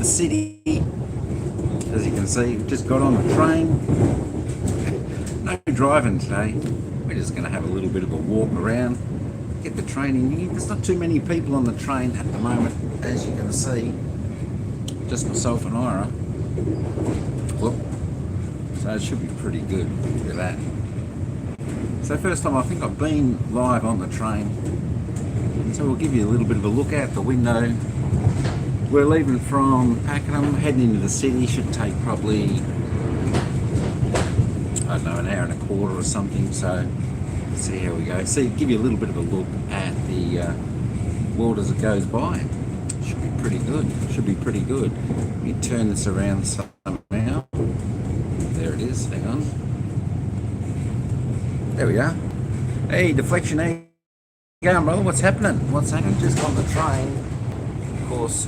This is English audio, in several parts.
the city. As you can see, we've just got on the train. No driving today. We're just going to have a little bit of a walk around, get the train in here. There's not too many people on the train at the moment, as you can see. Just myself and Ira. Look. So it should be pretty good. Look at that. So first time I think I've been live on the train. So we'll give you a little bit of a look out the window. We're leaving from Pakenham, heading into the city. Should take probably, I don't know, an hour and a quarter or something. So let's see how we go. See, give you a little bit of a look at the world as it goes by. Should be pretty good. Should be pretty good. Let me turn this around somehow. There it is. Hang on. There we are. Hey, deflection. How you going, brother? What's happening? What's happening? Just on the train. Of course,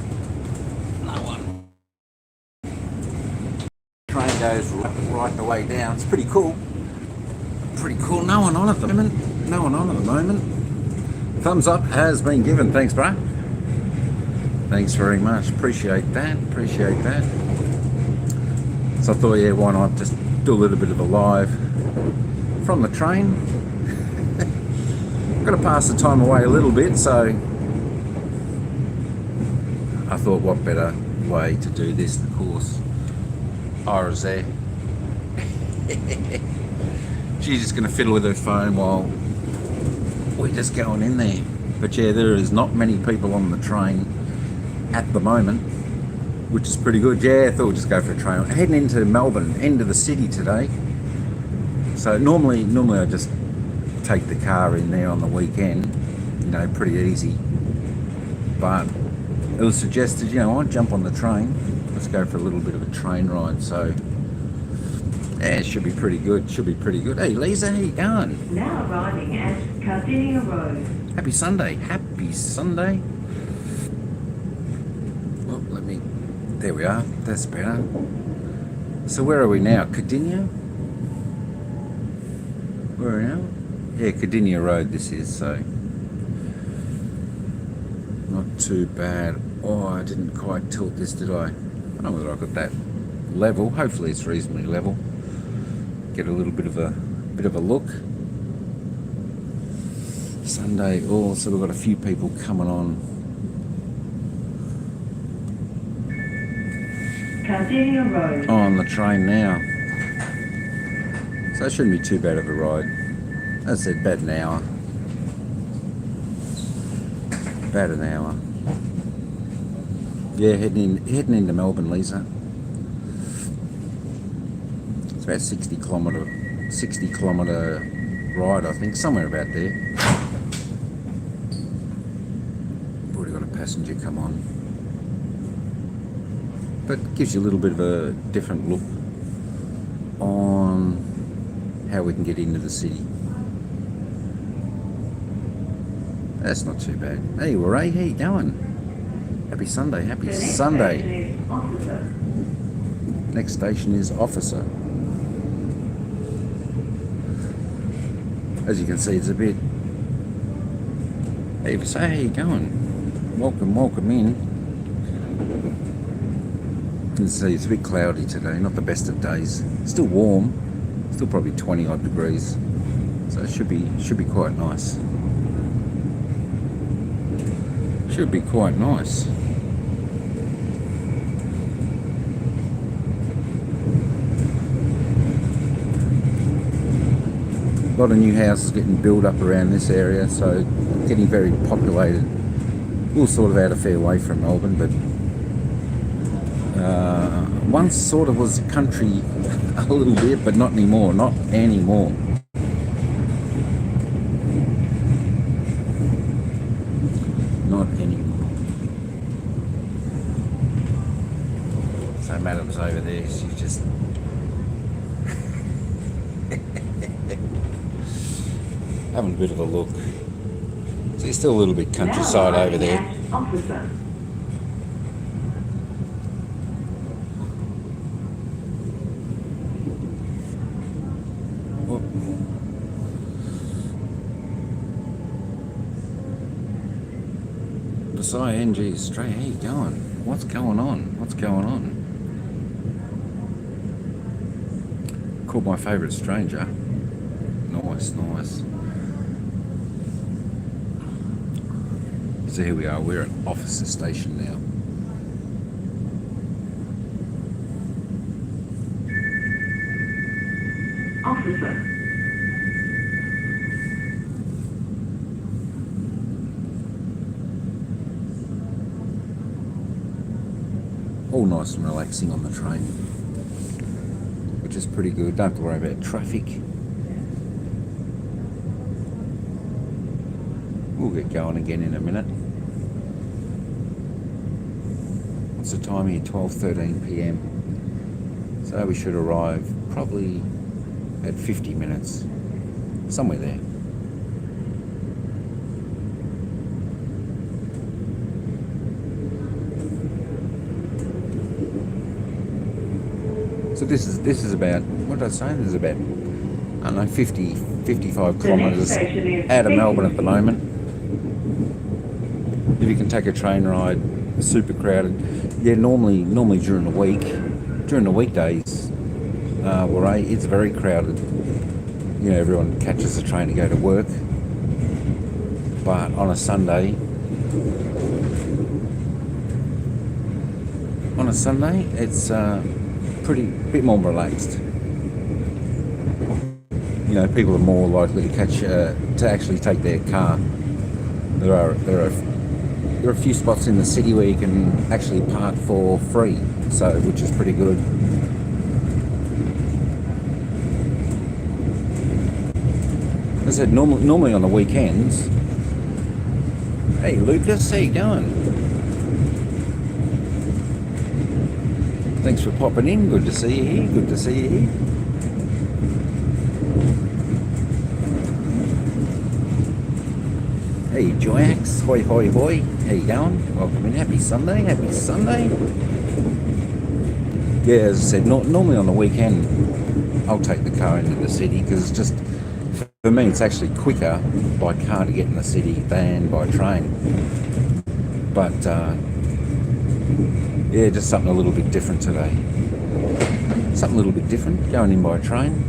no one. Train goes right the way down. It's pretty cool. Pretty cool. No one on at the moment. No one on at the moment. Thumbs up has been given. Thanks, bro. Thanks very much. Appreciate that. Appreciate that. So I thought, yeah, why not just do a little bit of a live from the train. I've got to pass the time away a little bit, so I thought what better way to do this. Of course, Ira's there. She's just going to fiddle with her phone while we're just going in there. But yeah, there is not many people on the train at the moment, which is pretty good. Yeah, I thought we'd just go for a train. Heading into Melbourne, end of the city today. So normally I just take the car in there on the weekend, you know, pretty easy. But it was suggested, you know, I'd jump on the train. Let's go for a little bit of a train ride. So yeah, it should be pretty good. Should be pretty good. Hey, Lisa, how you going? Now arriving at Cardinia Road. Happy Sunday. Happy Sunday. Well, there we are. That's better. So where are we now? Cardinia? Where are we now? Yeah, Cardinia Road this is, so not too bad. Oh, I didn't quite tilt this, did I? I don't know whether I got that level. Hopefully it's reasonably level. Get a little bit of a look. Sunday, oh, so we've got a few people coming on. Cardinia Road. On the train now. So it shouldn't be too bad of a ride. As I said, about an hour. About an hour. Yeah, heading into Melbourne, Lisa. It's about 60 kilometre ride, I think, somewhere about there. We've already got a passenger come on. But it gives you a little bit of a different look on how we can get into the city. That's not too bad. Hey, Ray, how you going? Happy Sunday, happy Sunday. Next station is Officer. As you can see, it's a bit... Hey, say how you going? Welcome in. You can see it's a bit cloudy today, not the best of days. Still warm, still probably 20 odd degrees. So it should be quite nice. Should be quite nice. A lot of new houses getting built up around this area, so getting very populated. We're sort of out a fair way from Melbourne, but once sort of was country a little bit, but not anymore. Not anymore. Not anymore. So Madam's over there. She's just having a bit of a look. So there's still a little bit countryside over there. Officer. Oh. Versailles NG Australia, how you going? What's going on? What's going on? Called my favourite stranger. Nice, nice. So here we are. We're at Officer Station now. Officer. All nice and relaxing on the train, which is pretty good. Don't have to worry about traffic. We'll get going again in a minute. What's the time here? 12:13 p.m. So we should arrive probably at 50 minutes, somewhere there. So this is about, what did I say? This is about, I don't know, 55 kilometres out of Melbourne at the moment. If you can take a train ride, super crowded. Yeah, normally during the week, during the weekdays, it's very crowded. You know, everyone catches the train to go to work. But on a Sunday, it's bit more relaxed. You know, people are more likely to actually take their car. There are a few spots in the city where you can actually park for free, so which is pretty good. As I said, normally on the weekends. Hey Lucas, how you going? Thanks for popping in. Good to see you here. Good to see you here. Hey Joax, hoi hoi hoi. How you going? Welcome in. Happy Sunday. Happy Sunday. Yeah, as I said, normally on the weekend I'll take the car into the city because it's just, for me, it's actually quicker by car to get in the city than by train. But yeah, just something a little bit different today. Something a little bit different, going in by train.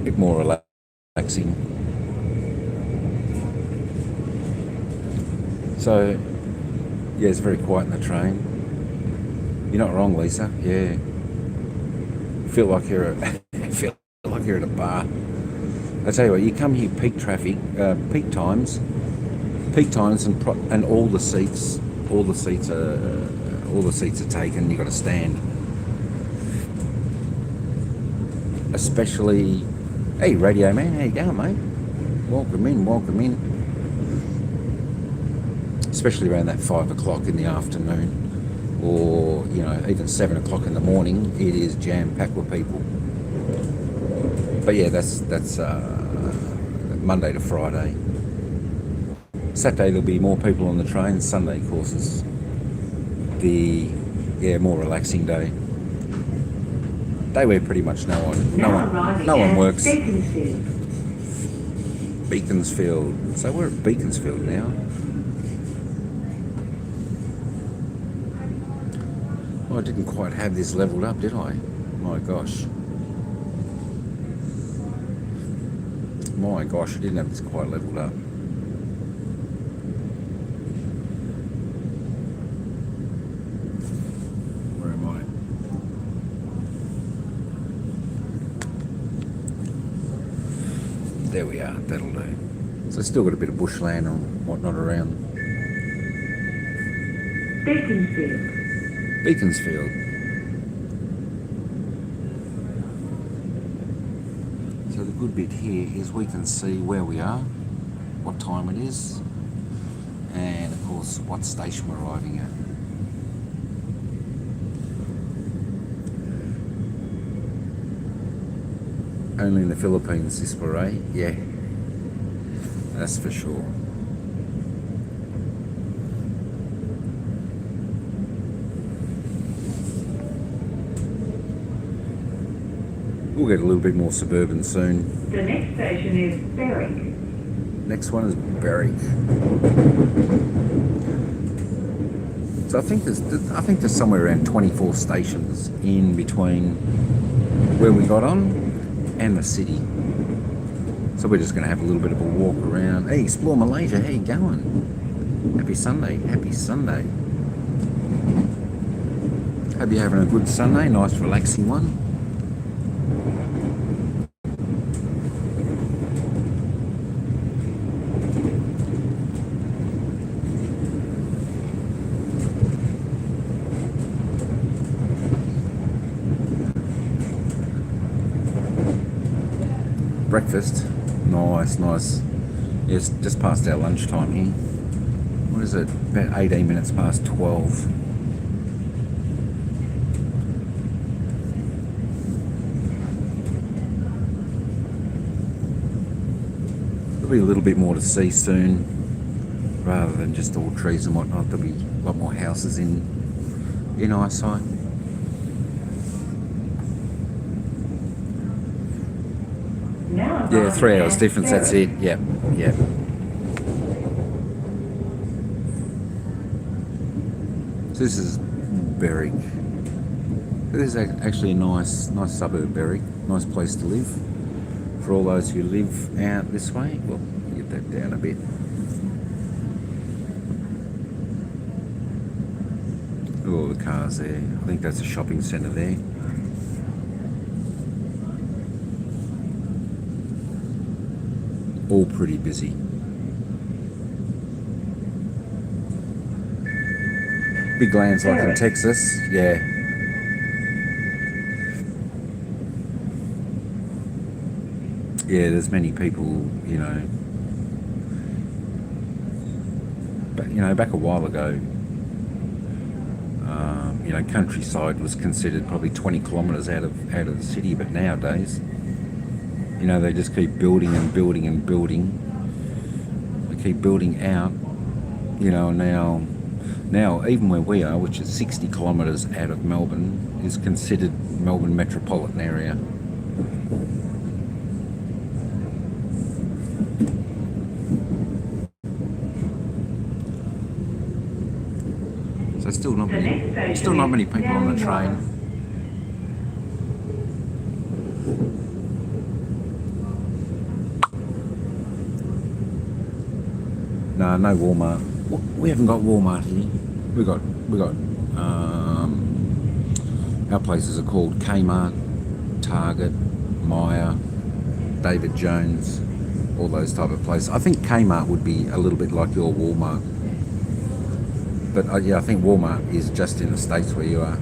A bit more relaxing. So, yeah, it's very quiet in the train. You're not wrong, Lisa. Yeah. Feel like you're at a bar. I tell you what, you come here peak traffic, peak times, and all the seats are taken. You got to stand. Especially, hey Radio Man, how you going, mate? Welcome in. Especially around that 5 o'clock in the afternoon, or you know, even 7 o'clock in the morning. It is jam packed with people. But yeah, that's Monday to Friday. Saturday there'll be more people on the train. Sunday, of course, is the more relaxing day. Day where pretty much no one works. Beaconsfield. So we're at Beaconsfield now. Oh, I didn't quite have this leveled up, did I? My gosh, I didn't have this quite leveled up. Where am I? There we are, that'll do. So still got a bit of bushland and whatnot around. Beaconsfield. So the good bit here is we can see where we are, what time it is, and of course what station we're arriving at. Only in the Philippines this foray, yeah, that's for sure. We'll get a little bit more suburban soon. The next station is Berwick. Next one is Berwick. So I think there's somewhere around 24 stations in between where we got on and the city. So we're just going to have a little bit of a walk around. Hey, explore Malaysia. How you going? Happy Sunday. Happy Sunday. Hope you're having a good Sunday. Nice, relaxing one. Breakfast. Nice. Yes, just past our lunchtime here. What is it? About 18 minutes past 12. There'll be a little bit more to see soon, rather than just all trees and whatnot. There'll be a lot more houses in eyesight. Yeah, 3 hours difference, that's it. Yep. So this is Berwick. This is actually a nice suburb, Berwick. Nice place to live. For all those who live out this way, well, get that down a bit. Look at all the cars there. I think that's a shopping centre there. All pretty busy. Big lands like in Texas, yeah. Yeah, there's many people, but back a while ago, countryside was considered probably 20 kilometres out of the city, but nowadays, they just keep building and building and building. They keep building out, now even where we are, which is 60 kilometres out of Melbourne, is considered Melbourne metropolitan area. So still not many people on the train. No Walmart. We haven't got Walmart here. We got our places are called Kmart, Target, Myer, David Jones, all those type of places. I think Kmart would be a little bit like your Walmart, but I think Walmart is just in the States where you are.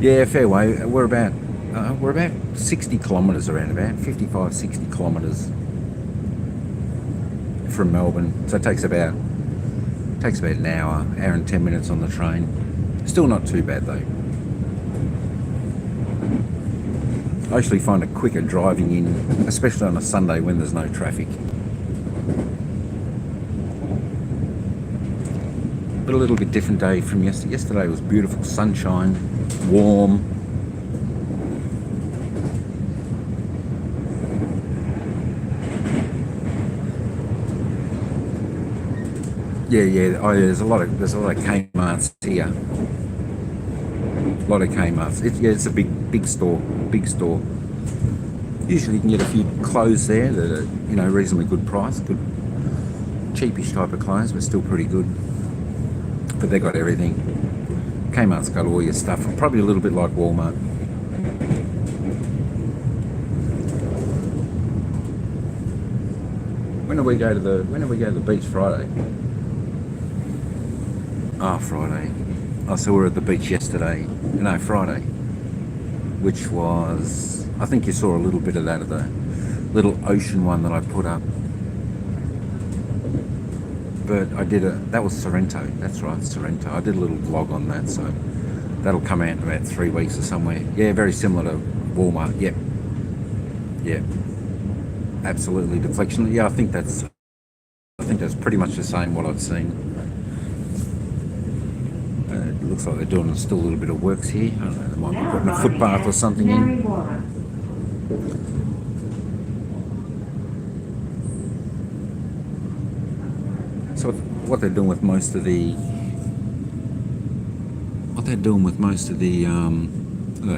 Yeah, fair way. We're about 60 kilometres around about 55, 60 kilometres from Melbourne, so it takes about an hour and 10 minutes on the train. Still not too bad though. I actually find it quicker driving in, especially on a Sunday when there's no traffic. But a little bit different day from yesterday. Yesterday was beautiful, sunshine, warm. Yeah. Oh, yeah. There's a lot of Kmart's here. A lot of Kmart's. It's a big store. Usually you can get a few clothes there that are reasonably good price, good cheapish type of clothes, but still pretty good. But they've got everything. Kmart's got all your stuff. Probably a little bit like Walmart. When do we go to the beach? Friday. Friday. So we were at the beach yesterday. No, Friday. Which was, I think you saw a little bit of that, of the little ocean one that I put up. But that was Sorrento. That's right, Sorrento. I did a little vlog on that, so that'll come out in about 3 weeks or somewhere. Yeah, very similar to Walmart. Yep. Absolutely deflection. Yeah, I think that's pretty much the same what I've seen. It looks like they're doing still a little bit of works here. I don't know, they might be putting a footpath or something in. So what they're doing with most of the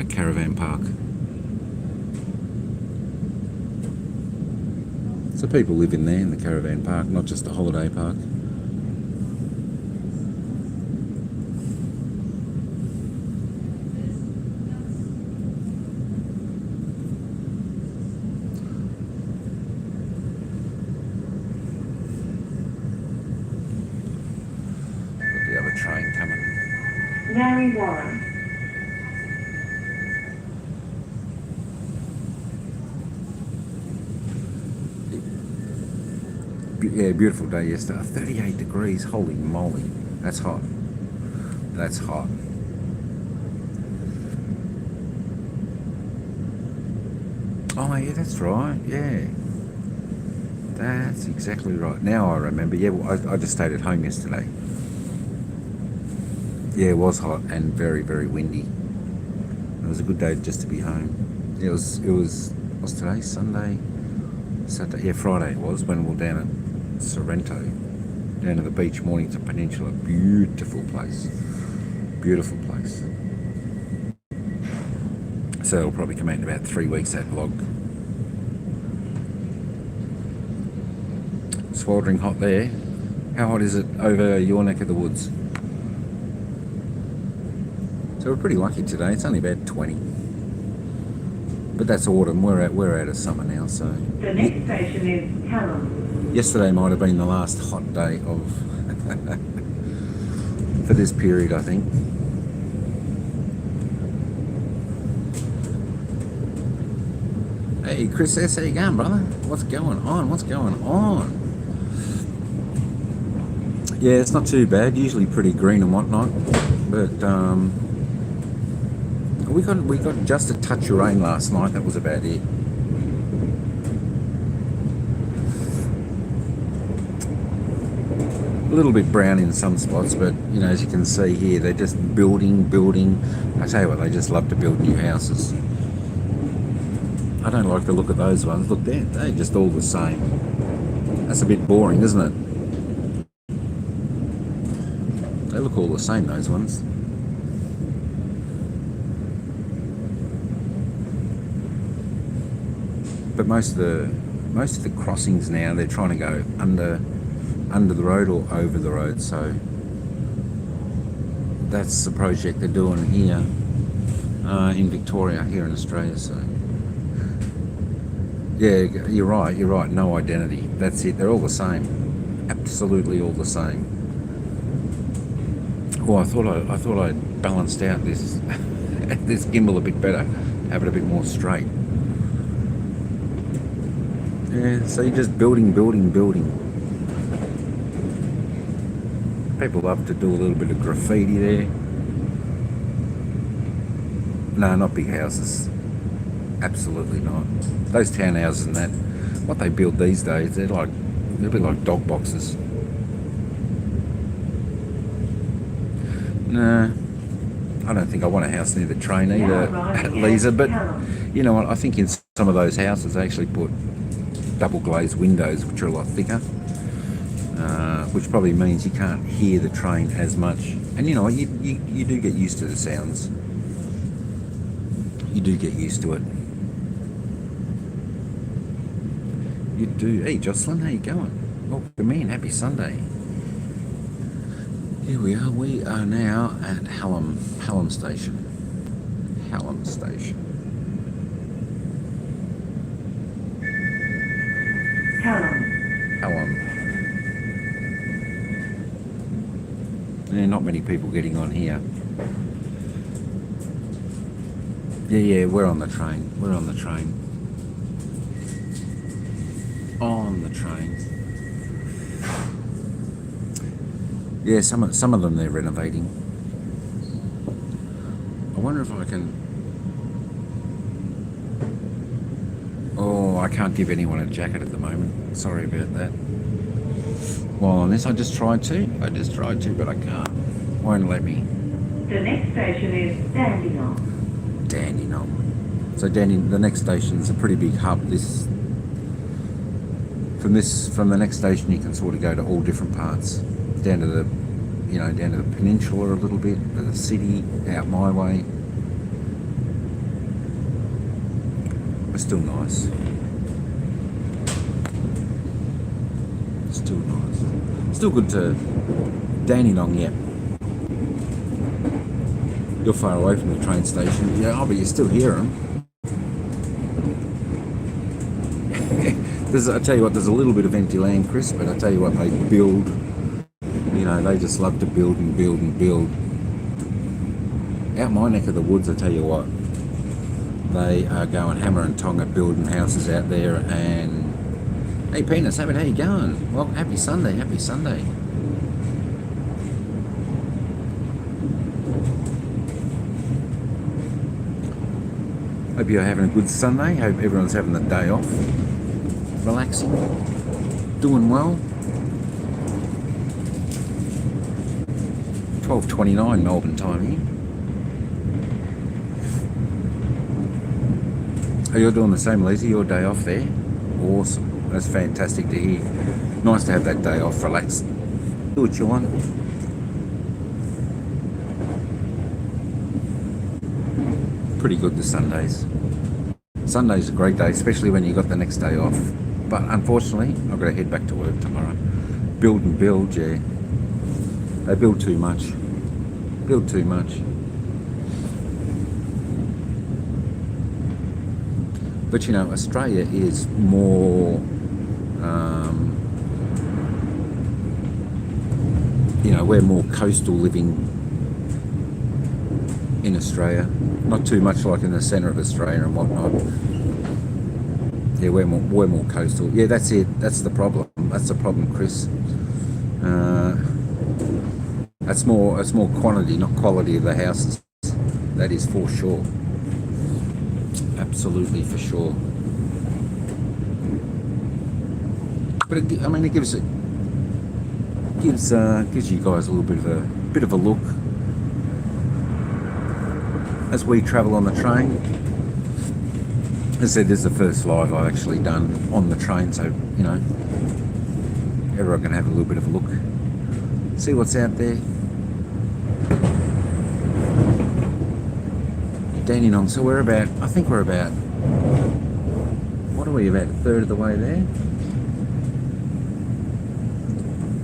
caravan park. So people live in there in the caravan park, not just a holiday park. Got the other train coming. Mary Warren. Yeah, beautiful day yesterday. 38 degrees. Holy moly. That's hot. That's hot. Oh, yeah, that's right. Yeah. That's exactly right. Now I remember. Yeah, well, I just stayed at home yesterday. Yeah, it was hot and very, very windy. It was a good day just to be home. Yeah, what's today? Sunday? Saturday? Yeah, Friday it was, when we were down at Sorrento, down at the beach, Mornington Peninsula. Beautiful place. Beautiful place. So it'll probably come out in about 3 weeks, that vlog. Sweltering hot there. How hot is it over your neck of the woods? So we're pretty lucky today. It's only about 20. But that's autumn. We're out of summer now, so. The next station is Callum. Yesterday might have been the last hot day of for this period, I think. Hey, Chris S, how you going, brother? What's going on? What's going on? Yeah, it's not too bad. Usually pretty green and whatnot, but we got just a touch of rain last night. That was about it. A little bit brown in some spots, but you know, as you can see here, they're just building. I tell you what, they just love to build new houses. I don't like the look of those ones. Look, they're just all the same. That's a bit boring, isn't it? They look all the same, those ones. But most of the crossings now, they're trying to go under the road or over the road. So that's the project they're doing here in Victoria, here in Australia. So yeah, you're right. No identity. That's it. They're all the same. Absolutely all the same. Oh, I thought I'd balanced out this this gimbal a bit better, have it a bit more straight. Yeah, so you're just building. People love to do a little bit of graffiti there. No, not big houses. Absolutely not. Those townhouses and that, what they build these days, they're a bit like dog boxes. No, I don't think I want a house near the train either, Lisa. But you know what? I think in some of those houses they actually put double glazed windows, which are a lot thicker, which probably means you can't hear the train as much. And you know, you do get used to the sounds. You do get used to it. You do. Hey, Jocelyn, how you going? Welcome in. Happy Sunday. Here we are. We are now at Hallam Station. Hallam Station. Hallam. Yeah, not many people getting on here. Yeah, we're on the train. On the train. Yeah, some of them they're renovating. I wonder if I can. Oh, I can't give anyone a jacket at the moment. Sorry about that. Well, on this, I just tried to, but I can't. Won't let me. The next station is Dandenong. Dandenong. So the next station is a pretty big hub. This from the next station you can sort of go to all different parts, down to the, you know, down to the peninsula a little bit, to the city, out my way. It's still nice. Still nice. Still good to Dandenong, yeah. You're far away from the train station. Yeah, oh, but you still hear them. I tell you what, there's a little bit of empty land, Chris, but I tell you what, they build. You know, they just love to build and build and build. Out my neck of the woods, I tell you what, they are going hammer and tongue at building houses out there. And hey, Penis, how you going? Well, happy Sunday, happy Sunday. Hope you're having a good Sunday. Hope everyone's having the day off. Relaxing. Doing well. 12:29 Melbourne time here. Oh, you're doing the same, Lizzie? Your day off there? Awesome. That's fantastic to hear. Nice to have that day off. Relax. Do what you want. Pretty good the Sundays. Sunday's a great day, especially when you got the next day off. But unfortunately, I've got to head back to work tomorrow. Build and build, yeah. They build too much. Build too much. But you know, Australia is more, you know, we're more coastal living in Australia. Not too much like in the centre of Australia and whatnot. Yeah, we're more coastal. Yeah, that's it. That's the problem. That's the problem, Chris. It's more quantity, not quality of the houses. That is for sure. Absolutely for sure. But I mean, it gives you guys a little bit of a look as we travel on the train. As I said, this is the first live I've actually done on the train, so you know, everyone can have a little bit of a look, see what's out there. Dandenong, so I think we're about, what are we, about a third of the way there?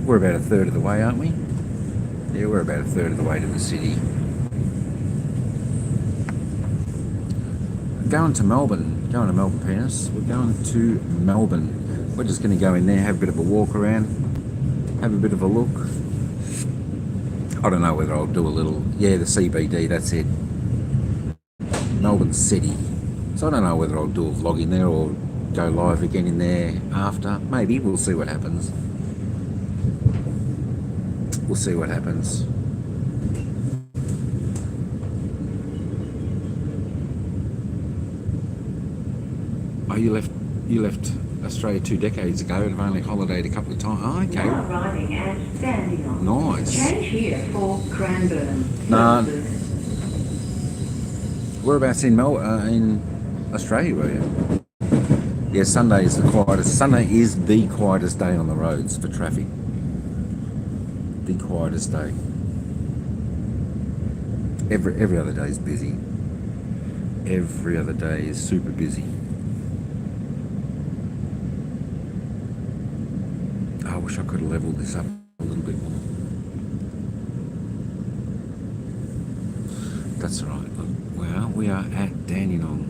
We're about a third of the way, aren't we? Yeah, we're about a third of the way to the city. Going to Melbourne, Penis. We're going to Melbourne. We're just going to go in there, have a bit of a walk around, have a bit of a look. I don't know whether I'll do a little, yeah, the CBD, that's it. Melbourne City. So I don't know whether I'll do a vlog in there or go live again in there after. Maybe, we'll see what happens. We'll see what happens. Oh, you left Australia 2 decades ago and have only holidayed a couple of times. Oh, okay. Now arriving at Dandenong. Nice. Change here for Cranbourne. Nah. Whereabouts in Australia were you? Yeah, Sunday is the quietest. Sunday is the quietest day on the roads for traffic. The quietest day. Every other day is busy. Every other day is super busy. I wish I could have leveled this up a little bit more. That's all right. Well, we are at Dandenong.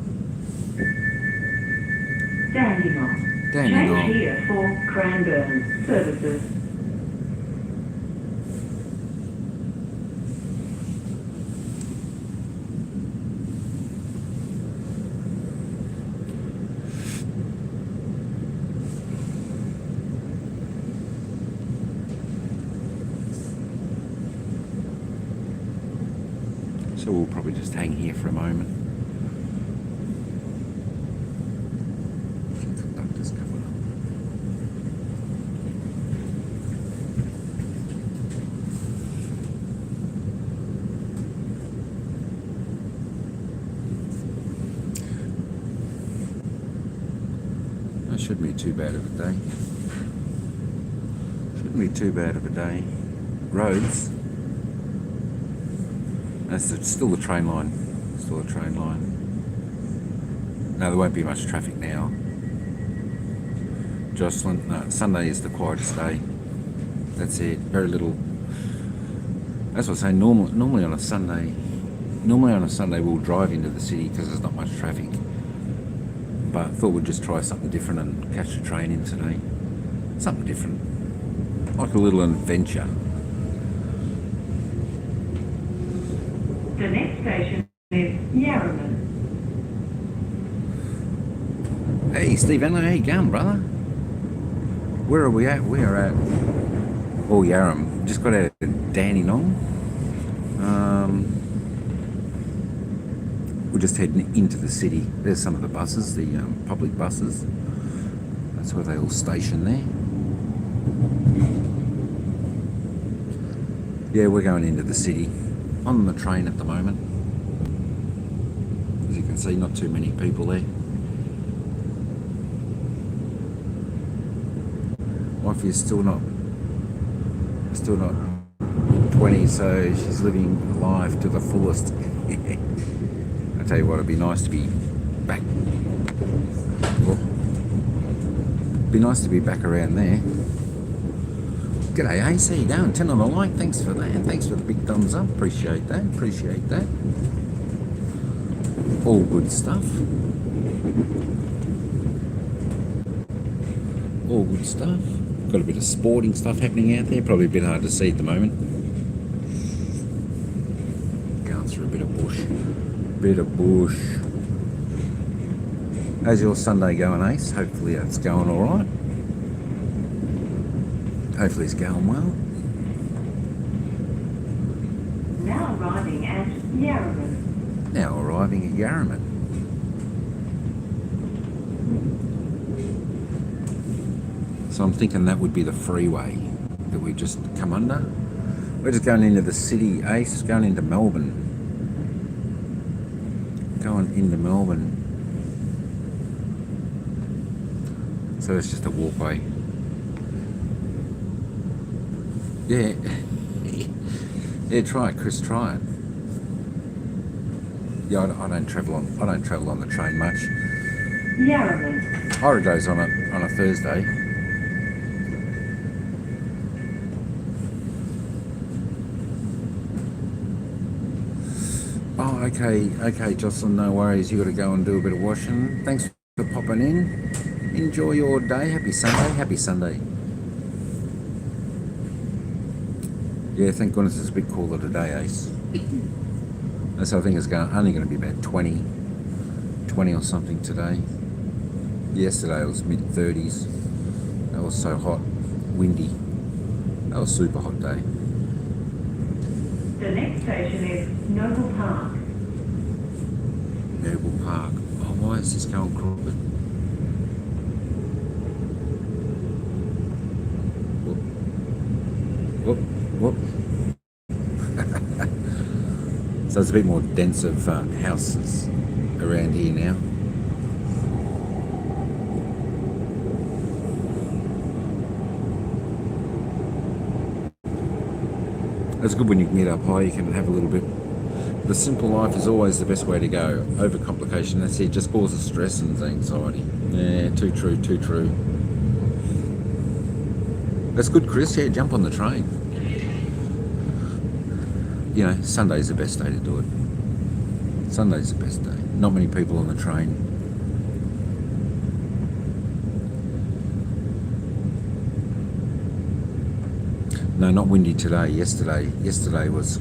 Dandenong. Dandenong. Change here for Cranbourne services. So we'll probably just hang here for a moment. Conductor's coming up. That shouldn't be too bad of a day. Shouldn't be too bad of a day. Roads. That's still the train line. Still a train line. No, there won't be much traffic now. Jocelyn, no, Sunday is the quietest day. That's it. Very little. That's what I say. Normally on a Sunday we'll drive into the city because there's not much traffic. But I thought we'd just try something different and catch a train in today. Something different, like a little adventure. The next station is Yarraman. Hey Stephen, how you going, brother? Where are we at? We are at Yarram. Just got out of Dandenong. We're just heading into the city. There's some of the buses, the public buses. That's where they all station there. Yeah, we're going into the city on the train at the moment. As you can see, not too many people there. Wife is still not 20, so she's living life to the fullest. I tell you what, it'd be nice to be back. Well, be nice to be back around there. G'day, Ace. How you going? 10 on the like. Thanks for that. Thanks for the big thumbs up. Appreciate that. Appreciate that. All good stuff. All good stuff. Got a bit of sporting stuff happening out there. Probably a bit hard to see at the moment. Going through a bit of bush. Bit of bush. How's your Sunday going, Ace? Hopefully it's going all right. Hopefully it's going well. Now arriving at Yarraman. Now arriving at Yarraman. So I'm thinking that would be the freeway that we just come under. We're just going into the city, Ace, going into Melbourne. Going into Melbourne. So it's just a walkway. Yeah. Yeah, try it, Chris, try it. Yeah, I don't travel on the train much. Yarraman. Ira goes on a Thursday. Oh, okay, Jocelyn, no worries. You got to go and do a bit of washing. Thanks for popping in. Enjoy your day. Happy Sunday. Happy Sunday. Yeah, thank goodness it's a bit cooler today, Ace. So I think it's only going to be about 20 or something today. Yesterday it was mid-30s. That was so hot, windy. That was a super hot day. The next station is Noble Park. Noble Park. Oh, why is this going crooked? Whoop. Whoop. So there's a bit more dense of houses around here now. It's good when you can get up high, you can have a little bit. The simple life is always the best way to go. Overcomplication, that's it, just causes stress and anxiety. Yeah, too true, too true. That's good, Chris. Yeah, jump on the train. You know, Sunday's the best day to do it. Sunday's the best day. Not many people on the train. No, not windy today. Yesterday was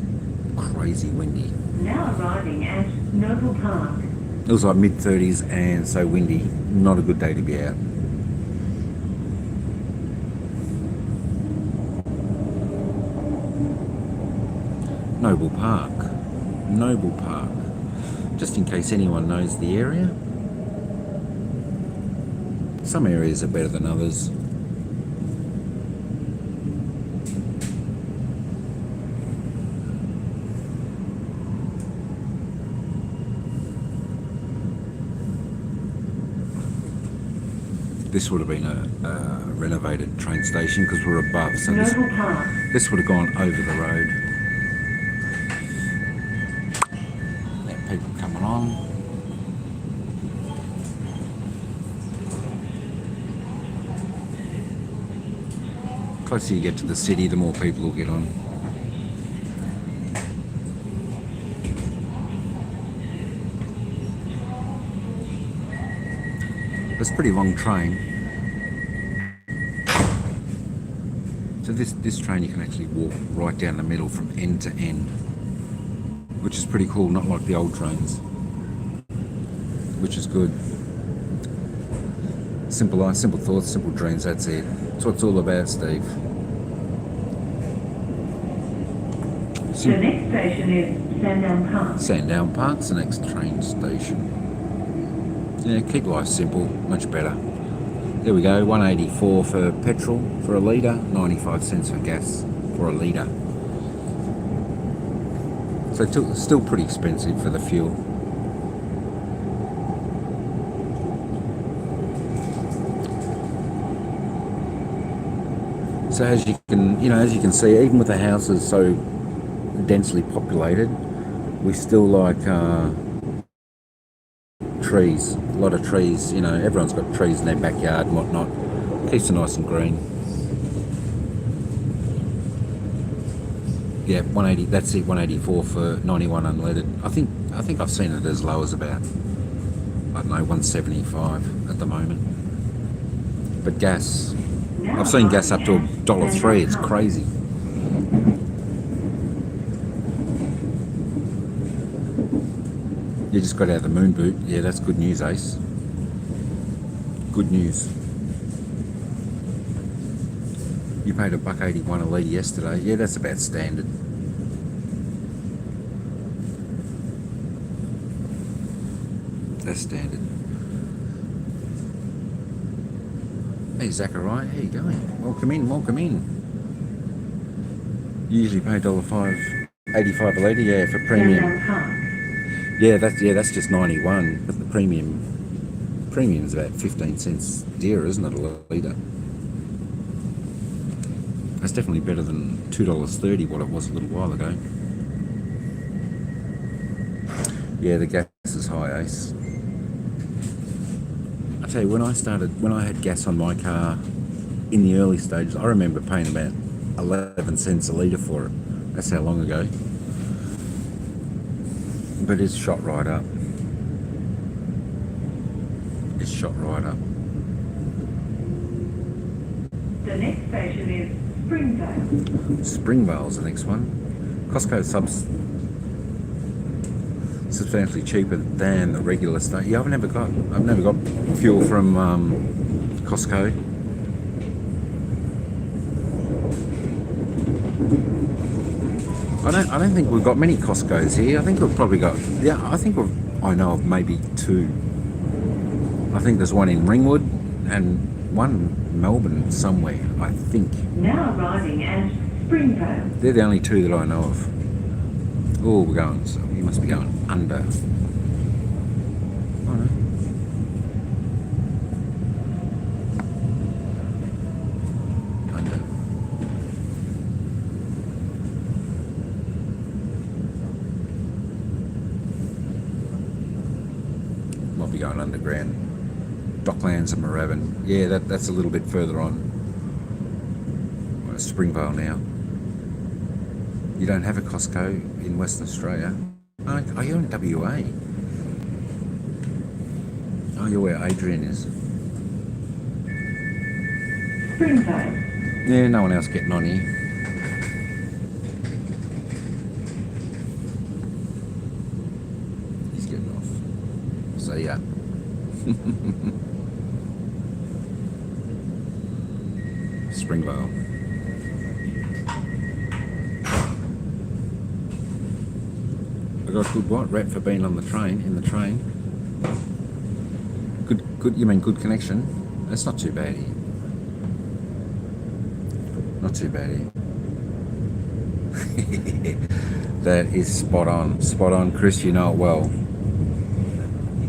crazy windy. Now arriving at Noble Park. It was like mid-30s and so windy. Not a good day to be out. Noble Park. Noble Park. Just in case anyone knows the area. Some areas are better than others. This would have been a renovated train station because we're above, so Noble Park. this would have gone over the road. Yeah, people coming on. The closer you get to the city, the more people will get on. It's a pretty long train. So this train you can actually walk right down the middle from end to end, which is pretty cool, not like the old trains, which is good. Simple life, simple thoughts, simple dreams, that's it. That's what it's all about, Steve. The next station is Sandown Park. Sandown Park's the next train station. Yeah, keep life simple, much better. There we go, 184 for petrol for a litre, 95 cents for gas for a litre. So still pretty expensive for the fuel. So as you can see, even with the houses so densely populated, we still like trees, a lot of trees. Everyone's got trees in their backyard and whatnot. Keeps it nice and green. Yeah, 180. That's it. 184 for 91 unleaded. I think I've seen it as low as about, I don't know, 175 at the moment. But gas, I've seen gas up to $1.03. It's crazy. You just got out of the moon boot. Yeah, that's good news, Ace. Good news. You paid $1.81 a litre yesterday. Yeah, that's about standard. That's standard. Hey, Zachariah, how you going? Welcome in, welcome in. You usually pay $5.85 a litre, yeah, for premium. Yeah, that's just 91, but the premium's about 15 cents dearer, isn't it, a litre? That's definitely better than $2.30, what it was a little while ago. Yeah, the gas is high, Ace. I tell you, when I had gas on my car in the early stages, I remember paying about 11 cents a litre for it. That's how long ago. But it's shot right up. It's shot right up. The next station is Springvale. Springvale's the next one. Costco substantially cheaper than the regular state. Yeah, I've never got fuel from Costco. I don't think we've got many Costco's here. I think we've probably got, I know of maybe two. I think there's one in Ringwood and one in Melbourne somewhere, I think. Now arriving at Springvale. They're the only two that I know of. Oh, you must be going under. Oh no. Going underground. Docklands and Moorabbin. Yeah, that's a little bit further on. Springvale now. You don't have a Costco in Western Australia. Oh, you're in WA. Oh, you're where Adrian is. Springvale. Yeah, no one else getting on here. He's getting off. See ya. Springvale. I got a good rep for being on the train, in the train. Good, you mean good connection? That's not too bad here. Not too bad here. That is spot on, Chris, you know it well.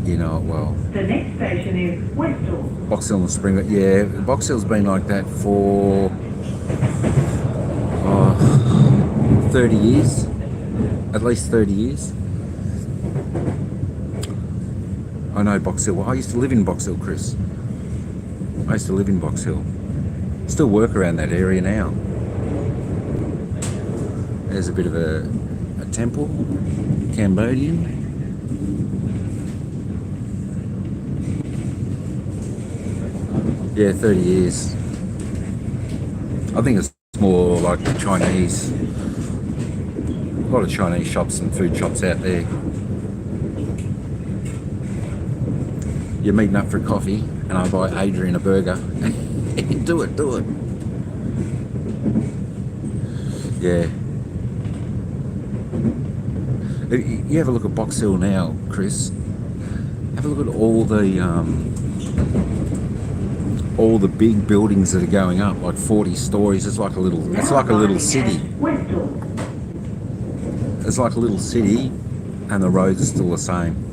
You know it well. The next station is Westall. Box Hill and Spring. Yeah, Box Hill's been like that for 30 years. At least 30 years. I know Box Hill. I used to live in Box Hill, Chris. I used to live in Box Hill. Still work around that area now. There's a bit of a temple, Cambodian. Yeah, 30 years. I think it's more like the Chinese. A lot of Chinese shops and food shops out there. You're meeting up for coffee and I buy Adrian a burger. do it. Yeah. You have a look at Box Hill now, Chris. Have a look at all the big buildings that are going up, like 40 stories. It's like a little city. It's like a little city, and the roads are still the same.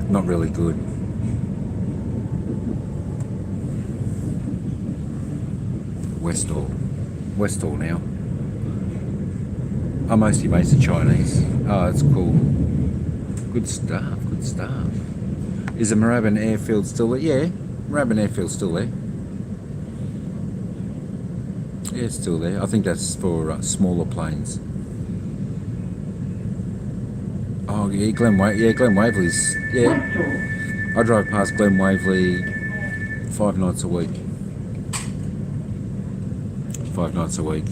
Not really good. Westall now. Oh, most of your mates are Chinese. Oh, that's cool. Good stuff. Is the Moorabbin airfield still there? Yeah, Moorabbin airfield's still there. Yeah, it's still there. I think that's for smaller planes. Oh, yeah, Glen Waverley's. Yeah, I drive past Glen Waverley 5 nights a week. 5 nights a week.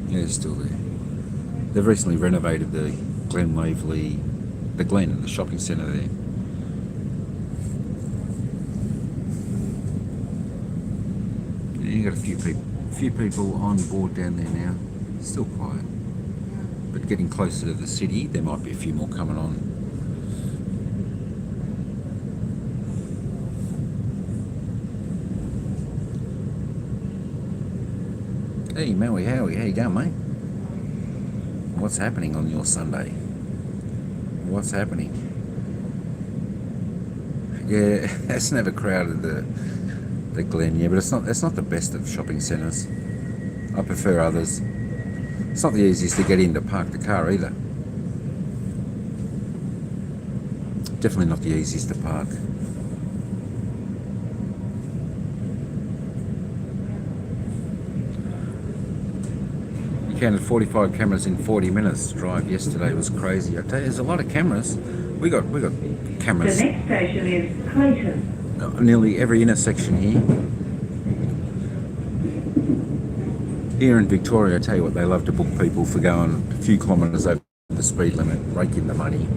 Yeah, it's still there. They've recently renovated the Glen Waverley, the shopping centre there. Yeah, you got a few people on board down there now. Still quiet, but getting closer to the city, there might be a few more coming on. Hey Maui, how you going, mate? What's happening on your Sunday? What's happening? Yeah, it's never crowded the Glen, yeah, but it's not the best of shopping centres. I prefer others. It's not the easiest to get in to park the car either. Definitely not the easiest to park. You counted 45 cameras in 40 minutes. Drive yesterday was crazy. I tell you, there's a lot of cameras. We got cameras. The next station is Clayton. Nearly every intersection here. Here in Victoria, I tell you what, they love to book people for going a few kilometres over the speed limit, raking the money.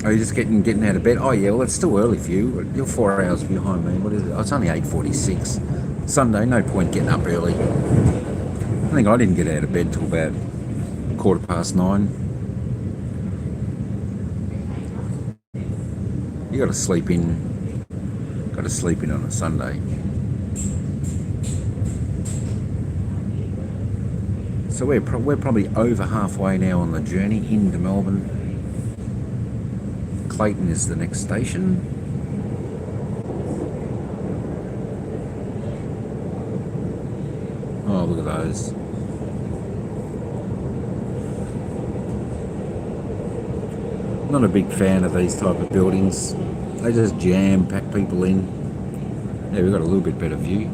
Are you just getting out of bed? Oh yeah, well it's still early for you. You're 4 hours behind me. What is it? Oh, it's only 8:46. Sunday, no point getting up early. I think I didn't get out of bed till about 9:15. You got to sleep in. Got to sleep in on a Sunday. So we're probably over halfway now on the journey into Melbourne. Clayton is the next station. Oh, look at those. Not a big fan of these type of buildings. They just jam-pack people in. Yeah, we've got a little bit better view.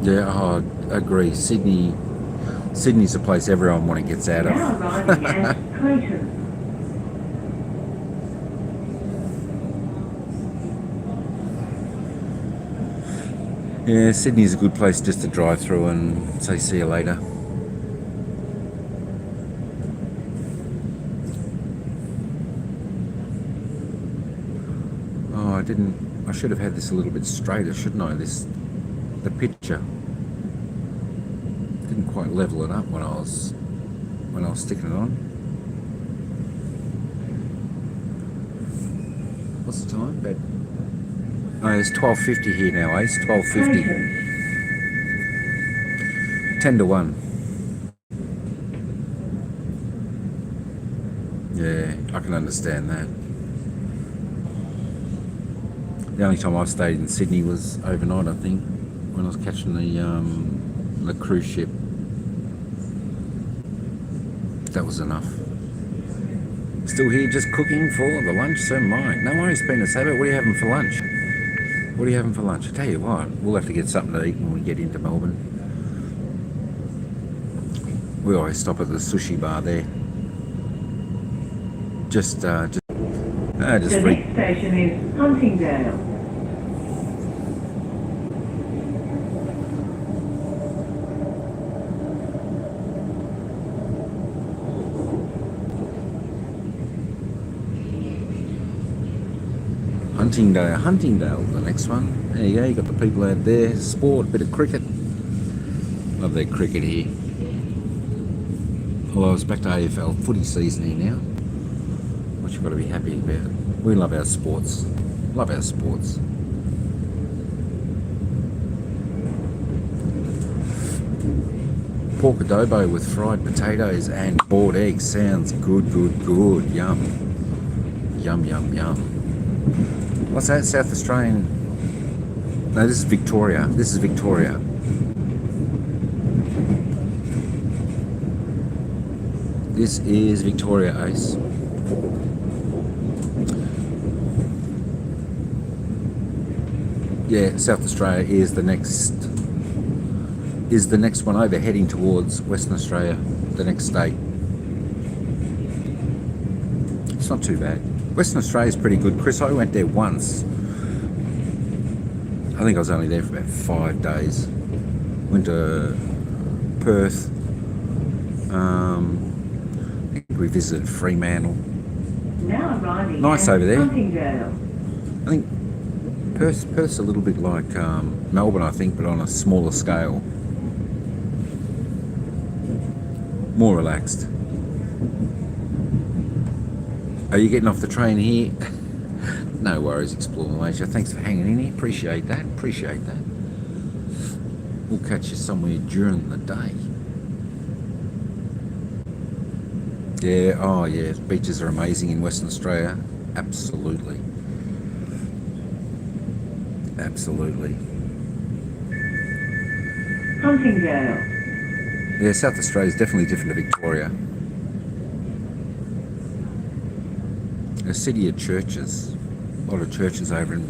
Yeah, oh, I agree. Sydney's a place everyone wants to get out of. Now arriving at Clayton. Yeah, Sydney's a good place just to drive through and say see you later. Oh, I should have had this a little bit straighter, shouldn't I? The picture. Didn't quite level it up when I was sticking it on. What's the time? About... Oh, it's 12:50 here now, Ace. 12:50. 10 to 1. Yeah, I can understand that. The only time I've stayed in Sydney was overnight, I think, when I was catching the cruise ship. That was enough. Still here, just cooking for the lunch, so mine. No worries, Penis Habit. What are you having for lunch? What are you having for lunch? I tell you what, we'll have to get something to eat when we get into Melbourne. We always stop at the sushi bar there. Just The next station is Huntingdale. Huntingdale, the next one. There you go, you got the people out there. Sport, bit of cricket. Love their cricket here. Although it's back to AFL footy season here now, which you've got to be happy about. We love our sports. Love our sports. Pork adobo with fried potatoes and boiled eggs. Sounds good, good, good. Yum. Yum, yum, yum. What's that? South Australian? No, this is Victoria. This is Victoria. This is Victoria, Ace. Yeah, South Australia is the next one over, heading towards Western Australia, the next state. It's not too bad. Western Australia is pretty good. Chris, I went there once. I think I was only there for about 5 days. Went to Perth. I think we visited Fremantle. Now arriving Nice at over there. Huntingdale. I think Perth's a little bit like Melbourne, I think, but on a smaller scale. More relaxed. Are you getting off the train here? No worries, Explore Malaysia. Thanks for hanging in here. Appreciate that. Appreciate that. We'll catch you somewhere during the day. Yeah, oh yeah, beaches are amazing in Western Australia. Absolutely. Absolutely. Huntingdale. Yeah, South Australia is definitely different to Victoria. A city of churches. A lot of churches over in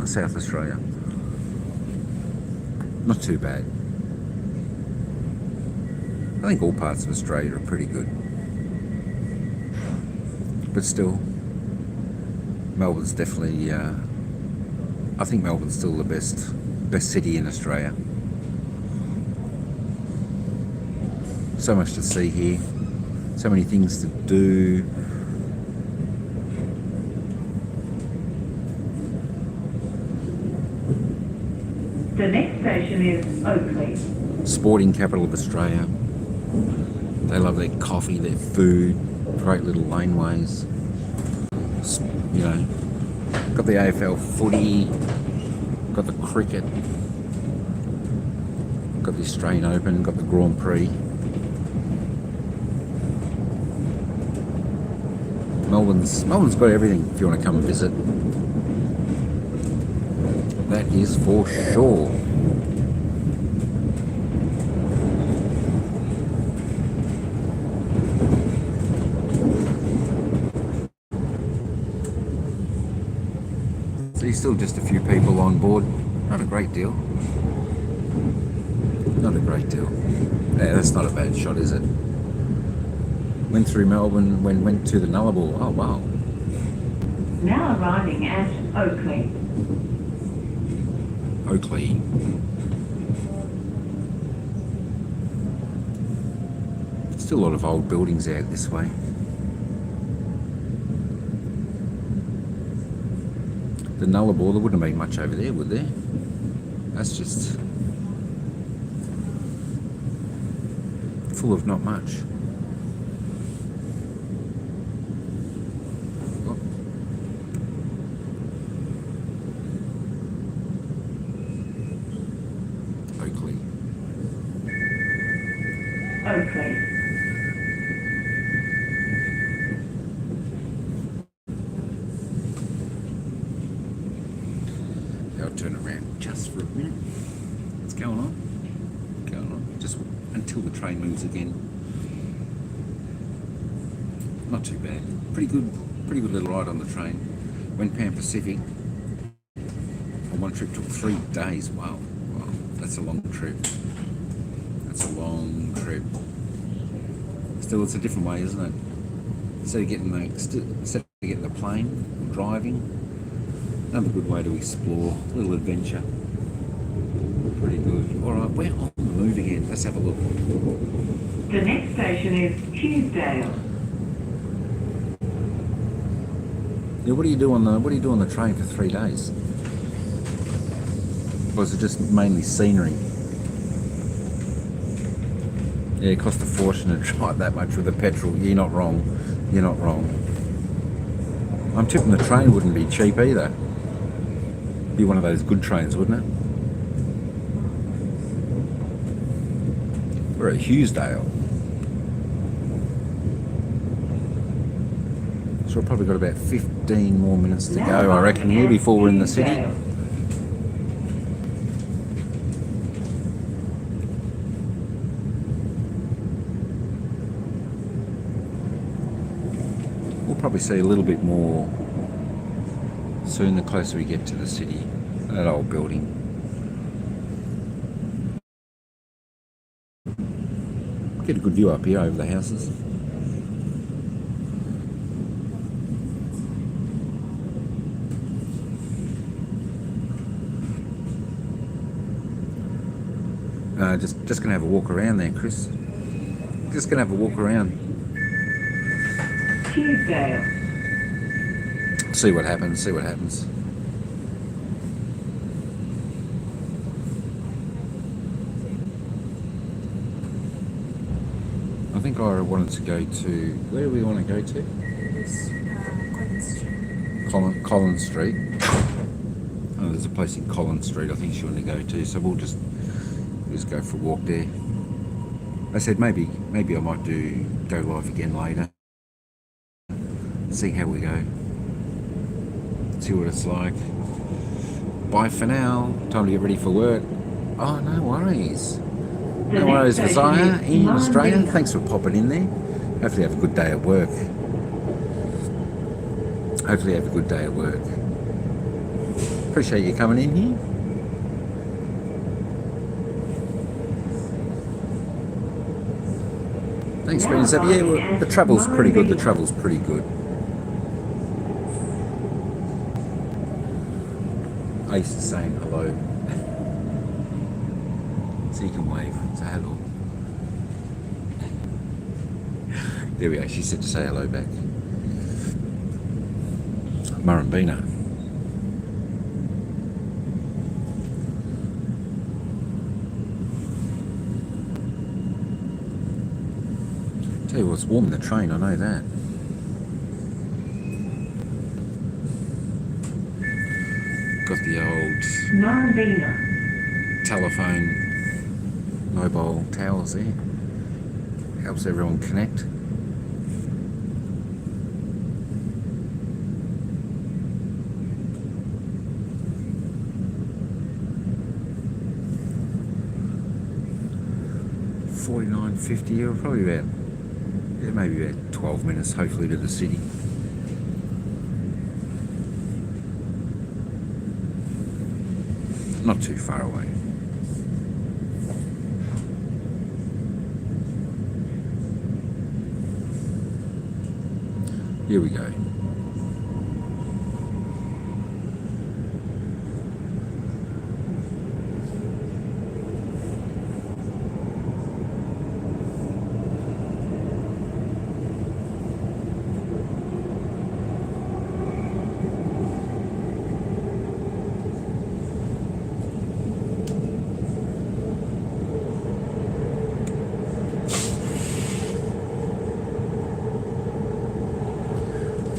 South Australia. Not too bad. I think all parts of Australia are pretty good. But still, Melbourne's definitely, I think Melbourne's still the best city in Australia. So much to see here. So many things to do. The next station is Oakley. Sporting capital of Australia. They love their coffee, their food, great little laneways. You know, got the AFL footy, got the cricket, got the Australian Open, got the Grand Prix. Melbourne's got everything if you want to come and visit. That is for sure. See, still just a few people on board. Not a great deal. Not a great deal. Yeah, that's not a bad shot, is it? Went through Melbourne, went to the Nullarbor. Oh wow. Now arriving at Oakley. Oakley. Still a lot of old buildings out this way. The Nullarbor, there wouldn't have been much over there, would there? That's just full of not much. Oakley. I'll turn around just for a minute. What's going on? Going on. Just until the train moves again. Not too bad. Pretty good little ride on the train. Went Pan Pacific. And one trip took 3 days. Wow. Wow. That's a long trip. That's a long trip. Still, it's a different way, isn't it? Instead of getting the plane, driving, another good way to explore, a little adventure. Pretty good. All right, we're on the move again. Let's have a look. The next station is Hughesdale. Yeah, what do you do on the train for 3 days? Or is it just mainly scenery? Yeah, it cost a fortune to drive that much with the petrol. You're not wrong. You're not wrong. I'm tipping the train wouldn't be cheap either. Be one of those good trains, wouldn't it? We're at Hughesdale. So we've probably got about 15 more minutes to go, I reckon, here before we're in the city. We'll probably see a little bit more soon the closer we get to the city, that old building. Get a good view up here over the houses. Just gonna have a walk around there, Chris. Just gonna have a walk around. Hughesdale. See what happens, see what happens. I think I wanted to go to, where do we want to go to? Collins Street. Oh, there's a place in Collins Street I think she wanted to go to, so we'll just go for a walk there. I said maybe I might go live again later. See how we go. See what it's like. Bye for now. Time to get ready for work. Oh, no worries. No worries, Visaya in Australia. Thanks for popping in there. Hopefully have a good day at work. Hopefully have a good day at work. Appreciate you coming in here. Thanks, friends. Yeah, well, the travel's pretty good. The travel's pretty good. Ace is saying hello. So you can wave. Say hello. There we go. She said to say hello back. Murrumbina. Tell you what's warm in the train, I know that. Got the old telephone, mobile towers there. Helps everyone connect. $49.50, or probably about, yeah, maybe about 12 minutes, hopefully, to the city. Not too far away. Here we go.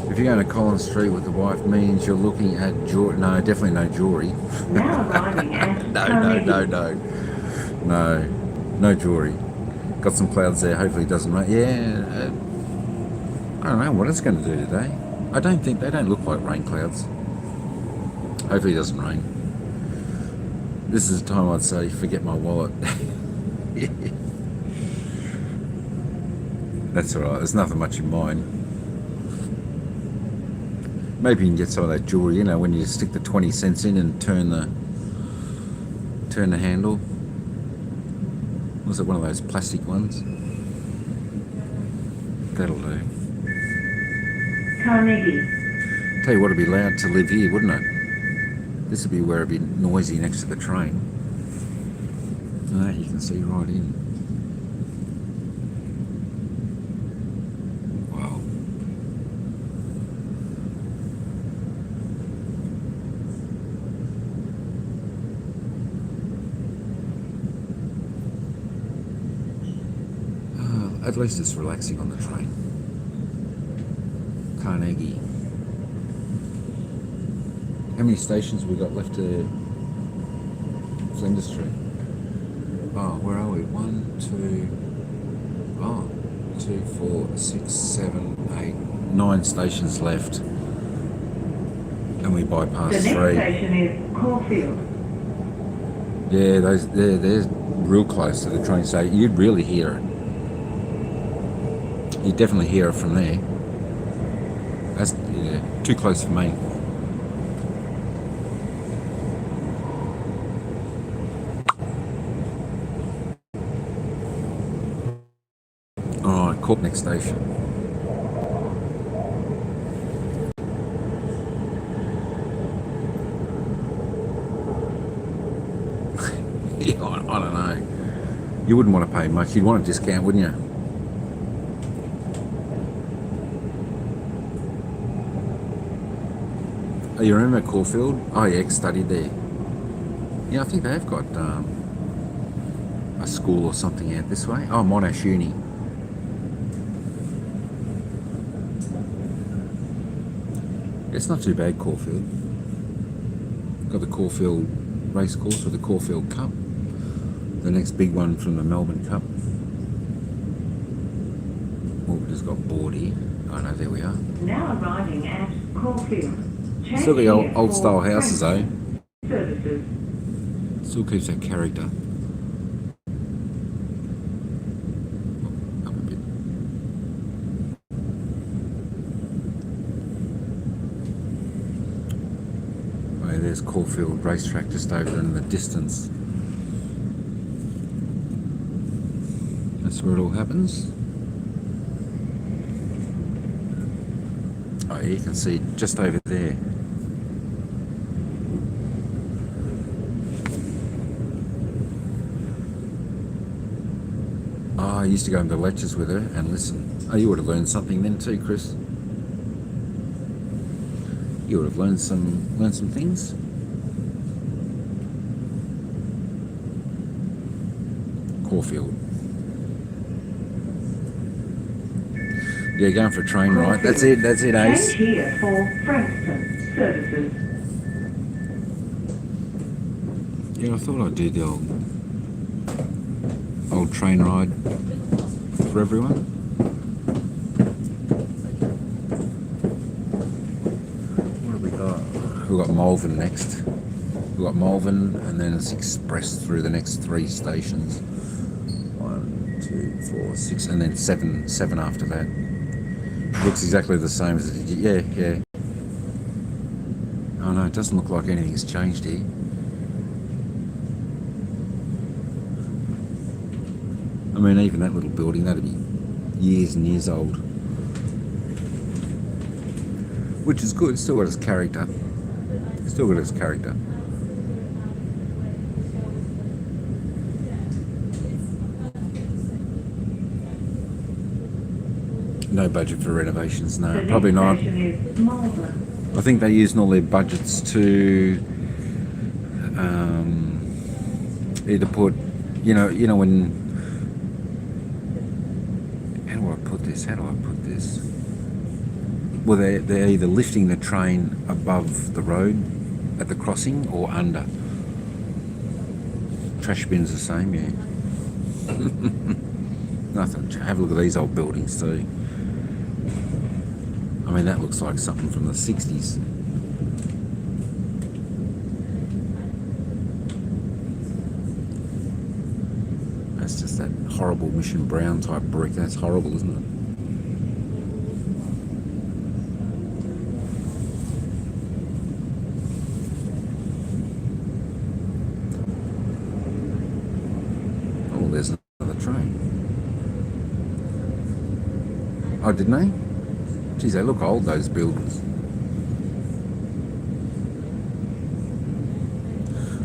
If you're going to Collins Street with the wife, means you're looking at jewelry. No, definitely no jewelry. Now arriving at No jewelry. Got some clouds there. Hopefully it doesn't rain. Yeah, I don't know what it's going to do today. I don't think they don't look like rain clouds. Hopefully it doesn't rain. This is the time I'd say forget my wallet. That's alright. There's nothing much in mine. Maybe you can get some of that jewelry. You know, when you stick the 20 cents in and turn the handle. Was it one of those plastic ones? That'll do. Carnegie. Tell you what, it'd be loud to live here, wouldn't it? This would be where it'd be noisy next to the train. And that you can see right in. Wow. At least it's relaxing on the train. Carnegie. How many stations we got left to Flinders Street? Oh, where are we? 2, 4, 6, 7, 8, 9 stations left. And we bypassed The next 3. station is Caulfield. Yeah, they're real close to the train station. You'd really hear it. You'd definitely hear it from there. That's too close for me. Alright, Cork next station. Yeah, I don't know. You wouldn't want to pay much. You'd want a discount, wouldn't you? Oh, you remember Caulfield? Oh yeah, studied there. Yeah, I think they have got a school or something out this way. Oh, Monash Uni. It's not too bad, Caulfield. Got the Caulfield racecourse with the Caulfield Cup. The next big one from the Melbourne Cup. Oh, we just got bored here. Oh no, there we are. Now arriving at Caulfield. Still the old style houses though. Services. Still keeps that character. Up a bit. Oh, yeah, there's Caulfield racetrack just over in the distance. That's where it all happens. Oh, yeah, you can see just over there. Oh, I used to go into lectures with her and listen. Oh, you would have learned something then too, Chris. You would have learned some things. Caulfield. Yeah, going for a train ride. That's it, Ace. Change here for Frankston Services. Yeah, I thought I'd do the old train ride for everyone. What have we got? We've got Malvern next. We've got Malvern and then it's express through the next 3 stations. 1, 2, 4, 6 and then 7 after that. Looks exactly the same as it did. Yeah. Oh no, it doesn't look like anything's changed here. I mean, even that little building, that'd be years and years old. Which is good, it's still got its character. Still got its character. No budget for renovations, no, probably not. I think they're using all their budgets to either put, you know when. How do I put this? Well, they're either lifting the train above the road at the crossing or under. Trash bin's the same, yeah. Nothing. Have a look at these old buildings too. I mean, that looks like something from the 60s. That's just that horrible Mission Brown type brick. That's horrible, isn't it? Oh, there's another train. Oh, didn't they? Geez, they look old, those buildings.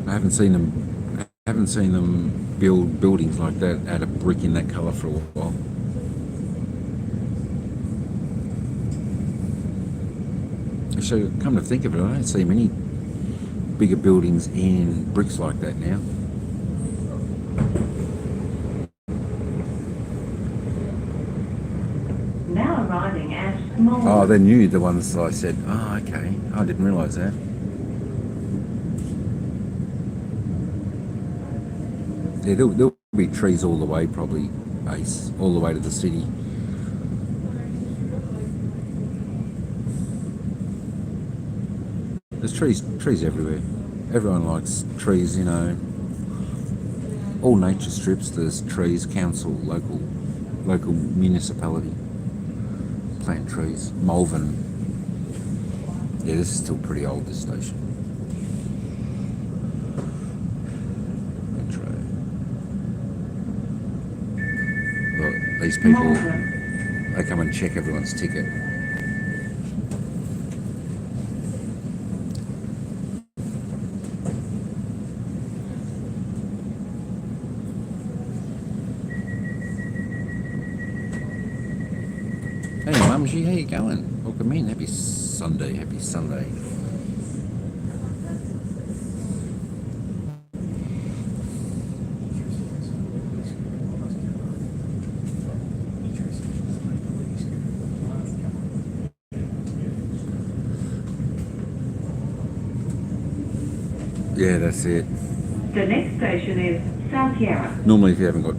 I haven't seen them build buildings like that out of brick in that colour for a while. So, come to think of it, I don't see many bigger buildings in bricks like that now. Now arriving at Mall. Oh, they're new, the ones I said. Oh, okay. I didn't realise that. Yeah, there'll be trees all the way, probably, Ace, all the way to the city. There's trees everywhere. Everyone likes trees, you know. All nature strips, there's trees, council, local municipality. Plant trees. Malvern. Yeah, this is still pretty old, this station. Metro. Look, these people, Malvern. they come and check everyone's ticket. Hey Mumsy, how you going? Welcome in. Happy Sunday, happy Sunday. Yeah, that's it. The next station is South Yarra. Normally if you haven't got,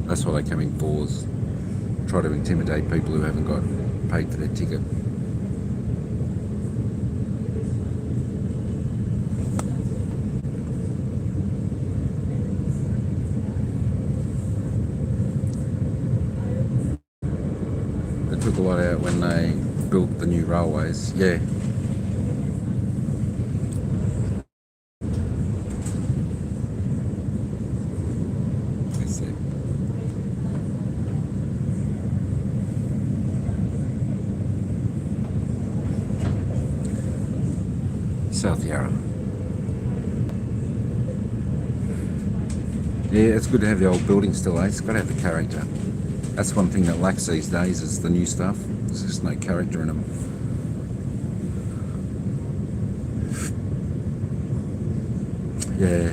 that's what they come in for, is try to intimidate people who haven't got paid for their ticket. They took a lot out when they built the new railways. Yeah. That's it. South Yarra. Yeah, it's good to have the old building still, eh? It's got to have the character. That's one thing that lacks these days, is the new stuff. There's just no character in them. Yeah,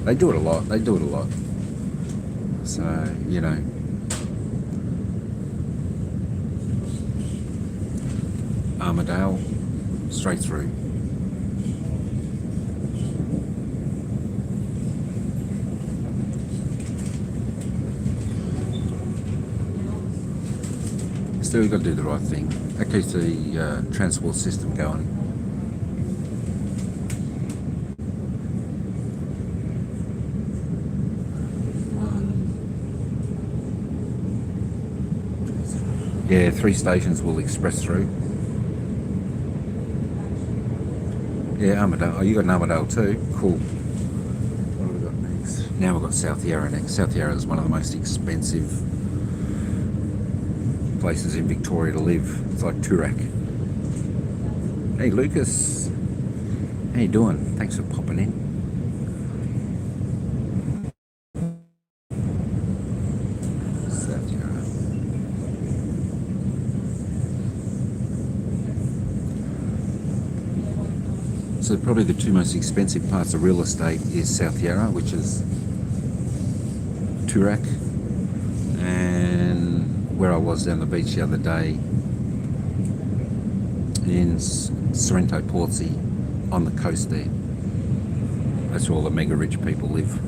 they do it a lot. They do it a lot. So, you know. Armadale, straight through. Still, you've got to do the right thing. That keeps the transport system going. Yeah, 3 stations will express through. Yeah, Armadale. Oh, you got an Armadale too? Cool. What have we got next? Now we've got South Yarra next. South Yarra is one of the most expensive places in Victoria to live. It's like Toorak. Hey Lucas, how you doing? Thanks for popping in. South Yarra. So probably the 2 most expensive parts of real estate is South Yarra, which is Toorak, and where I was down the beach the other day in Sorrento Portsea on the coast there. That's where all the mega rich people live.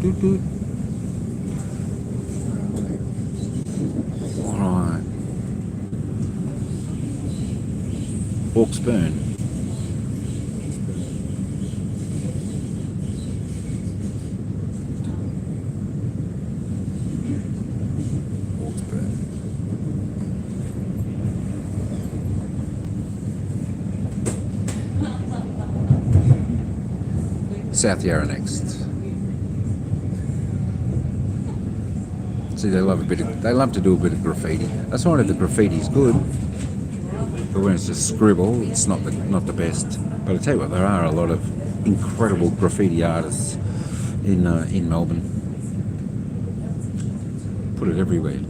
doot, doot. Alright. Hawksburn. South Yarra next. See, they love to do a bit of graffiti. That's why the graffiti's good, but when it's just scribble, it's not the best. But I tell you what, there are a lot of incredible graffiti artists in Melbourne. Put it everywhere.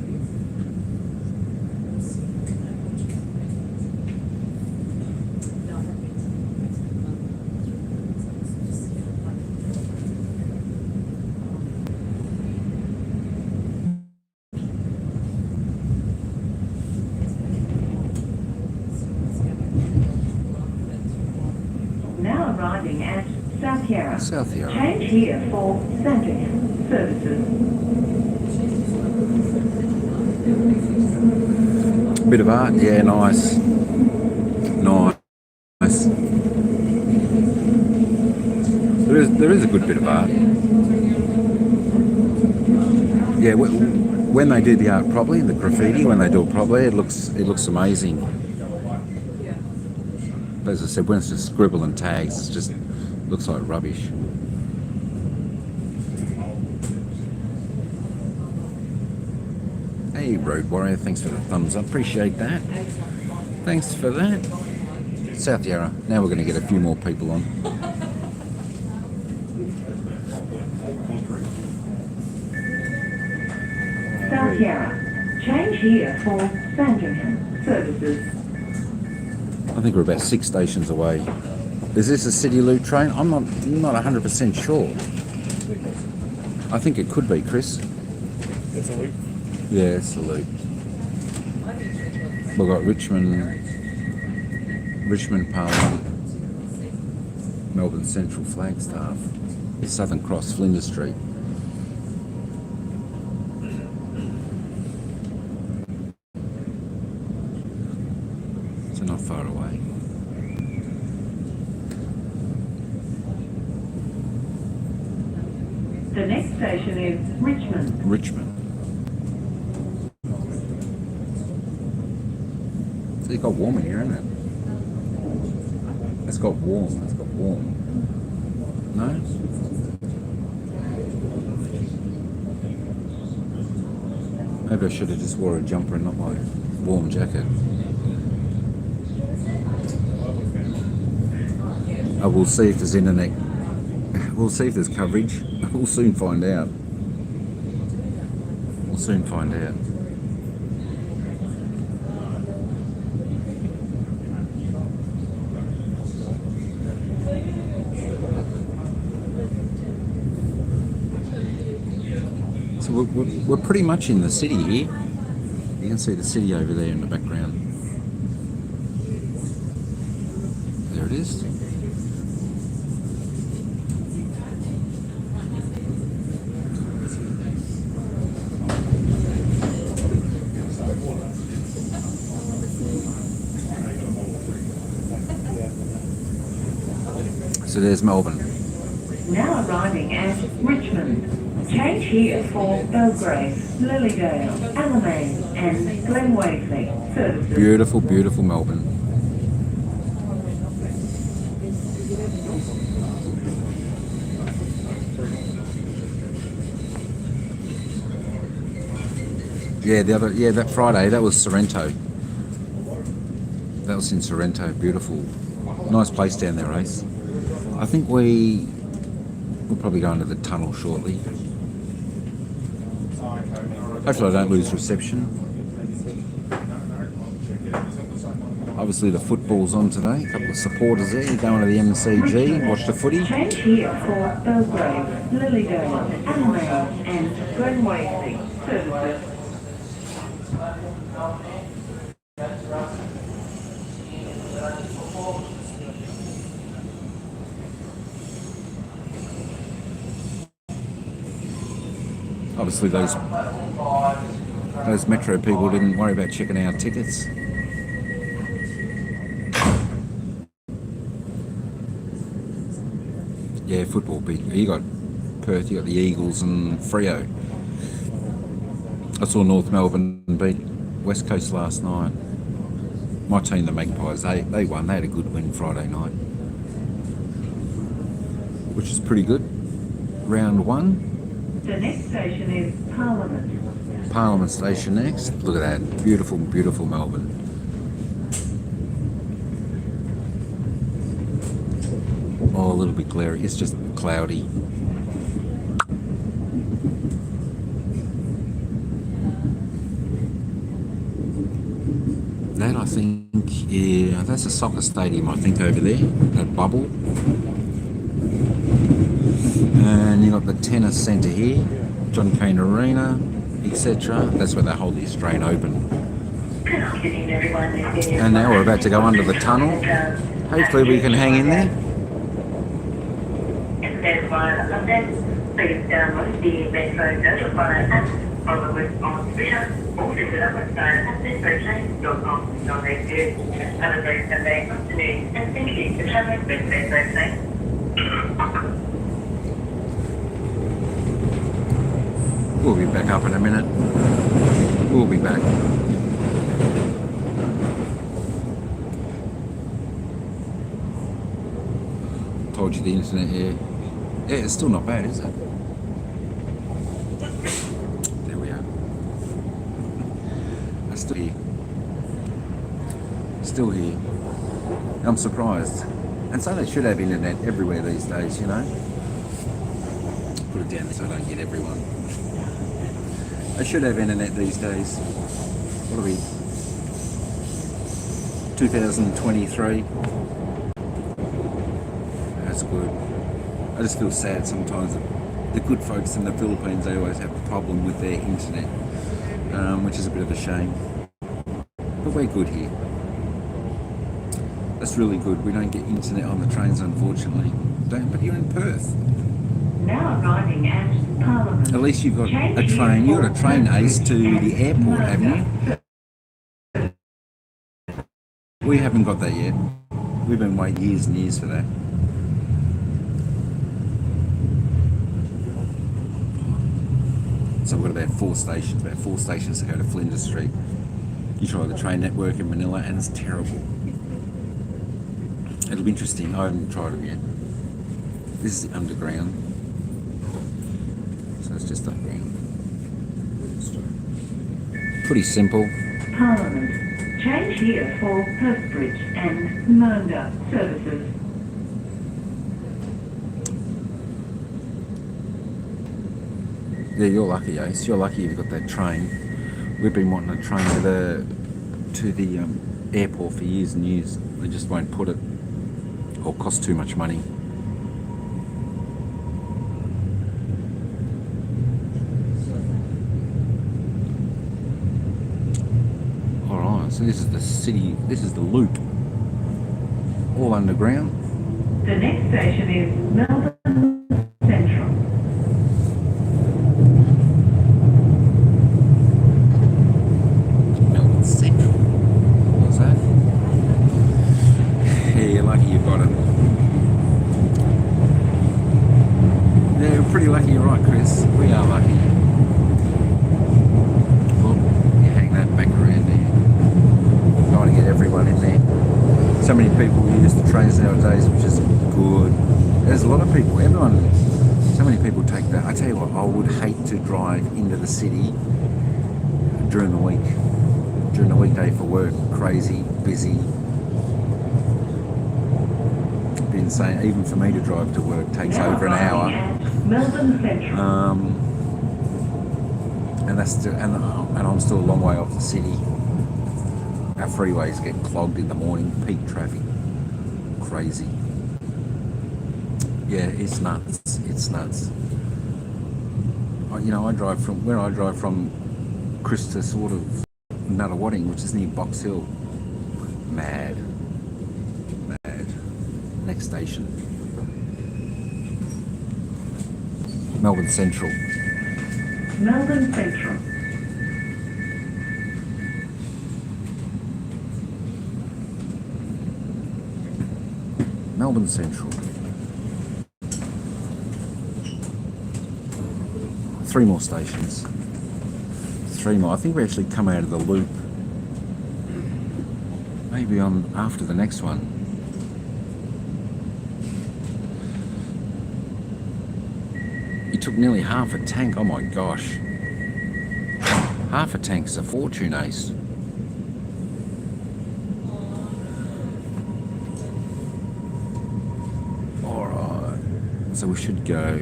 Now arriving at South Yarra. South Yarra. Change here for Sandringham services. Bit of art, yeah, nice. Nice. There is a good bit of art. Yeah, when they do the art properly, the graffiti, when they do it properly, it looks amazing. But as I said, when it's just scribble and tags, it just looks like rubbish. Hey, Road Warrior, thanks for the thumbs up. Appreciate that. Thanks for that. South Yarra. Now we're going to get a few more people on. South Yarra. Change here for Sandringham services. I think we're about 6 stations away. Is this a City Loop train? I'm not 100% sure. I think it could be, Chris. It's a loop. Yeah, it's a loop. We've got Richmond Parliament, Melbourne Central, Flagstaff, Southern Cross, Flinders Street. So not far away. The next station is Richmond. Richmond. So it got warm in here, isn't it? It's got warm. It's got warm. No? Maybe I should have just wore a jumper and not my warm jacket. I will see if there's internet. We'll see if there's coverage. We'll soon find out. We'll soon find out. So we're pretty much in the city here. You can see the city over there in the background. There it is. So there's Melbourne. Now arriving at Richmond. Change here for Belgrave, Lilydale, Alamein and Glen Wakeley services. Beautiful, beautiful Melbourne. Yeah, that Friday, that was Sorrento. That was in Sorrento. Beautiful. Nice place down there, Ace. I think we'll probably go into the tunnel shortly. Hopefully I don't lose reception. Obviously the football's on today. A couple of supporters there. You're going to the MCG, watch the footy. Change here for Belgrave, Lilydale, Alamein and Glen Wakeley services. Obviously those metro people didn't worry about checking our tickets. Yeah, football big. You got Perth, you got the Eagles and Freo. I saw North Melbourne beat West Coast last night. My team, the Magpies, they won. They had a good win Friday night, which is pretty good. Round 1. The next station is Parliament. Parliament Station next. Look at that. Beautiful, beautiful Melbourne. Oh, a little bit glary. It's just cloudy. That, I think, yeah, that's a soccer stadium, I think, over there, that bubble. And you got the tennis centre here, John Cain Arena, etc. That's where they hold the Australian Open. And now we're about to go under the tunnel. Hopefully we can hang in there. Please download the Benro Notify app on the response feature or visit our website at benrotrains.com.au. Have a great Sunday afternoon and thank you for travelling with Benro Trains. We'll be back up in a minute. We'll be back. Told you the internet here. Yeah, it's still not bad, is it? There we are. I'm still here. Still here. I'm surprised. And so they should have internet everywhere these days, you know. Put it down there so I don't get everyone. They should have internet these days. What are we? 2023. That's good. I just feel sad sometimes that the good folks in the Philippines, they always have a problem with their internet, which is a bit of a shame. But we're good here. That's really good. We don't get internet on the trains, unfortunately. But you're in Perth. Now arriving at Parliament. At least you've got a train. You've got a train, Ace, to the airport, haven't you? We haven't got that yet. We've been waiting years and years for that. So we've got about 4 stations to go to Flinders Street. You try the train network in Manila and it's terrible. It'll be interesting. I haven't tried it yet. This is the underground. So it's just underground. Pretty simple. Parliament. Change here for Perthbridge and Mernda services. Yeah, you're lucky, Ace. You're lucky you've got that train. We've been wanting a train to the airport for years and years. They just won't put it, or cost too much money. Alright, so this is the city, this is the loop. All underground. The next station is Melbourne Central. Melbourne Central. What's that? Yeah, you're lucky you've got it. Yeah, we're pretty lucky, you're right, Chris. We are lucky. Well, you hang that back around there. Don't want to get everyone in there. So many people use the trains nowadays, which is good. There's a lot of people, so many people take that. I tell you what, I would hate to drive into the city during the week. During the weekday for work, crazy, busy. It'd be insane. Even for me to drive to work takes over an hour. Melbourne Central. And that's still, and I'm still a long way off the city. Our freeways get clogged in the morning, peak traffic, crazy. Yeah, it's nuts. It's nuts. You know, I drive from Chris to sort of Nuttawading, which is near Box Hill. Mad. Next station, Melbourne Central. Melbourne Central. Melbourne Central. 3 more stations. 3 more. I think we actually come out of the loop. Maybe on after the next one. You took nearly half a tank. Oh my gosh. Half a tank's a fortune, Ace. Alright. So we should go.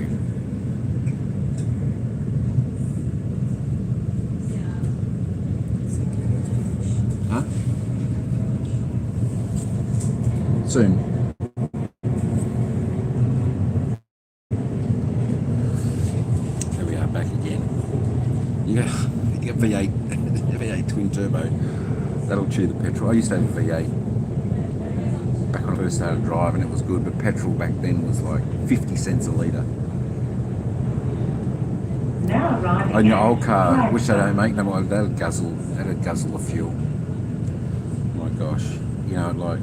Huh? Soon. There we are, back again. You got V8, V8 twin turbo. That'll chew the petrol. I used to have a V8 back when I first started driving. It was good, but petrol back then was like 50 cents a litre. Now arriving On your at old car, Flagstaff. which they don't make no more, that'd guzzle the fuel. Oh my gosh, you know, like,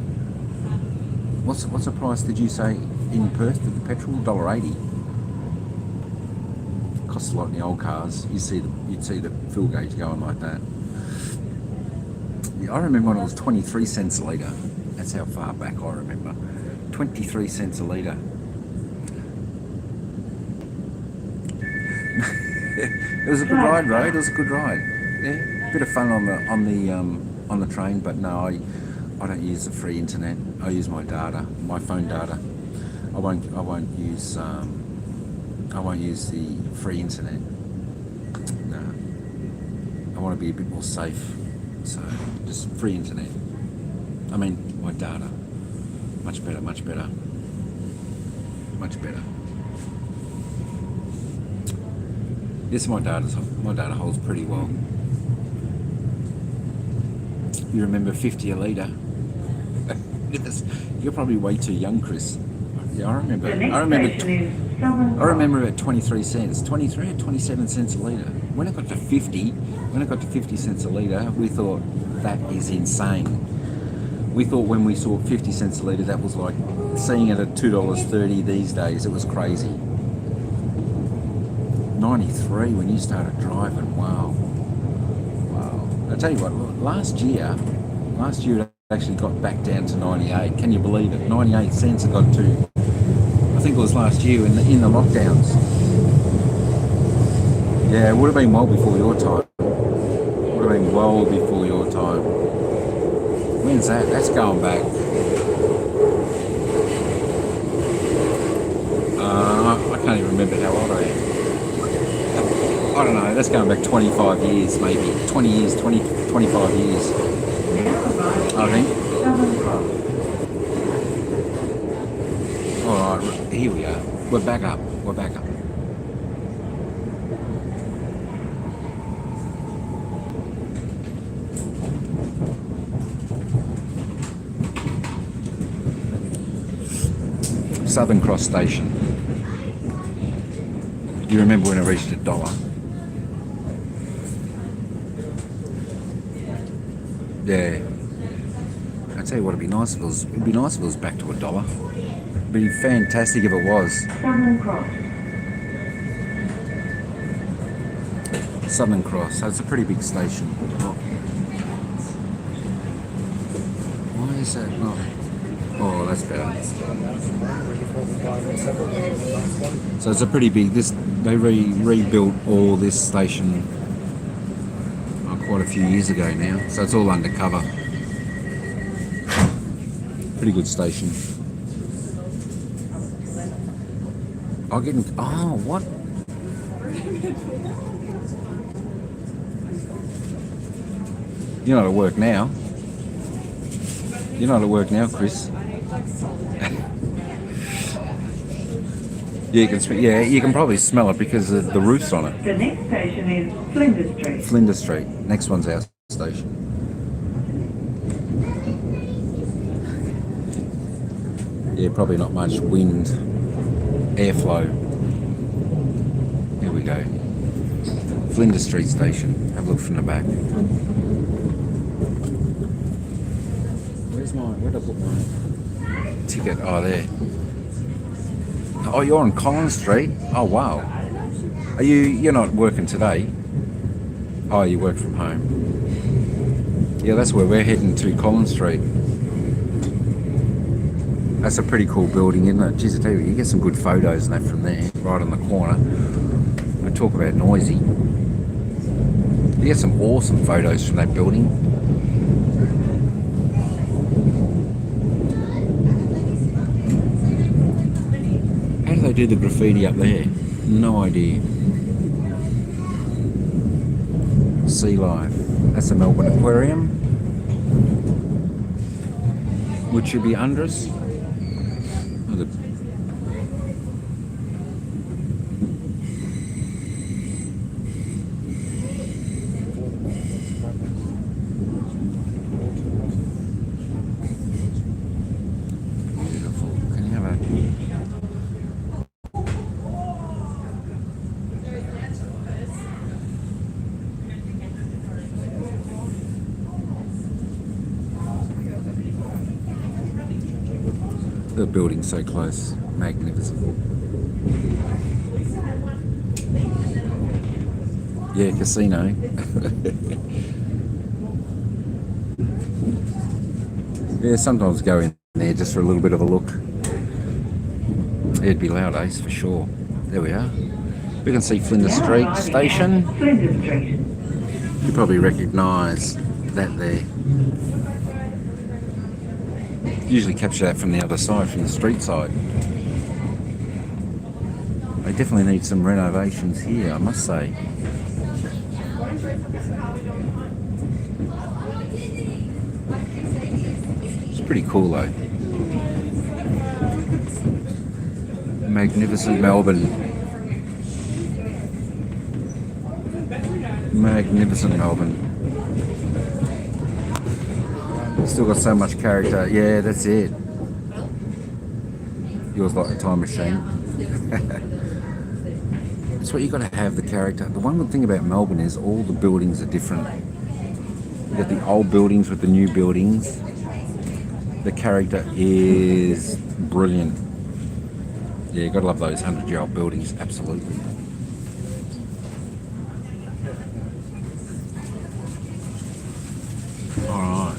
what's the price? Did you say in Perth for the petrol? $1.80. Costs a lot in the old cars. You'd see the fuel gauge going like that. Yeah, I remember when it was 23 cents a litre. That's how far back I remember. 23 cents a litre. It was a good ride, Road. It was a good ride. Yeah, bit of fun on the train, but no, I don't use the free internet. I use my data, my phone data. I won't use the free internet. No, I want to be a bit more safe. So just free internet. I mean my data. Much better. Much better. Much better. Yes, my data holds pretty well. You remember 50 a litre? You're probably way too young, Chris. Yeah, I remember. The next I remember. station is Southern I remember about 23 cents, 23 or 27 cents a litre. When it got to 50 cents a litre, we thought that is insane. We thought when we saw 50 cents a litre, that was like seeing it at $2.30 these days. It was crazy. 93 when you started driving. Wow. I tell you what, last year it actually got back down to 98. Can you believe it? 98 cents it got to. I think it was last year in the lockdowns. Yeah, it would have been well before your time. Would have been well before your time. When's that? That's going back. I can't even remember how old I am. I don't know, that's going back 25 years maybe. 20 years, 25 years. I think. Alright, here we are. We're back up. Southern Cross Station. You remember when it reached $1? Yeah. I tell you what, it'd be nice if it was back to $1. It'd be fantastic if it was. Southern Cross. Southern Cross. So it's a pretty big station. Why is that not? Oh, that's better. So it's a pretty big. They rebuilt all this station quite a few years ago now. So it's all undercover. Pretty good station. I'll get. Oh, what? You're not at work now. You're not at work now, Chris. You can probably smell it because the roof's on it. The next station is Flinders Street. Flinders Street. Next one's our station. Yeah, probably not much wind, airflow. Here we go. Flinders Street Station. Have a look from the back. Where'd I put my ticket? Oh, there. Oh, you're on Collins Street? Oh, wow. You're not working today? Oh, you work from home. Yeah, that's where we're heading to, Collins Street. That's a pretty cool building, isn't it? Geez, I tell you, you get some good photos and that from there, right on the corner. I talk about noisy. You get some awesome photos from that building. How do they do the graffiti up there? No idea. Sea life. That's the Melbourne Aquarium, which should be under us. Oh, beautiful. Can you have a... The building's so close. Magnificent. Yeah, casino. Yeah, sometimes go in there just for a little bit of a look. It'd be loud, Ace, for sure. There we are. We can see Flinders Street Station. Flinders Street. You probably recognise that there. Usually capture that from the other side, from the street side. They definitely need some renovations here, I must say. It's pretty cool though. Magnificent Melbourne. Magnificent Melbourne. Still got so much character. Yeah, that's it. Yours like a time machine. That's what you got to have, the character. The one good thing about Melbourne is all the buildings are different. You got the old buildings with the new buildings. The character is brilliant. Yeah, you got to love those 100-year-old buildings. Absolutely. All right.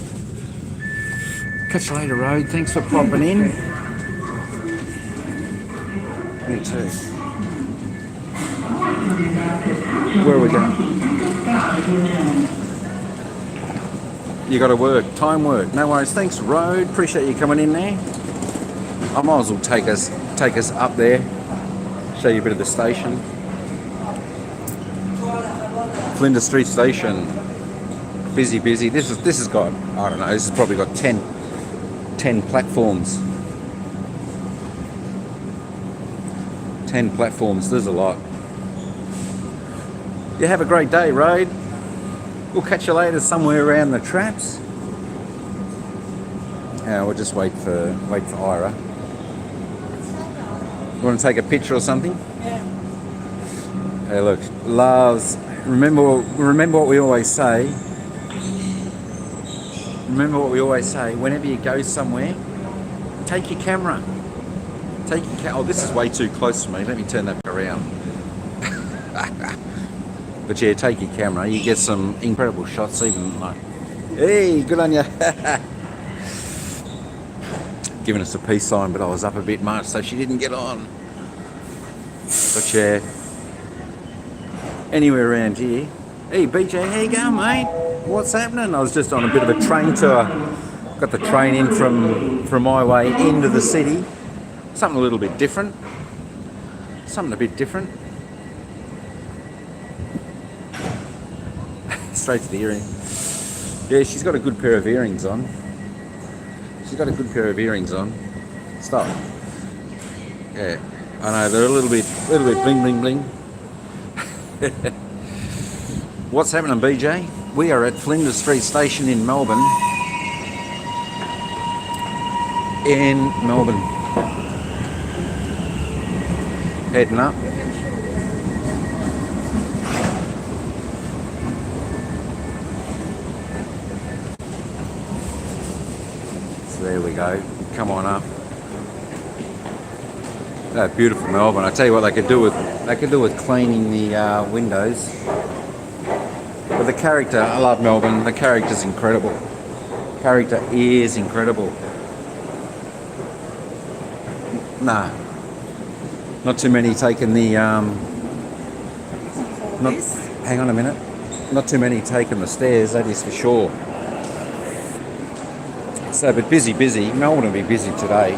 Catch you later, Road. Thanks for popping in. Me too. Where are we going? You got to work. Time work. No worries. Thanks, Road. Appreciate you coming in there. I might as well take us up there. Show you a bit of the station. Flinders Street Station. Busy. This has got, I don't know, this has probably got 10 platforms. 10 platforms, there's a lot. You have a great day, Road. We'll catch you later somewhere around the traps. We'll just wait for Ira. You want to take a picture or something? Yeah. Hey, look, loves. Remember what we always say. Remember what we always say. Whenever you go somewhere, take your camera. Oh, this is way too close to me. Let me turn that around. But yeah, take your camera. You get some incredible shots. Even like, hey, good on you. Giving us a peace sign, but I was up a bit much, so she didn't get on. But yeah, anywhere around here. Hey, BJ, how you going, mate? What's happening? I was just on a bit of a train tour. Got the train in from my way into the city. Something a little bit different. Something a bit different. Straight to the earring. Yeah, she's got a good pair of earrings on. Stop. Yeah, I know they're a little bit bling bling. What's happening, BJ? We are at Flinders Street Station in Melbourne. Heading up. go. Come on up. That beautiful Melbourne. I tell you what they could do with cleaning the windows. But the character, I love Melbourne. The character's incredible. Character is incredible. Nah, not too many taking the hang on a minute. Not too many taking the stairs. That is for sure. So, but busy. Melbourne will be busy today.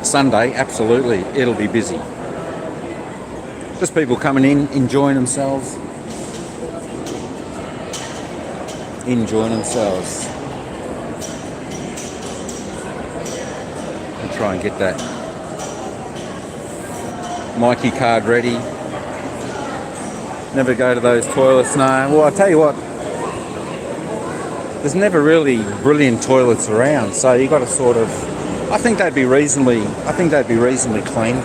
Sunday, absolutely, it'll be busy. Just people coming in, enjoying themselves. And try and get that Mikey card ready. Never go to those toilets, no. Well, I tell you what, there's never really brilliant toilets around, so you got to sort of. I think they'd be reasonably clean.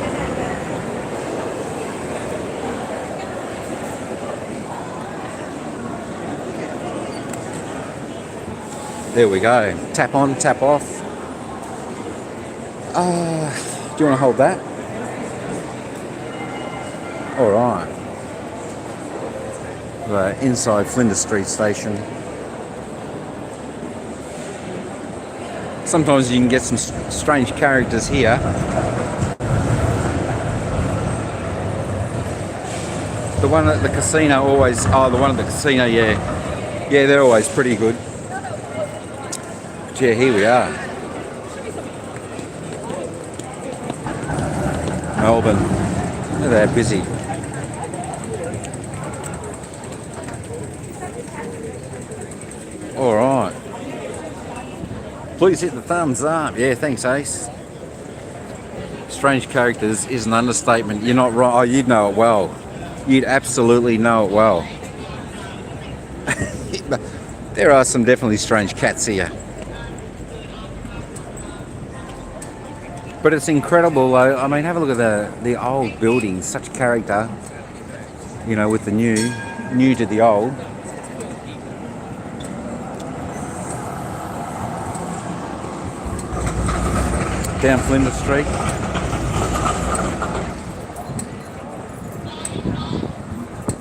There we go. Tap on, tap off. Do you want to hold that? All right. The inside Flinders Street station. Sometimes you can get some strange characters here. The one at the casino always. Oh, the one at the casino, yeah. Yeah, they're always pretty good. But yeah, here we are. Melbourne. Look at that busy. All right. Please hit the thumbs up. Yeah, thanks, Ace. Strange characters is an understatement. You're not wrong. Oh, you'd know it well. You'd absolutely know it well. There are some definitely strange cats here. But it's incredible though. I mean, have a look at the old buildings, such character, you know, with the new to the old. Down Flinders Street.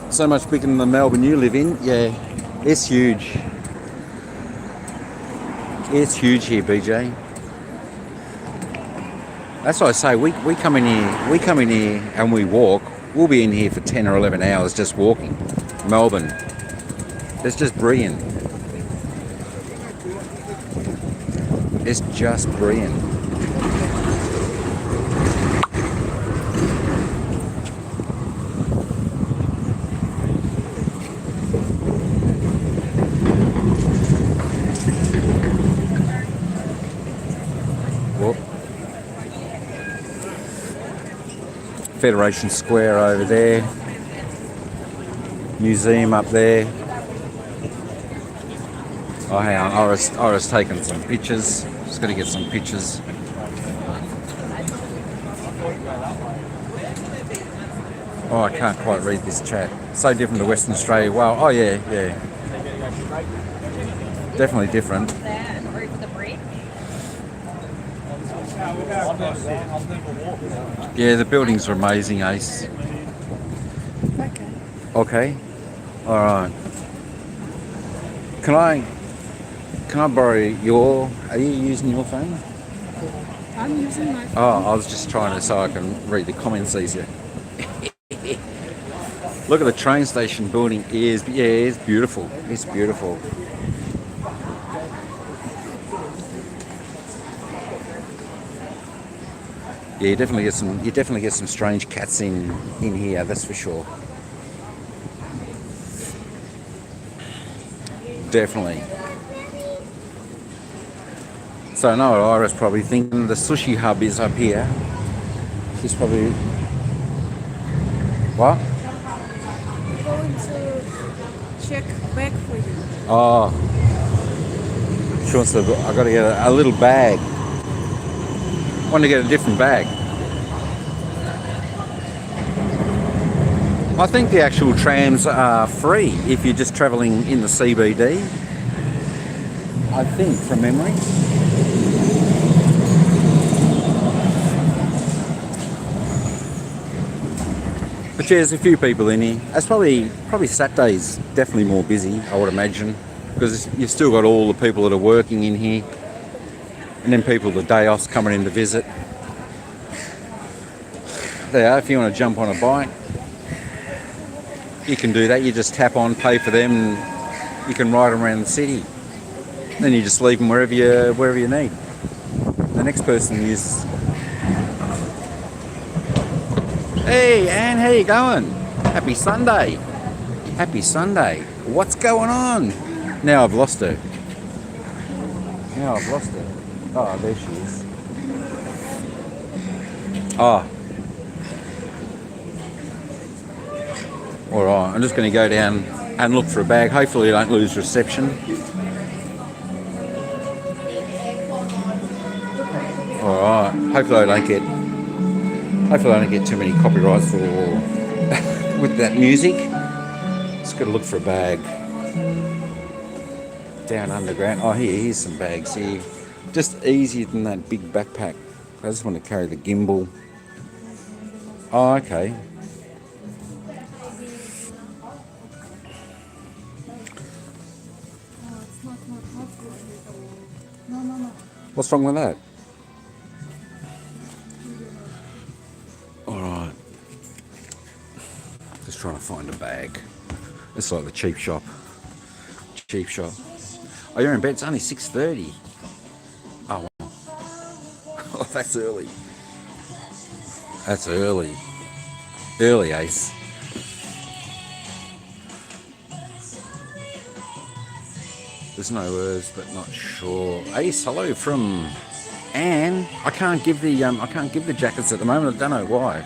So much bigger than the Melbourne you live in. Yeah, it's huge. It's huge here, BJ. That's why I say we come in here and we walk. We'll be in here for 10 or 11 hours just walking. Melbourne. It's just brilliant. It's just brilliant. Federation Square over there, museum up there. Oh, hang on, Iris taking some pictures. Just got to get some pictures. Oh, I can't quite read this chat. So different to Western Australia. Wow. Oh yeah. Definitely different. Yeah, the buildings are amazing, Ace. Okay. All right. Can I borrow your? Are you using your phone? I'm using my phone. Oh, I was just trying to so I can read the comments easier. Look at the train station building. It's beautiful. It's beautiful. Yeah, you definitely get some strange cats in here, that's for sure. Definitely. So I know what Ira's probably thinking. The sushi hub is up here. She's probably what? I'm going to check bag for you. Oh, she wants to. I got to get a little bag. Want to get a different bag. I think the actual trams are free if you're just travelling in the CBD. I think, from memory. But yeah, there's a few people in here. That's probably Saturday's definitely more busy, I would imagine, because you've still got all the people that are working in here, and then people the day off's coming in to visit. There, if you want to jump on a bike, you can do that. You just tap on, pay for them, and you can ride them around the city. Then you just leave them wherever you need. The next person is. Hey Anne, how you going? Happy Sunday. Happy Sunday. What's going on? Now I've lost her. Oh, there she is. Oh. Alright, I'm just going to go down and look for a bag. Hopefully I don't lose reception. Alright, hopefully I don't get too many copyrights for with that music. Just got to look for a bag. Down underground. Oh, here's some bags here. Just easier than that big backpack. I just want to carry the gimbal. Oh, okay. What's wrong with that? Alright. Just trying to find a bag. It's like the cheap shop. Oh, you're in bed? It's only 6:30. Oh, wow. Oh, that's early. That's early. Early, Ace. There's no words, but not sure. Ace, hello from Anne. I can't give the jackets at the moment. I don't know why.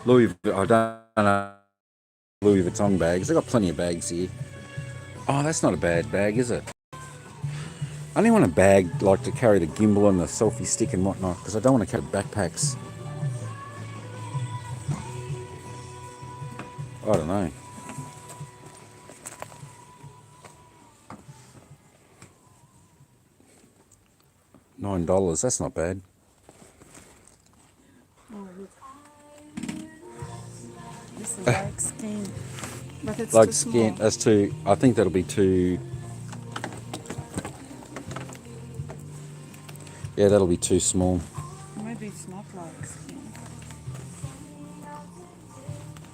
I don't know. Louis Vuitton bags. They've got plenty of bags here. Oh, that's not a bad bag, is it? I only want a bag like to carry the gimbal and the selfie stick and whatnot, because I don't want to carry backpacks. I don't know. $9. That's not bad. This is like skin, but it's Like too skin. small. That's too. I think that'll be too. Yeah, that'll be too small. Maybe it's not like skin.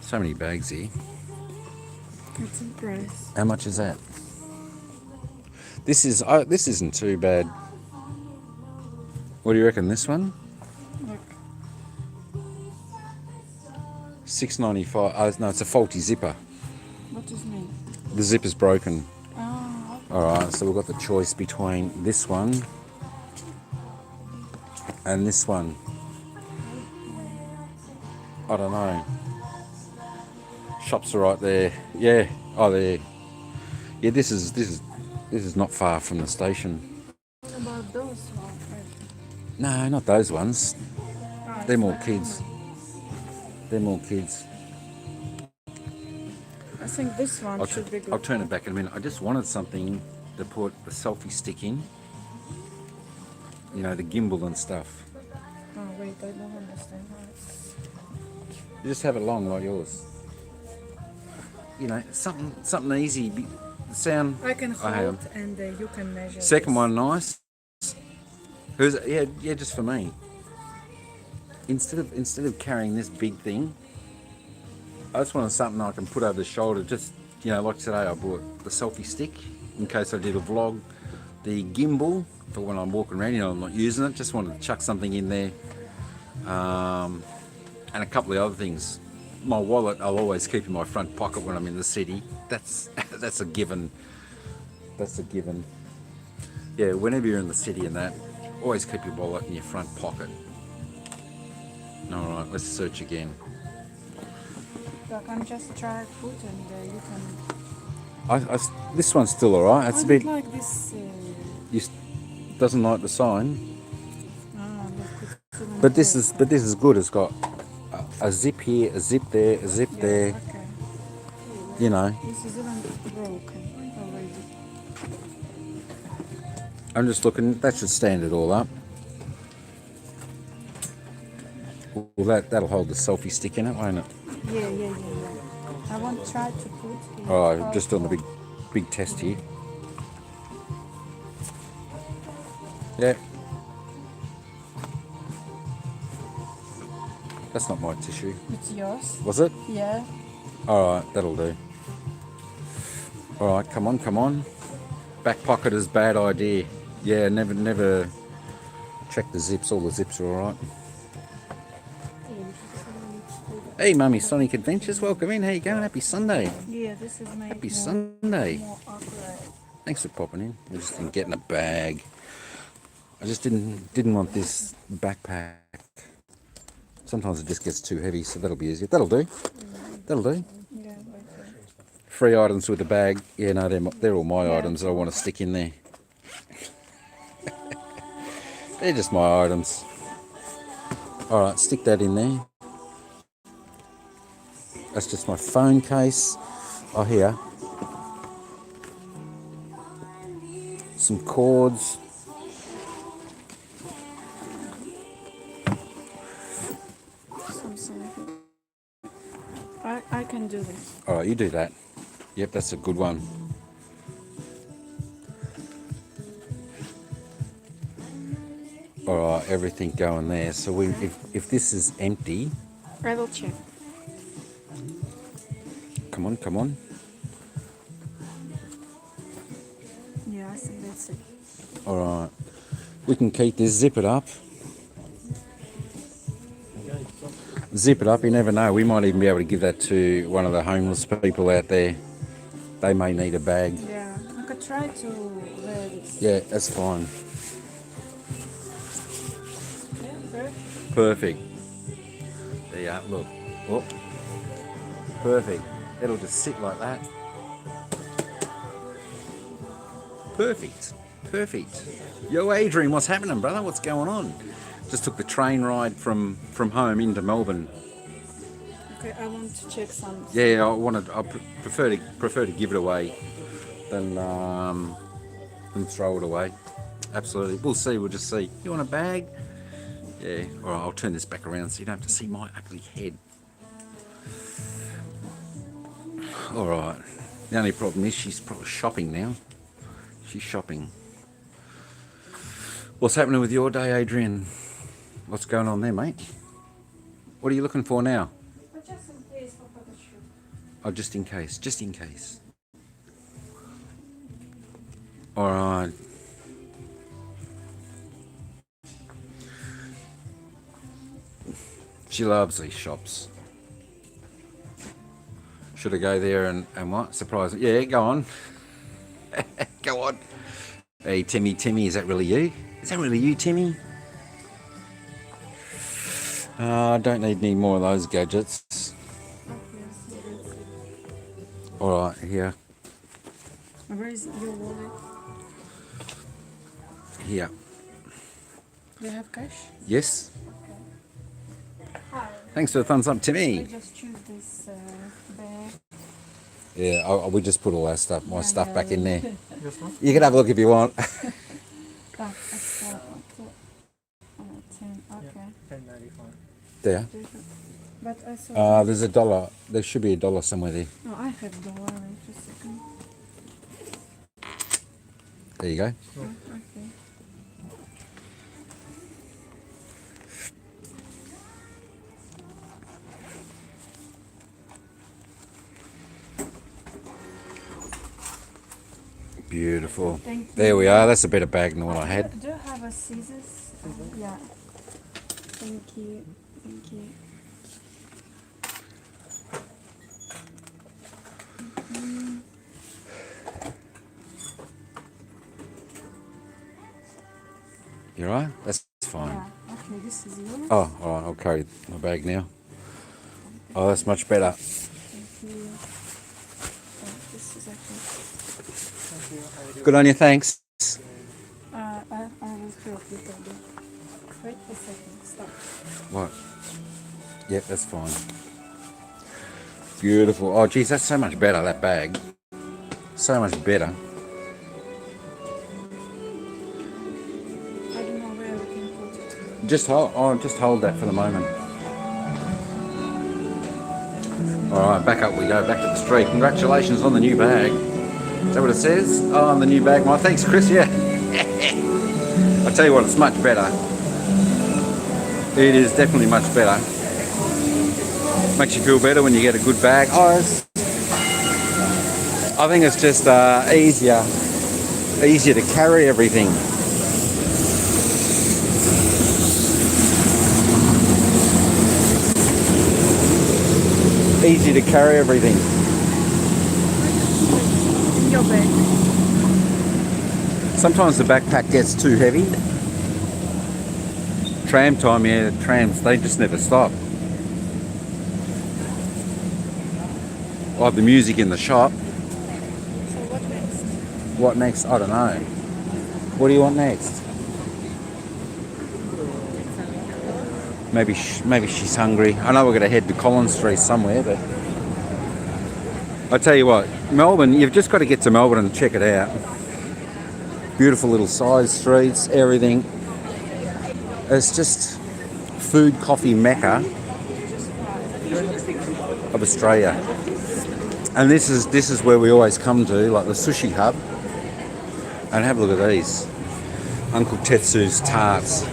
So many bags here. It's a price. How much is that? This isn't too bad. What do you reckon? This one? Look, $6.95. Oh no, it's a faulty zipper. what does it mean? The zipper's broken. Oh, Alright, so we've got the choice between this one and this one. I don't know. Shops are right there. Yeah. Oh, there. Yeah, this is not far from the station. what about those ones? No, not those ones. Oh, They're more it's kids. They're more kids. I think this one should be good. I'll turn it back in a minute. I just wanted something to put the selfie stick in. You know, the gimbal and stuff. Oh wait, I don't understand how it's... You just have it long like yours. You know, something easy. The sound. I can I have. hold and you can measure. Second this. one, nice. Who's it? Yeah, just for me. Instead of carrying this big thing, I just wanted something I can put over the shoulder. Just, you know, like today I bought the selfie stick in case I did a vlog. The gimbal for when I'm walking around, you know, I'm not using it. Just wanted to chuck something in there. And a couple of other things. My wallet I'll always keep in my front pocket when I'm in the city. That's a given. That's a given. Yeah, whenever you're in the city and that, always keep your wallet in your front pocket. Alright, let's search again. So I can just try put and you can... This one's still alright. It's I a bit. like this... Doesn't like the sign. look, it's even But this better. is good. It's got a zip here, a zip there, a zip there. Okay. You know. This is even broken already. I'm just looking. That should stand it all up. Well, that'll hold the selfie stick in it, won't it? Yeah. I won't try to put it. Oh, just on the big test here. Yeah. That's not my tissue. It's yours. Was it? Yeah. Alright, that'll do. Alright, come on. Back pocket is bad idea. Yeah, never check the zips. All the zips are alright. Hey, Mummy Sonic Adventures, welcome in. How you going? Happy Sunday. Yeah, this is my Happy Sunday. more accurate. Thanks for popping in. I just didn't get in a bag. I just didn't want this backpack. Sometimes it just gets too heavy, so that'll be easier. That'll do. That'll do. Yeah, okay. 3 items with the bag. Yeah, no, they're all my Yeah. items I want to stick in there. They're just my items. Alright, stick that in there. That's just my phone case. Oh, here. Some cords. Something. I can do this. Alright, you do that. Yep, that's a good one. Alright, everything going there. So if this is empty, I will check. come on. Yeah, I think that's it. Alright. We can keep this, zip it up. Zip it up, you never know. We might even be able to give that to one of the homeless people out there. They may need a bag. Yeah, I could try to wear this. Yeah, that's fine. Yeah, Perfect. There you are, look. Oh. Perfect. It'll just sit like that. Perfect. Yo, Adrian, what's happening, brother? What's going on? Just took the train ride from home into Melbourne. Okay, I want to check some. Yeah, I prefer to give it away than throw it away. Absolutely. We'll see. We'll just see. You want a bag? Yeah. All right. I'll turn this back around so you don't have to see my ugly head. All right. The only problem is she's probably shopping now. She's shopping. What's happening with your day, Adrian? What's going on there, mate? What are you looking for now? But just in case for photo shoot. Oh, just in case. All right. She loves these shops. Should I go there and what? Surprise? Yeah, go on. Go on. Hey, Timmy, is that really you? Is that really you, Timmy? I don't need any more of those gadgets. All right, here. Where is your wallet? Here. Do you have cash? Yes. Hi. Thanks for the thumbs up, I Timmy. just choose this bag. Yeah, we just put all our stuff, my stuff back in there. This one? You can have a look if you want. Ah, that's okay. 10, okay. $10.95. There. But I saw. There's $1. There should be $1 somewhere there. No, I have dollar. Wait a second. There you go. Oh, okay. Beautiful. Thank you. There we are. That's a better bag than what I had. Do you have a scissors? Yeah. Thank you. You alright? That's fine. Yeah. Okay, this is yours. Oh, alright. I'll carry my bag now. Oh, that's much better. Thank you. Oh, this is okay. Good on you. Thanks. I will help you a bit. Wait a second. Stop. What? Yep, that's fine. Beautiful. Oh, geez, that's so much better, that bag. So much better. I don't know where we can put it. Just hold that for the moment. Alright, back up we go, back to the street. Congratulations on the new bag. Is that what it says? Oh, on the new bag. My thanks, Chris, yeah. I tell you what, it's much better. It is definitely much better. Makes you feel better when you get a good bag. Oh, I think it's just easier to carry everything. Easy to carry everything. Your bag. Sometimes the backpack gets too heavy. Tram time, yeah, trams, they just never stop. I have the music in the shop. So what next? What next? I don't know. What do you want next? Maybe she's hungry. I know we're going to head to Collins Street somewhere, but I tell you what, Melbourne, you've just got to get to Melbourne and check it out. Beautiful little side streets, everything. It's just food, coffee mecca of Australia. And this is where we always come to, like the sushi hub. And have a look at these. Uncle Tetsu's tarts.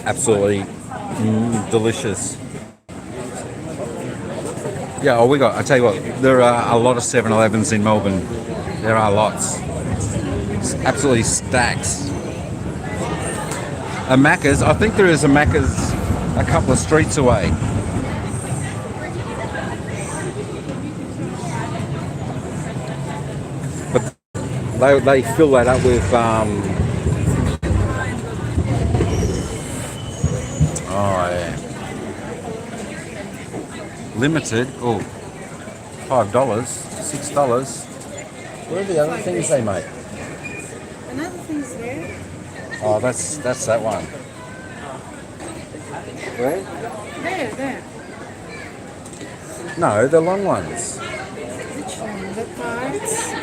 Absolutely delicious. Yeah, oh, I tell you what, there are a lot of 7-Elevens in Melbourne. There are lots. It's absolutely stacks. A Macca's, I think there is a Macca's a couple of streets away. But they fill that up with oh yeah, limited. Oh, $5, $6. What are the other things they make? Another thing's there. Oh, that's that one. Where? There. No, the long ones. Which one? The parts?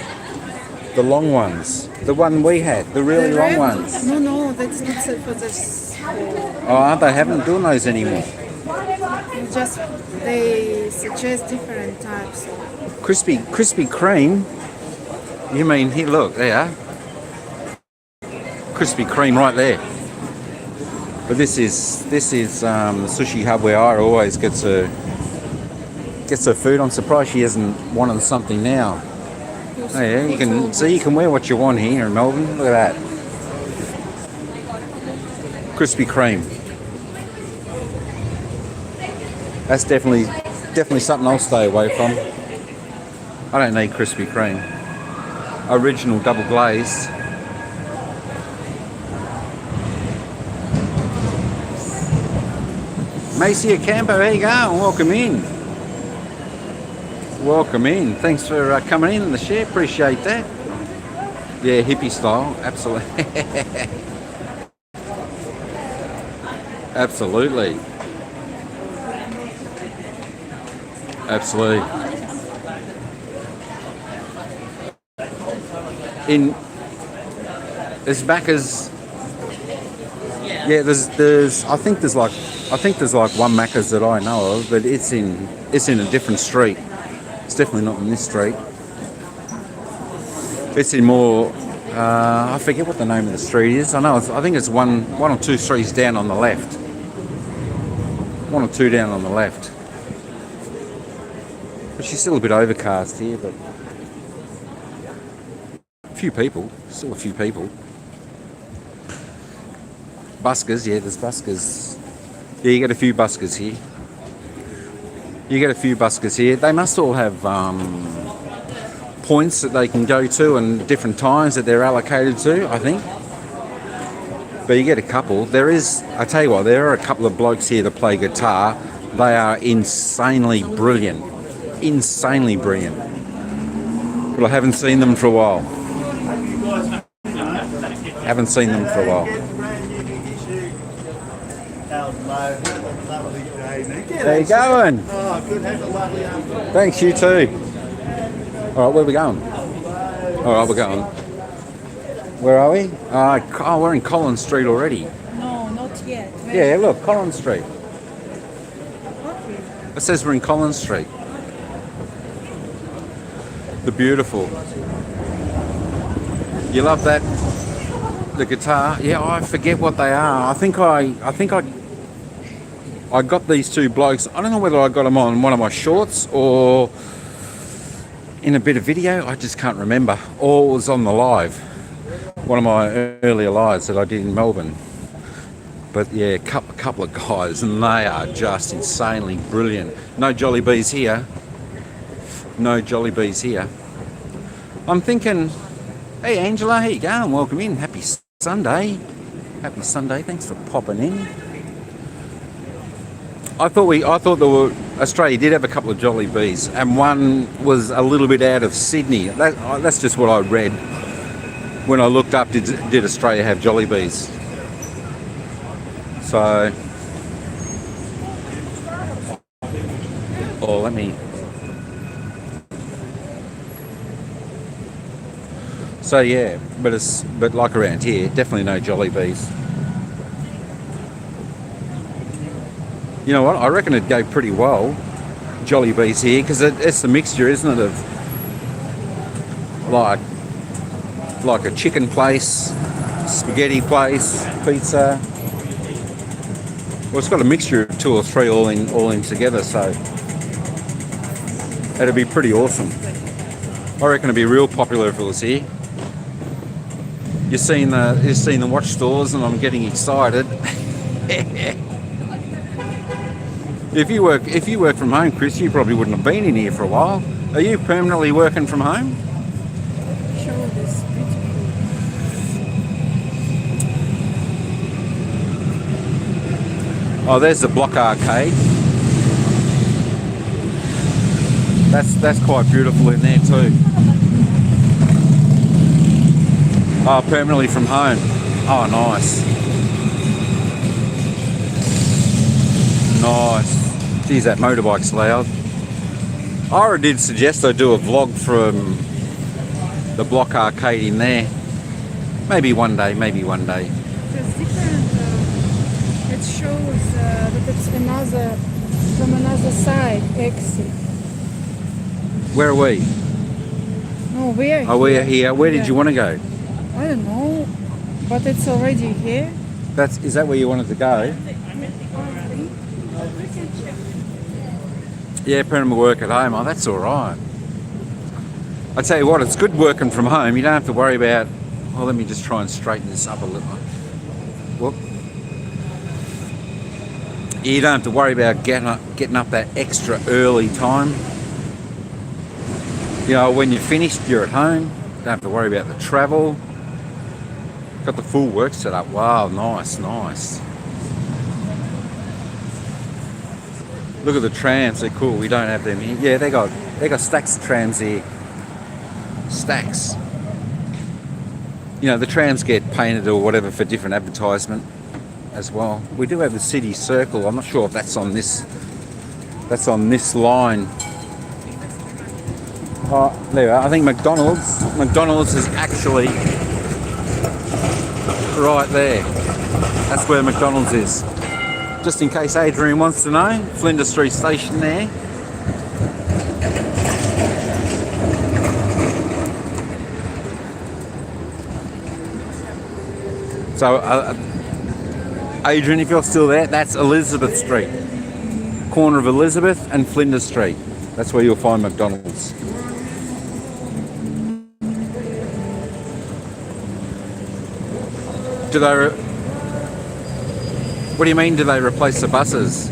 The long ones. The one we had. The really The long red ones. No, that's not set for this. Oh, they haven't doing those anymore. Just they suggest different types. Krispy Kreme. You mean here? Look there. Krispy Kreme right there. But this is the sushi hub where I always gets her food. I'm surprised she hasn't wanted something now. Oh yeah, you can wear what you want here in Melbourne. Look at that. Krispy Kreme. That's definitely something I'll stay away from. I don't need Krispy Kreme. Original double glazed. Macy Ocampo, how you going? Welcome in. Welcome in. Thanks for coming in the share. Appreciate that. Yeah, hippie style. Absolutely. Absolutely. Absolutely. There's Macca's. Yeah, there's I think there's like one Macca's that I know of, but it's in a different street. It's definitely not in this street. It's in more I forget what the name of the street is. I think it's one or two streets down on the left. One or two down on the left. But she's still a bit overcast here, but still a few people. Buskers, yeah, there's buskers. Yeah, you get a few buskers here. They must all have points that they can go to and different times that they're allocated to, I think. But you get a couple. I tell you what, there are a couple of blokes here that play guitar. They are insanely brilliant. But I haven't seen them for a while. How you going? Oh, good. Have a lovely afternoon. Thanks, you too. All right, where are we going? All right, we're going. Where are we? We're in Collins Street already. No, not yet. Yeah, look, Collins Street. It says we're in Collins Street. The beautiful. You love that? The guitar? Yeah, I forget what they are. I think I got these two blokes. I don't know whether I got them on one of my shorts or in a bit of video. I just can't remember. Or it was on the live. One of my earlier lives that I did in Melbourne. But yeah, a couple of guys, and they are just insanely brilliant. No Jolly Bees here. No Jolly Bees here. I'm thinking, hey Angela, how you going? Welcome in. Happy Sunday. Happy Sunday. Thanks for popping in. I thought Australia did have a couple of Jolly Bees, and one was a little bit out of Sydney. That's just what I read when I looked up. Did Australia have Jolly Bees? So, let me. So yeah, but like around here, definitely no Jolly Bees. You know what? I reckon it'd go pretty well, Jolly Bees here, because it's the mixture, isn't it, of like a chicken place, spaghetti place, pizza. Well, it's got a mixture of two or three all in together, so it'd be pretty awesome. I reckon it'd be real popular if it was here. You're seeing the watch stores, and I'm getting excited. If you work from home, Chris, you probably wouldn't have been in here for a while. Are you permanently working from home? Show this beautiful. Oh, there's the Block Arcade. That's quite beautiful in there too. Oh, permanently from home. Oh, nice. Nice. Geez, that motorbike's loud. Ira did suggest I do a vlog from the Block Arcade in there. Maybe one day, maybe one day. It's different. It shows that it's from another side exit. Where are we? No, we're here. Oh, we're here. Where did you want to go? I don't know, but it's already here. Is that where you wanted to go? Yeah, permanent work at home. Oh, that's all right. I tell you what, it's good working from home. You don't have to worry about. Well, let me just try and straighten this up a little. Whoop. You don't have to worry about getting up that extra early time. You know, when you're finished, you're at home. Don't have to worry about the travel. Got the full work set up. Wow, nice, nice. Look at the trams, they're cool. We don't have them here. Yeah, they got stacks of trams here. Stacks. You know, the trams get painted or whatever for different advertisement as well. We do have the city circle. I'm not sure if that's on this. That's on this line. Oh, there we are. I think McDonald's is actually right there. That's where McDonald's is. Just in case Adrian wants to know, Flinders Street Station there. So, Adrian, if you're still there, that's Elizabeth Street. Corner of Elizabeth and Flinders Street. That's where you'll find McDonald's. What do you mean, do they replace the buses?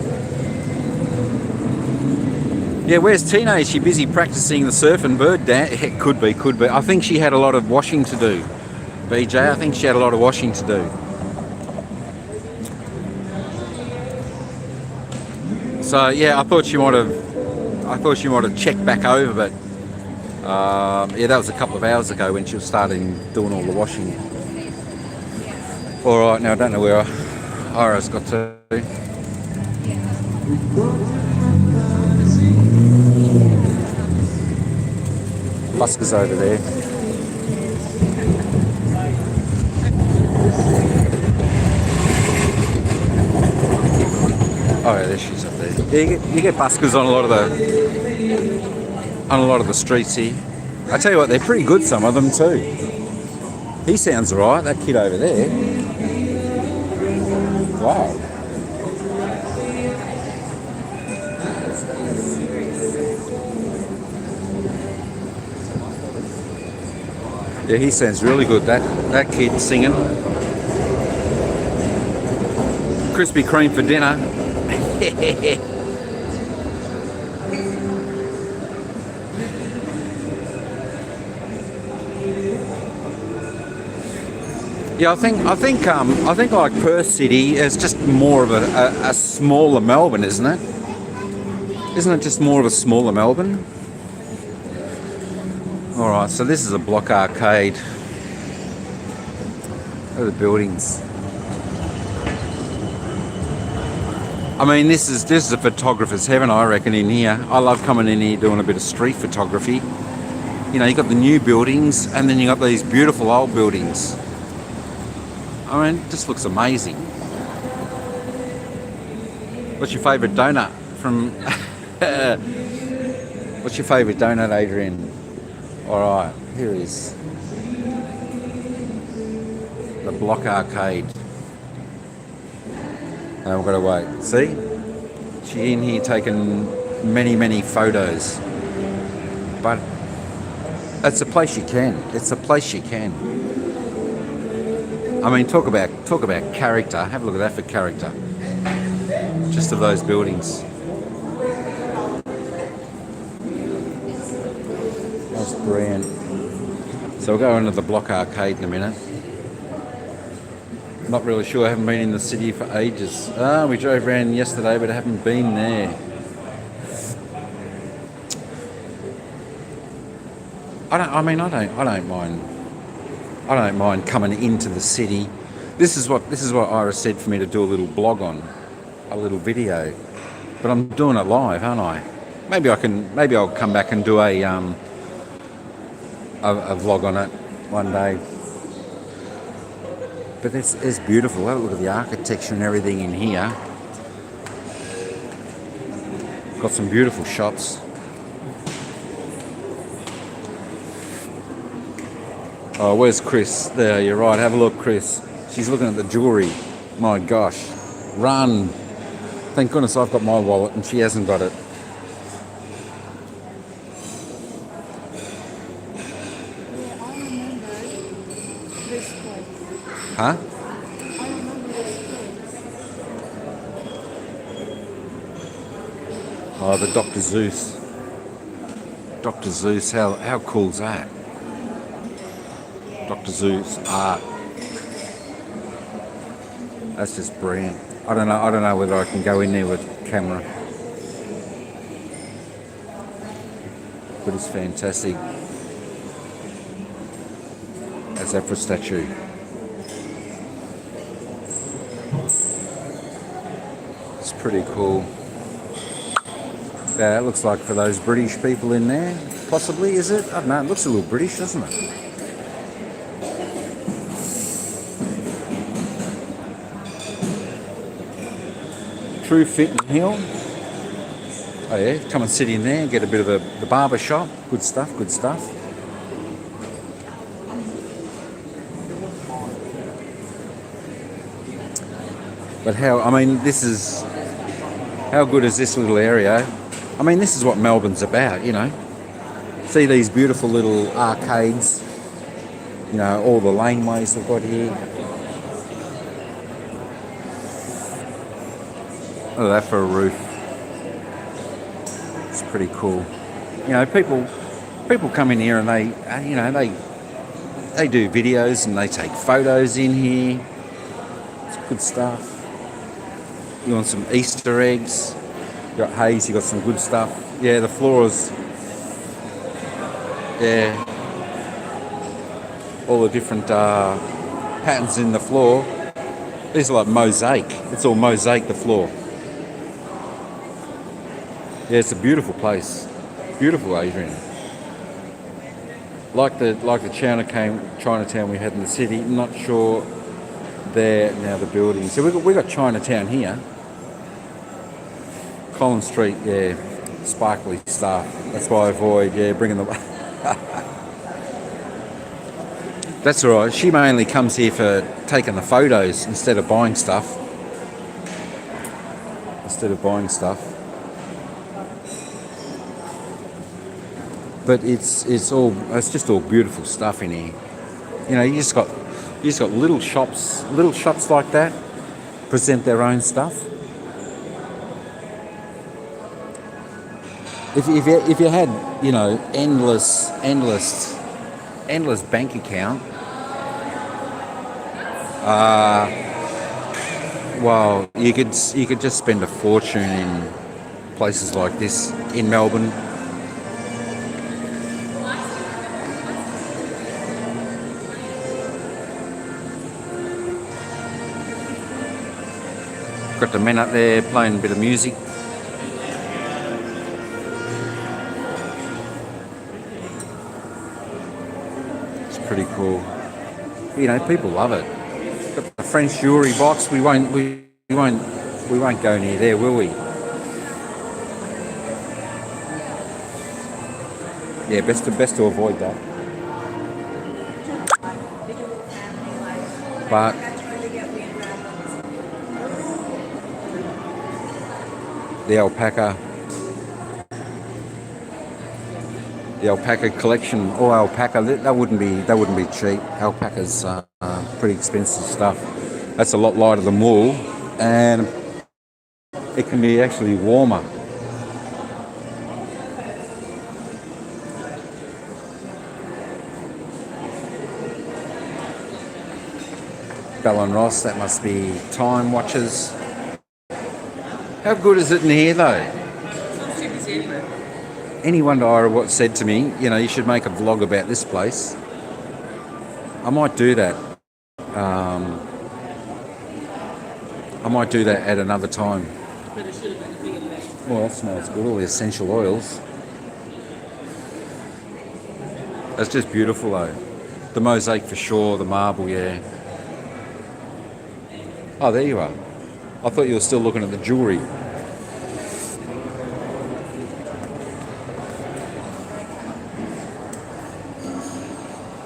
Yeah, where's Tina? Is she busy practicing the surf and bird dance? It could be. I think she had a lot of washing to do. BJ, I think she had a lot of washing to do. So yeah, I thought she might have checked back over, but yeah, that was a couple of hours ago when she was starting doing all the washing. All right, now I don't know where Ira's got to. Buskers over there. Oh, Oh yeah, there she's up there. Yeah, you get buskers on a lot of the streets here. I tell you what, they're pretty good, some of them too. He sounds alright, that kid over there. Wow. Yeah, he sounds really good, that kid singing. Krispy Kreme for dinner. Yeah, I think like Perth City is just more of a smaller Melbourne, isn't it? Isn't it just more of a smaller Melbourne? All right, so this is a block arcade. Look at the buildings. I mean, this is a photographer's heaven, I reckon, in here. I love coming in here doing a bit of street photography. You know, you got the new buildings, and then you got these beautiful old buildings. I mean, it just looks amazing. What's your favourite donut from... What's your favourite donut, Adrian? Alright, here is the block arcade. And we've got to wait. See? She's in here taking many photos. But it's a place you can. It's a place you can. I mean, talk about character. Have a look at that for character. Just of those buildings. That's brilliant. So we'll go into the block arcade in a minute. Not really sure. I haven't been in the city for ages. We drove around yesterday, but I haven't been there. I don't mind coming into the city. This is what Ira said for me to do a little blog on, a little video. But I'm doing it live, aren't I? Maybe I'll come back and do a vlog on it one day. But it's beautiful. Have a look at the architecture and everything in here. Got some beautiful shops. Oh, where's Chris? There, you're right. Have a look, Chris. She's looking at the jewellery. My gosh. Run. Thank goodness I've got my wallet and she hasn't got it. Yeah, I remember this place. Huh? I remember this place. Oh, the Dr. Zeus. Dr. Zeus, how cool's that? Dr. Zeus art. That's just brilliant. I don't know whether I can go in there with camera. But it's fantastic. That's that for a statue. It's pretty cool. Yeah, it looks like for those British people in there, possibly, is it? I don't know, it looks a little British, doesn't it? True Fit and Heal. Oh yeah, come and sit in there and get a bit of the barber shop. Good stuff, good stuff. But how good is this little area? I mean, this is what Melbourne's about, you know. See these beautiful little arcades, you know, all the laneways they've got here. Look at that for a roof. It's pretty cool. You know, people come in here and they do videos and they take photos in here. It's good stuff. You want some Easter eggs? You got Hayes. You got some good stuff. Yeah, the floors. Yeah, all the different patterns in the floor. These are like mosaic. It's all mosaic, the floor. Yeah, it's a beautiful place. Beautiful, Adrian. Like the Chinatown we had in the city. I'm not sure there now the buildings. So we got Chinatown here. Collins Street, yeah, sparkly stuff. That's why I avoid, yeah, bringing the... That's all right. She mainly comes here for taking the photos instead of buying stuff. But it's just all beautiful stuff in here. You know, you just got little shops like that present their own stuff. If you had, you know, endless bank account, well, you could just spend a fortune in places like this in Melbourne. Got the men up there playing a bit of music. It's pretty cool. You know, people love it. Got the French jewellery box. We won't go near there, will we? Yeah, best to avoid that. But the alpaca collection, all alpaca, that wouldn't be cheap. Alpaca's pretty expensive stuff. That's a lot lighter than wool, and it can be actually warmer. Bell and Ross, that must be time watches. How good is it in here though? It's too busy anyway. Anyone what said to me, you know, you should make a vlog about this place. I might do that. I might do that at another time. But it should have been a bigger bag. Well, that smells good. All the essential oils. That's just beautiful though. The mosaic for sure, the marble, yeah. Oh, there you are. I thought you were still looking at the jewellery.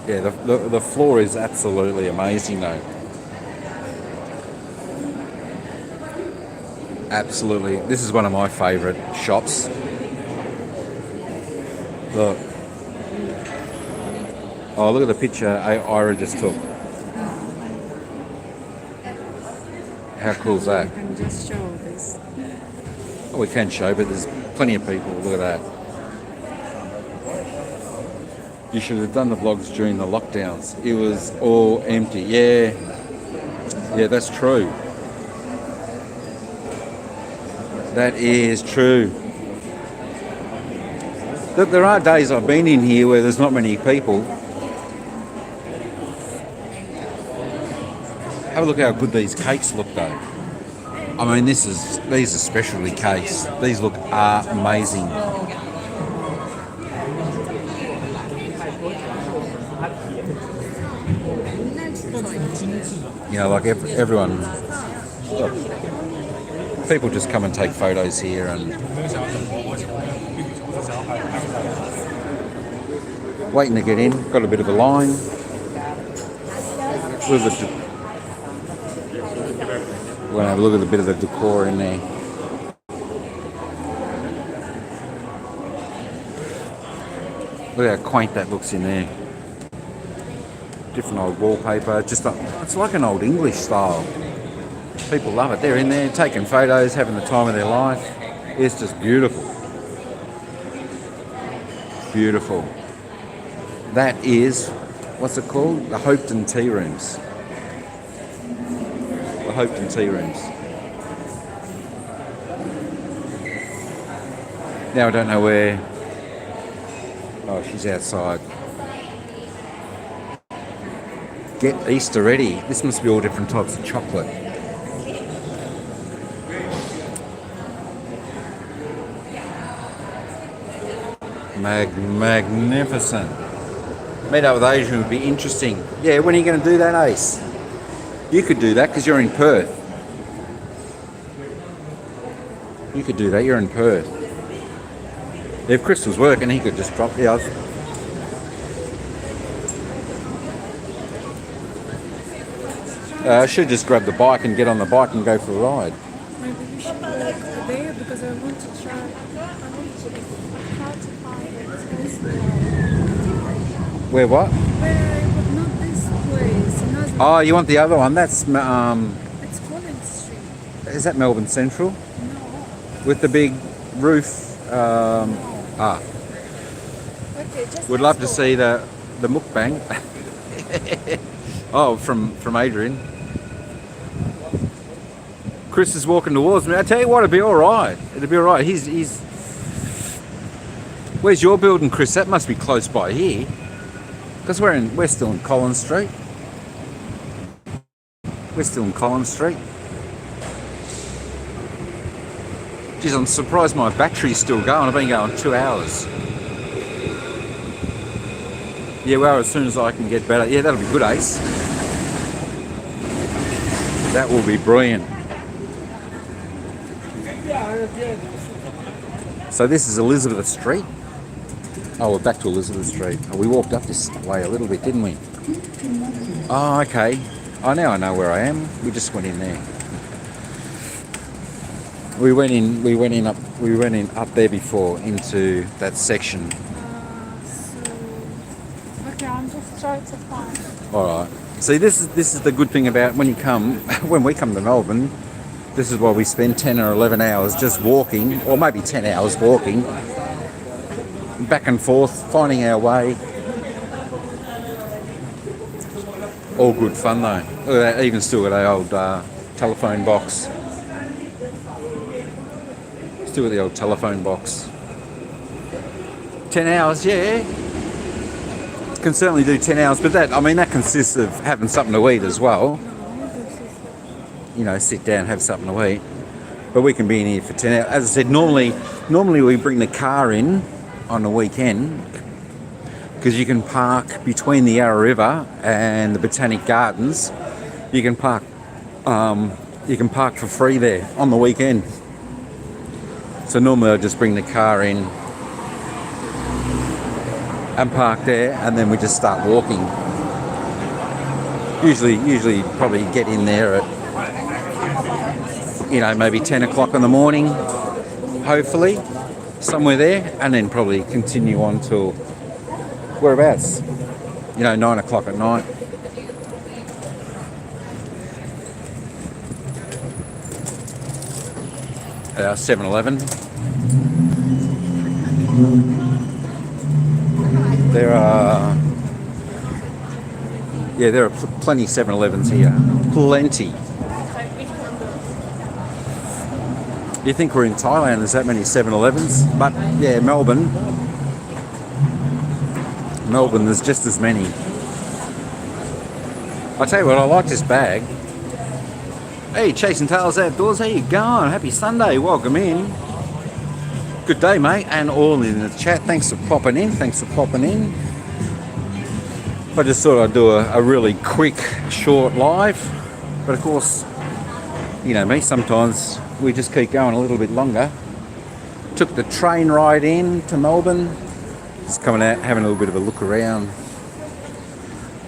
Yeah, the floor is absolutely amazing though. Absolutely. This is one of my favourite shops. Look. Oh, look at the picture Ira just took. How cool is that? You can just show this. Oh, we can show, but there's plenty of people. Look at that. You should have done the vlogs during the lockdowns. It was all empty. Yeah, that's true. That is true. There are days I've been in here where there's not many people. Have a look how good these cakes look though. I mean, these are specialty cakes. These look amazing. You know, like everyone, look, people just come and take photos here, and waiting to get in. Got a bit of a line. We're going to have a look at a bit of the decor in there. Look how quaint that looks in there. Different old wallpaper. It's like an old English style. People love it. They're in there taking photos, having the time of their life. It's just beautiful. Beautiful. That is, what's it called? The Hopetoun Tea Rooms. The Hopetoun Tea Rooms. Now I don't know where. Oh, she's outside. Get Easter ready. This must be all different types of chocolate. Magnificent. Meet up with Adrian would be interesting. Yeah, when are you going to do that, Ace? You could do that because you're in Perth. You could do that. You're in Perth. If Chris was working, he could just drop the other. I should just grab the bike and get on the bike and go for a ride. Maybe we should go there because I want to try. I want to try to find it. Where what? Where, but not this place. Another. Oh, you want the other one? That's It's Collins Street. is that Melbourne Central? No. With the big roof. Okay, just We'd let's love to go. see the mukbang. Oh, from Adrian. Chris is walking towards me. I tell you what, it'd be all right. It'd be all right. He's. Where's your building, Chris? That must be close by here. Because we're still in Collins Street. We're still in Collins Street. Geez, I'm surprised my battery's still going. I've been going 2 hours. Yeah, well, as soon as I can get better. Yeah, that'll be good, Ace. That will be brilliant. So this is Elizabeth Street. Oh, we're back to Elizabeth Street. Oh, we walked up this way a little bit, didn't we? Oh, okay. Oh, now I know where I am. We just went in there. We went in up there before into that section. Okay, I'm just trying to find. All right. See, this is the good thing about when we come to Melbourne. This is why we spend 10 or 11 hours just walking, or maybe 10 hours walking, back and forth, finding our way. All good fun though. Look at that, even still got our old telephone box. Still with the old telephone box. 10 hours, yeah. Can certainly do 10 hours, but that consists of having something to eat as well. You know, sit down, have something to eat. But we can be in here for 10 hours. As I said, normally we bring the car in on the weekend because you can park between the Yarra River and the Botanic Gardens. You can park for free there on the weekend. So normally I just bring the car in and park there, and then we just start walking. Usually probably get in there at, you know, maybe 10 o'clock in the morning, hopefully, somewhere there, and then probably continue on till whereabouts, you know, 9 o'clock at night. At our 7-Eleven. There are plenty 7-Elevens here. Plenty. You think we're in Thailand, there's that many 7-Elevens? But yeah, Melbourne, there's just as many. I tell you what, I like this bag. Hey, Chasing Tails Outdoors, how you going? Happy Sunday, welcome in. Good day, mate, and all in the chat. Thanks for popping in. I just thought I'd do a really quick, short live. But of course, you know me, sometimes we just keep going a little bit longer. Took the train ride in to Melbourne. Just coming out, having a little bit of a look around.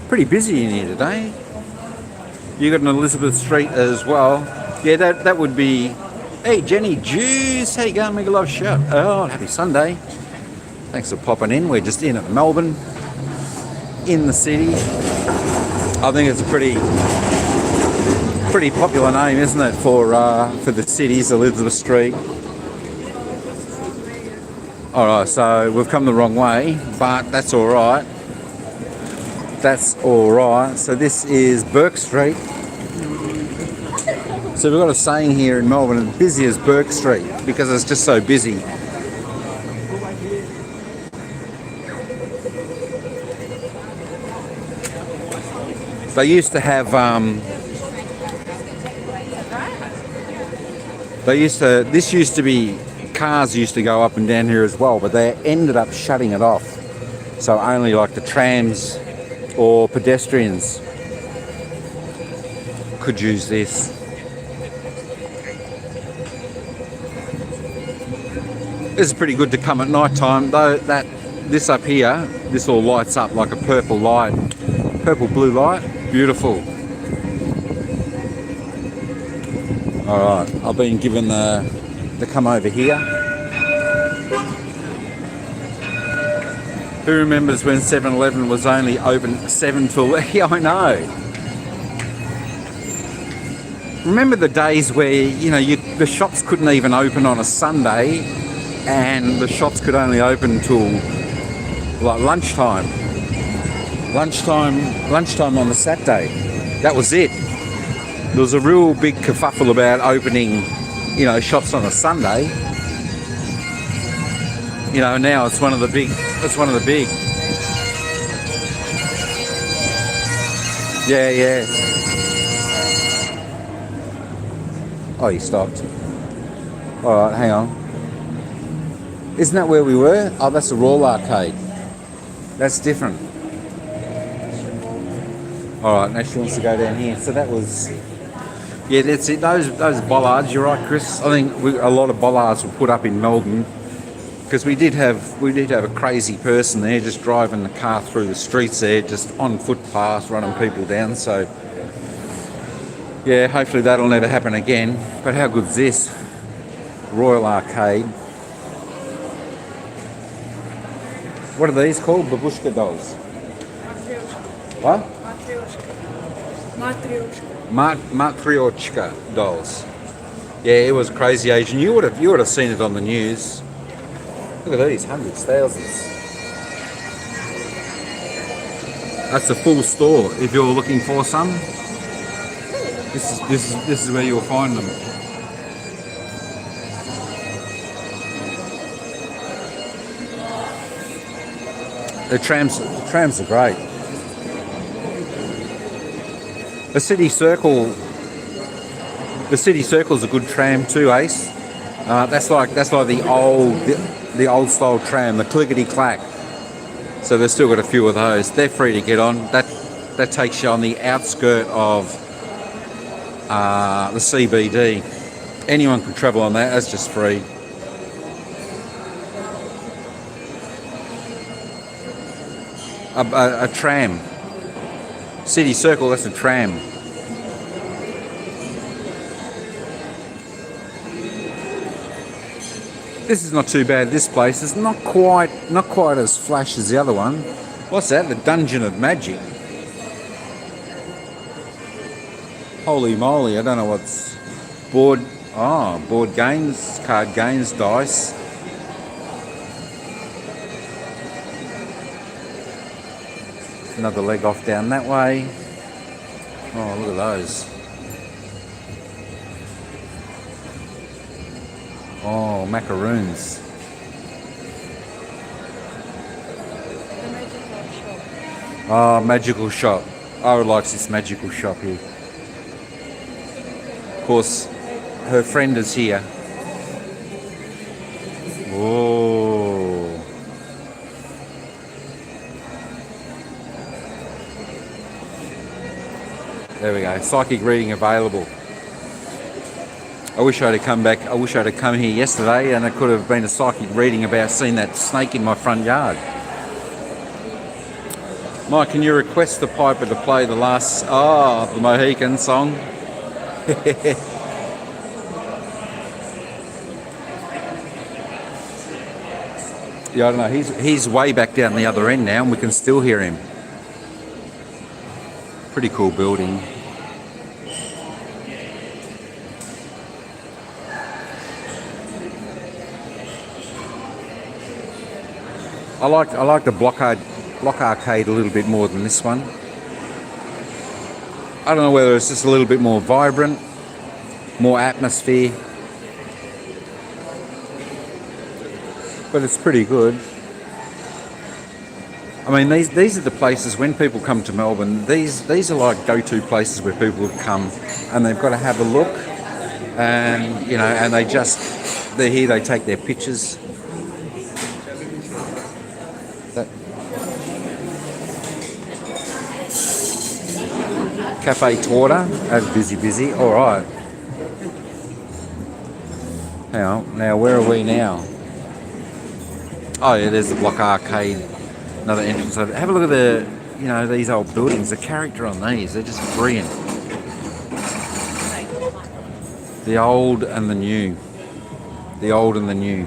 Pretty busy in here today. You got an Elizabeth Street as well. Yeah, that would be. Hey, Jenny Juice, how you going? Make a love shot. Oh, happy Sunday. Thanks for popping in. We're just in at Melbourne, in the city. I think it's a pretty popular name, isn't it, for the cities, Elizabeth Street. All right, so we've come the wrong way, but that's all right. So this is Burke Street. So we've got a saying here in Melbourne, busy as Burke Street, because it's just so busy. They used to have, this used to be, cars used to go up and down here as well, but they ended up shutting it off. So only like the trams or pedestrians could use this. This is pretty good to come at night time, though. This up here, this all lights up like a purple light, purple blue light. Beautiful. All right, I've been given the come over here. Who remembers when 7-Eleven was only open 7 till? Yeah, I know. Remember the days where, you know, the shops couldn't even open on a Sunday, and the shops could only open till like lunchtime on the Saturday. That was it. There was a real big kerfuffle about opening, you know, shops on a Sunday. You know, now it's one of the big. Yeah. Oh, he stopped. All right, hang on. Isn't that where we were? Oh, that's the Royal Arcade. That's different. All right, now she wants to go down here. So that was, yeah, that's it. Those bollards. You're right, Chris. I think a lot of bollards were put up in Melbourne because we did have a crazy person there just driving the car through the streets there, just on footpaths, running people down. So yeah, hopefully that'll never happen again. But how good's this? Royal Arcade. What are these called? Babushka dolls. What? Matryoshka dolls. Yeah, it was crazy Asian. You would have seen it on the news. Look at these, hundreds, thousands. That's a full store. If you're looking for some, this is where you'll find them. The trams are great. The City Circle's a good tram too, Ace. That's like the old style tram, the clickety clack. So they've still got a few of those. They're free to get on. That takes you on the outskirt of the CBD. Anyone can travel on that. That's just free. A tram. City Circle, that's a tram. This is not too bad, this place. It's not quite as flash as the other one. What's that? The Dungeon of Magic. Holy moly, I don't know what's... Board games, card games, dice. Another leg off down that way. Oh, look at those. Oh, macaroons. Oh, magical shop. I would like this magical shop here. Of course, her friend is here. Oh. There we go. Psychic reading available. I wish I'd have come back. I wish I'd have come here yesterday and it could have been a psychic reading about seeing that snake in my front yard. Mike, can you request the Piper to play the last... Oh, the Mohican song? Yeah, I don't know. He's way back down the other end now and we can still hear him. Pretty cool building. I like the block arcade a little bit more than this one. I don't know whether it's just a little bit more vibrant, more atmosphere, but it's pretty good. I mean, these are the places when people come to Melbourne. These are like go-to places where people would come, and they've got to have a look, and you know, and they're here. They take their pictures. Cafe Torta, that's busy. All right. Now where are we now? Oh yeah, there's the Block Arcade, another entrance. So have a look at the, you know, these old buildings. The character on these, they're just brilliant. The old and the new. The old and the new.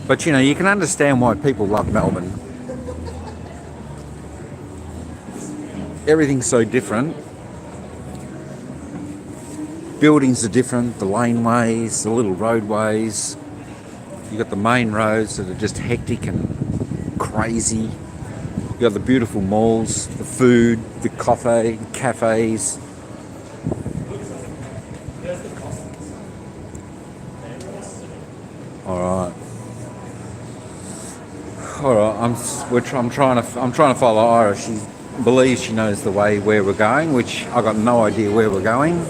But you know, you can understand why people love Melbourne. Everything's so different. Buildings are different, the laneways, the little roadways. You got the main roads that are just hectic and crazy. You got the beautiful malls, the food, the cafes. All right. I'm trying to follow Ira. She believes she knows the way where we're going, which I got no idea where we're going.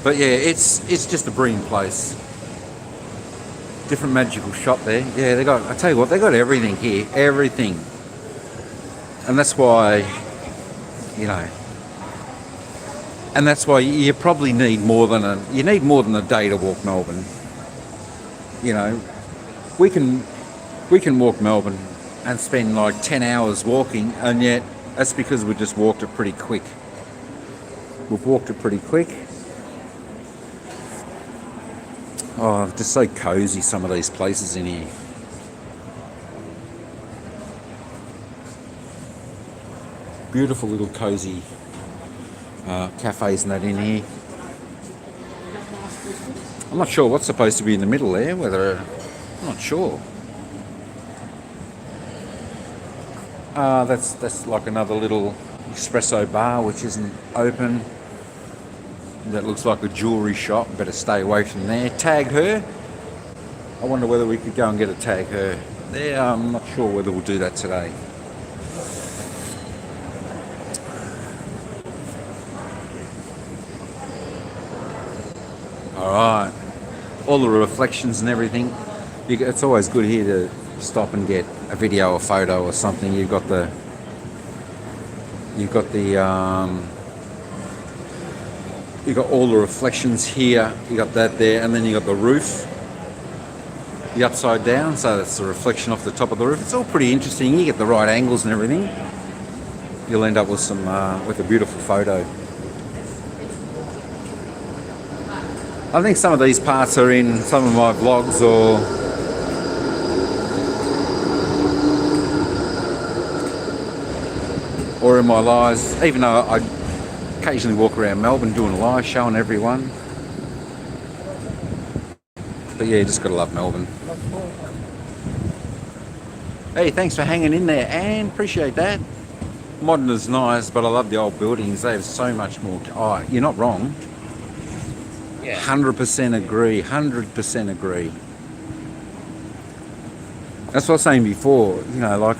But yeah, it's just a brilliant place. Different magical shop there. Yeah, I tell you what, they got everything here, everything. And that's why, you know, and that's why you probably need more than a day to walk Melbourne. You know, we can walk Melbourne and spend like 10 hours walking, and yet that's because we just walked it pretty quick. We've walked it pretty quick. Oh, just so cozy, some of these places in here. Beautiful little cozy cafes and that in here. I'm not sure what's supposed to be in the middle there, I'm not sure. That's like another little espresso bar which isn't open. That looks like a jewellery shop. Better stay away from there. Tag her. I wonder whether we could go and get a tag her there. I'm not sure whether we'll do that today. Alright. All the reflections and everything. It's always good here to stop and get a video or photo or something. You've got the you got all the reflections here, you got that there, and then you got the roof, the upside down, so that's the reflection off the top of the roof. It's all pretty interesting. You get the right angles and everything. You'll end up with with a beautiful photo. I think some of these parts are in some of my vlogs or in my lives, even though I occasionally walk around Melbourne doing a live show on everyone. But yeah, you just gotta love Melbourne. Hey, thanks for hanging in there, Anne. Appreciate that. Modern is nice, but I love the old buildings. They have so much more. Oh, you're not wrong. Yeah. 100% agree. 100% agree. That's what I was saying before. You know, like,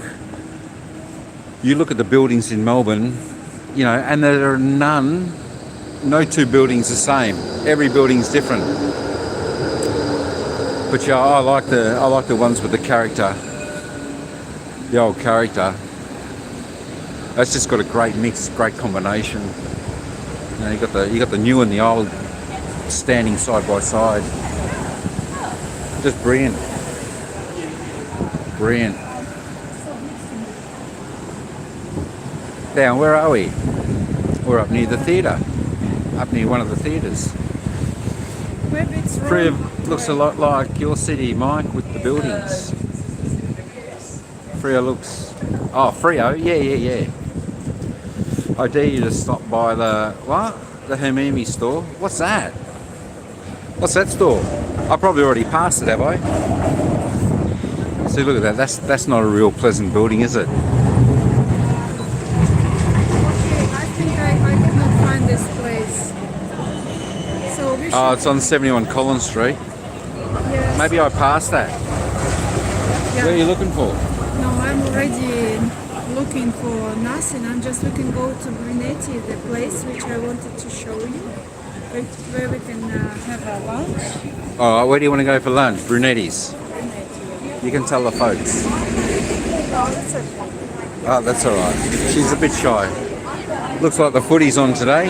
you look at the buildings in Melbourne, you know, and there are no two buildings the same. Every building's different. But yeah, I like the ones with the character, the old character. That's just got a great mix, great combination. You know, you got the new and the old standing side by side. Just brilliant. Brilliant. Now, where are we? We're up near the theatre. Up near one of the theatres. Maybe it's Freo wrong. looks a lot like your city, Mike, with the buildings. Freo looks... Oh, Freo? Yeah. I dare you to stop by the... What? The Xiaomi store? What's that? What's that store? I probably already passed it, have I? See, look at that. That's not a real pleasant building, is it? This place. So we Oh, it's on 71 Collins Street. Yes. Maybe I passed that. Yeah. Where are you looking for? No, I'm already looking for nothing. I'm just looking go to Brunetti, the place which I wanted to show you, where we can have a lunch. All right, where do you want to go for lunch? Brunetti's. You can tell the folks. Oh, that's all right. She's a bit shy. Looks like the footy's on today.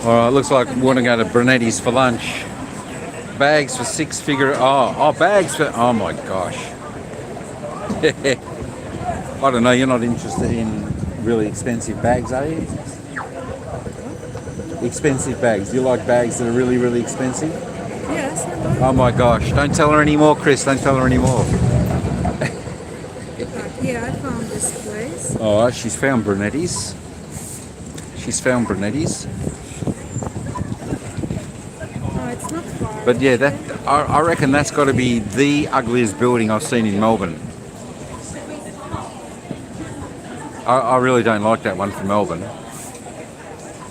Alright, looks like we want to go to Brunetti's for lunch. Bags for six-figure. Oh, bags for. Oh my gosh. I don't know. You're not interested in really expensive bags, are you? Expensive bags. You like bags that are really, really expensive? Yes. Oh my gosh. Don't tell her anymore, Chris. Don't tell her anymore. Here I found this place. Oh, she's found Brunetti's. She's found Brunetti's. Oh, it's not far. But yeah, that I reckon that's got to be the ugliest building I've seen in Melbourne. I really don't like that one from Melbourne.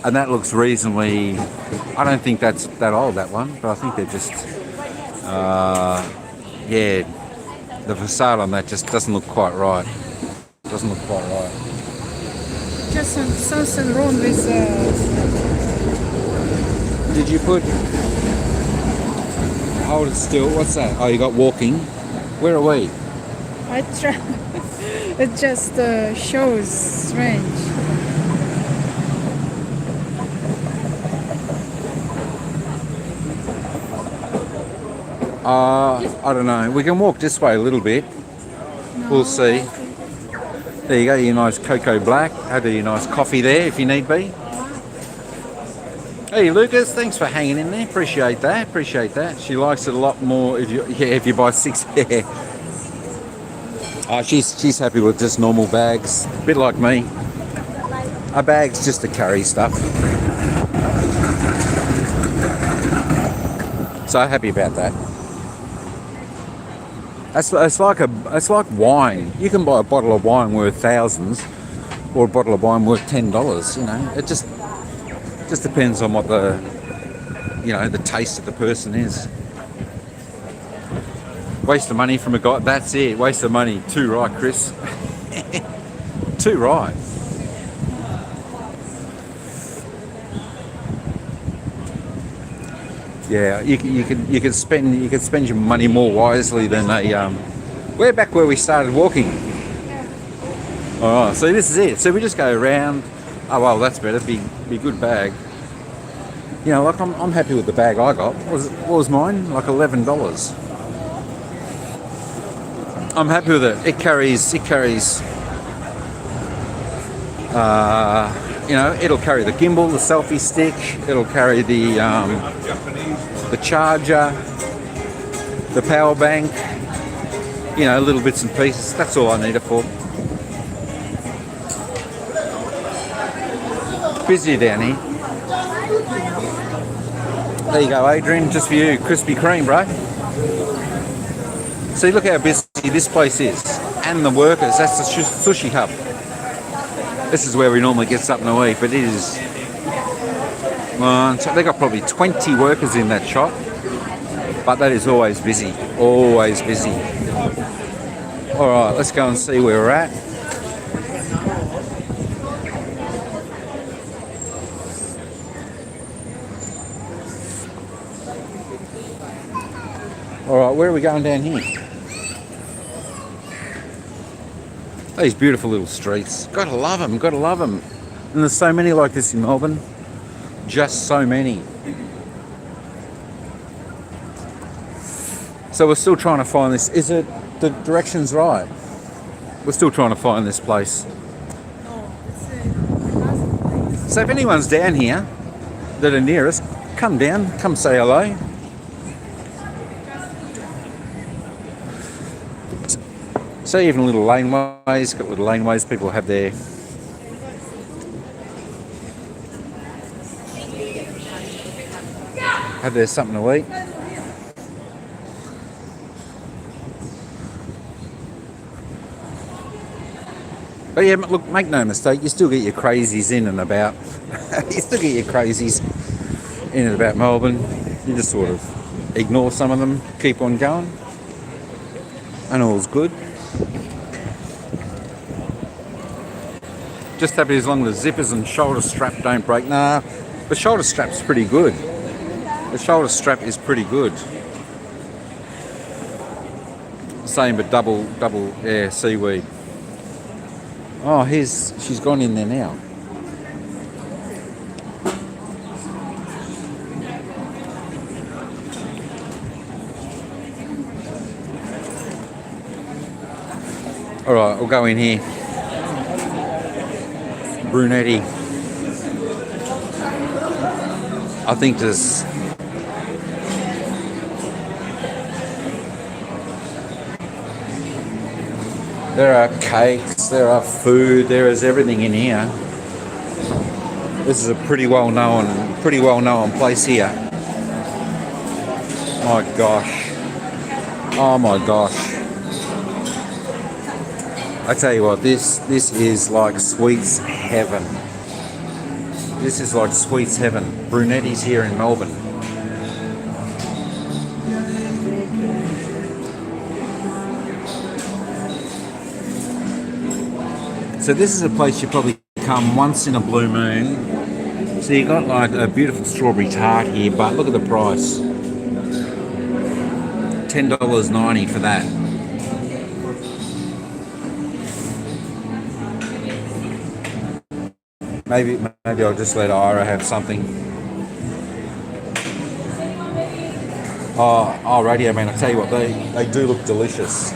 And that looks reasonably. I don't think that's that old, that one, but I think they're just. Yeah, the facade on that just doesn't look quite right. Doesn't look quite right. Just something wrong with. Did you put? Hold it still. What's that? Oh, you got walking. Where are we? I try. It just shows strange. I don't know. We can walk this way a little bit. We'll see. There you go, your nice cocoa black. Have your nice coffee there if you need be. Hey Lucas, thanks for hanging in there. Appreciate that. Appreciate that. She likes it a lot more if you buy six. Yeah. She's happy with just normal bags. A bit like me. A bag's just to carry stuff. So happy about that. It's like wine. You can buy a bottle of wine worth thousands, or a bottle of wine worth $10. You know, it just depends on what the taste of the person is. Waste of money from a guy. That's it. Waste of money. Too right, Chris. Too right. Yeah, you can spend your money more wisely than a. We're back where we started walking. All right, so this is it. So we just go around. Oh well, that's better. Be a good bag. You know, like I'm happy with the bag I got. What was mine? Like $11. I'm happy with it. It carries. You know, it'll carry the gimbal, the selfie stick. It'll carry the charger, the power bank. You know, little bits and pieces. That's all I need it for. Busy down here. There you go, Adrian. Just for you, Krispy Kreme, bro. See, look how busy this place is, and the workers. That's the sushi hub. This is where we normally get something to eat, but it is. They got probably 20 workers in that shop, but that is always busy. Always busy. All right, let's go and see where we're at. All right, where are we going down here? These beautiful little streets. Gotta love them, gotta love them. And there's so many like this in Melbourne. Just so many. So we're still trying to find this. Is it the direction's right? We're still trying to find this place. So if anyone's down here that are near us, come down, come say hello. So even little laneways, got little laneways, people have their something to eat. But yeah, look, make no mistake, you still get your crazies in and about. You still get your crazies in and about Melbourne. You just sort of ignore some of them, keep on going, and all's good. Just happy as long as the zippers and shoulder strap don't break. Nah, the shoulder strap's pretty good. The shoulder strap is pretty good. Same, but double, yeah, seaweed. Oh, she's gone in there now. All right, we'll go in here. Brunetti. I think there's... There are cakes, there are food, there is everything in here. This is a pretty well known place here. My gosh. Oh my gosh. I tell you what, this is like sweets heaven. This is like sweets heaven. Brunetti's here in Melbourne. So this is a place you probably come once in a blue moon. So you got like a beautiful strawberry tart here, but look at the price. $10.90 for that. Maybe I'll just let Ira have something. Oh, Radio Man, I tell you what, they do look delicious.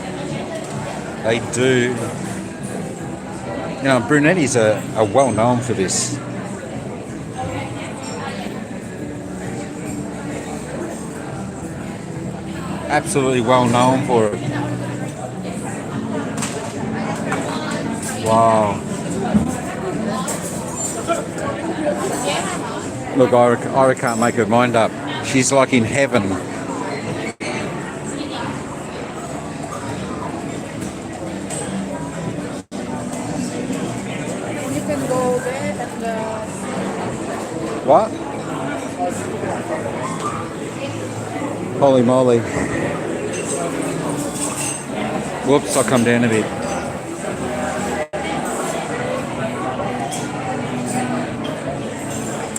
They do. You know, Brunetti's are well known for this. Absolutely well known for it. Wow. Look, Ira can't make her mind up. She's like in heaven. You can go there and What? Holy moly. Whoops, I'll come down a bit.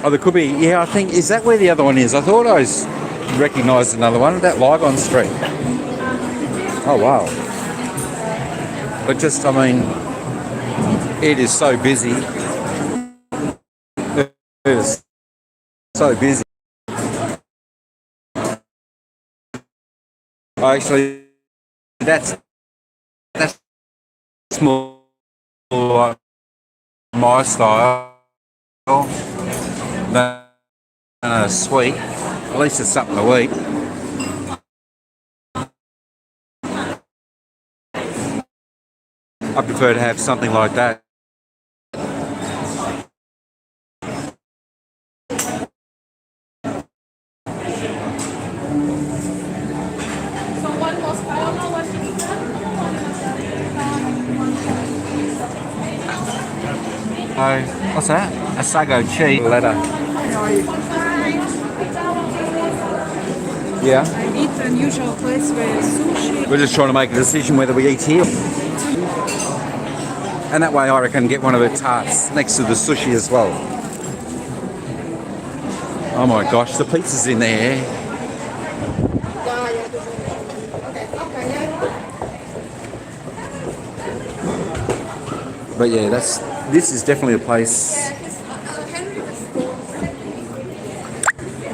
Oh, there could be. Yeah, I think, is that where the other one is? I thought I recognised another one, that Lygon Street. Oh, wow. But just, I mean, it is so busy. It is so busy. Actually, that's more like my style than a sweet. At least it's something to eat. I prefer to have something like that. What's that? A sago cheese letter. Yeah. I eat unusual place where sushi. We're just trying to make a decision whether we eat here. And that way I reckon get one of the tarts next to the sushi as well. Oh my gosh, the pizza's in there. But yeah, this is definitely a place.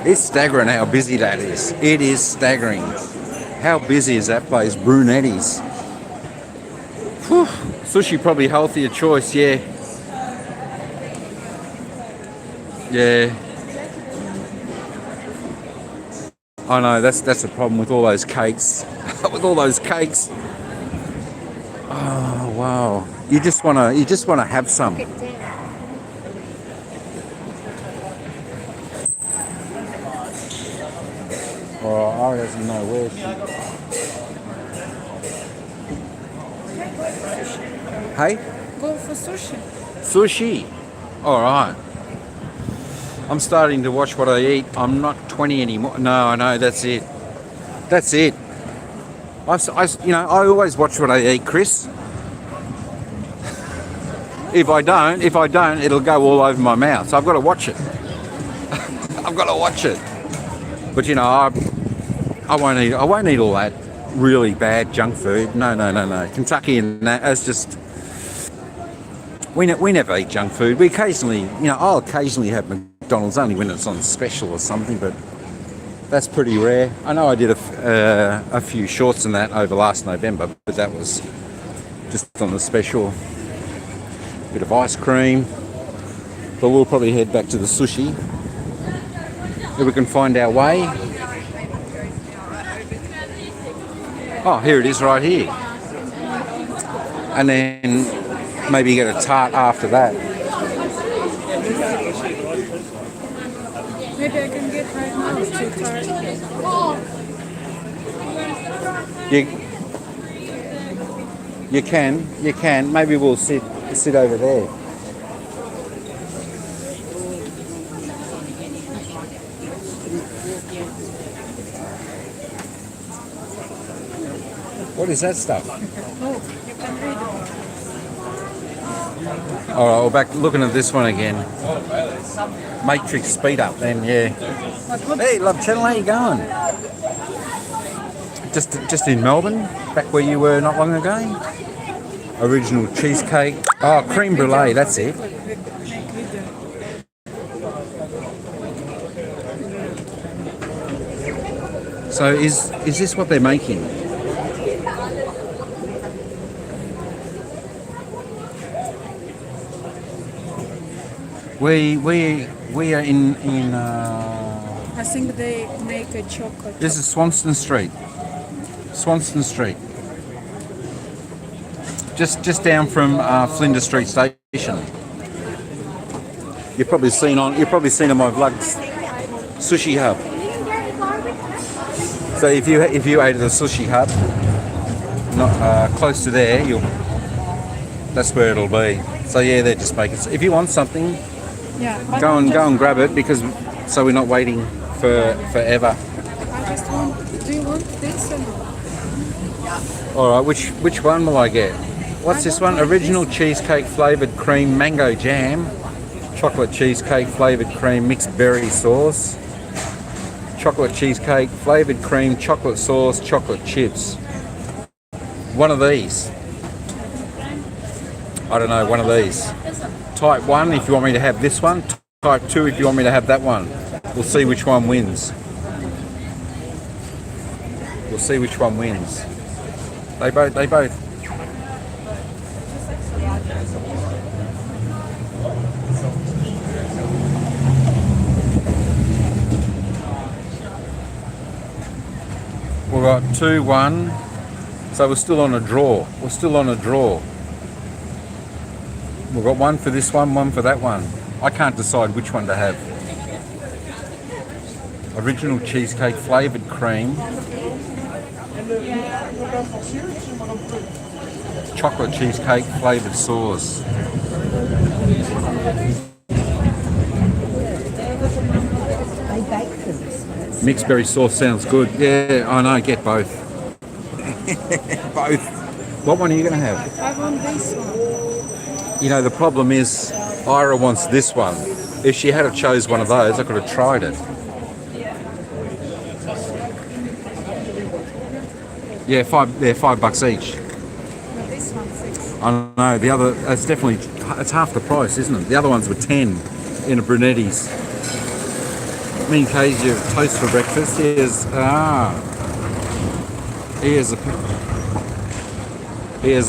It's staggering how busy that is. It is staggering. How busy is that place? Brunetti's. Whew. Sushi probably healthier choice, yeah. Yeah. I know, that's the problem with all those cakes. With all those cakes. Oh wow. You just wanna have some. Oh, Ari doesn't know where she. Hey? Go for sushi. Sushi. Alright. I'm starting to watch what I eat. I'm not 20 anymore. No, I know, that's it. That's it. I always watch what I eat, Chris. If I don't, it'll go all over my mouth. So I've got to watch it. I've got to watch it. But I won't eat all that really bad junk food. No. Kentucky and that's just. We never eat junk food. We occasionally, I'll occasionally have McDonald's only when it's on special or something, but that's pretty rare. I know I did a few shorts in that over last November, but that was just on the special. Bit of ice cream. But we'll probably head back to the sushi. If we can find our way. Oh, here it is right here. And then maybe get a tart after that. Maybe I can get right now 2 tarts. You can. Maybe we'll sit over there. What is that stuff? Oh, you can read it. All right, we're back looking at this one again. Matrix speed up, then yeah. Hey, Love Channel, how you going? Just in Melbourne, back where you were not long ago. Original cheesecake. Oh, creme brulee, that's it. So is this what they're making? We are in I think they make a chocolate. this is Swanston Street. Swanston Street. Just down from Flinders Street Station. You've probably seen on my vlogs, Sushi Hub. So if you ate at the Sushi Hub, not close to there, that's where it'll be. So yeah, they're just making. If you want something, Yeah. go and grab it so we're not waiting forever. I just want. Do you want this or no? All right, which one will I get? What's this one? Original cheesecake flavoured cream mango jam, chocolate cheesecake flavoured cream mixed berry sauce, chocolate cheesecake flavoured cream chocolate sauce, chocolate chips. One of these. I don't know, one of these. Type 1 if you want me to have this one. Type 2 if you want me to have that one. We'll see which one wins. We'll see which one wins. They both. We've got 2-1. So we're still on a draw. We've got one for this one for that one. I can't decide which one to have. Original cheesecake flavoured cream. Chocolate cheesecake flavoured sauce. Mixed berry sauce sounds good. Yeah, I know, get both. Both. What one are you going to have? I want this one. You know, the problem is Ira wants this one. If she had chose one of those, I could have tried it. Yeah, $5 each. But this one's 6. I know, the other, it's half the price, isn't it? The other ones were 10 in a Brunetti's. Me and Casey have toast for breakfast. Here's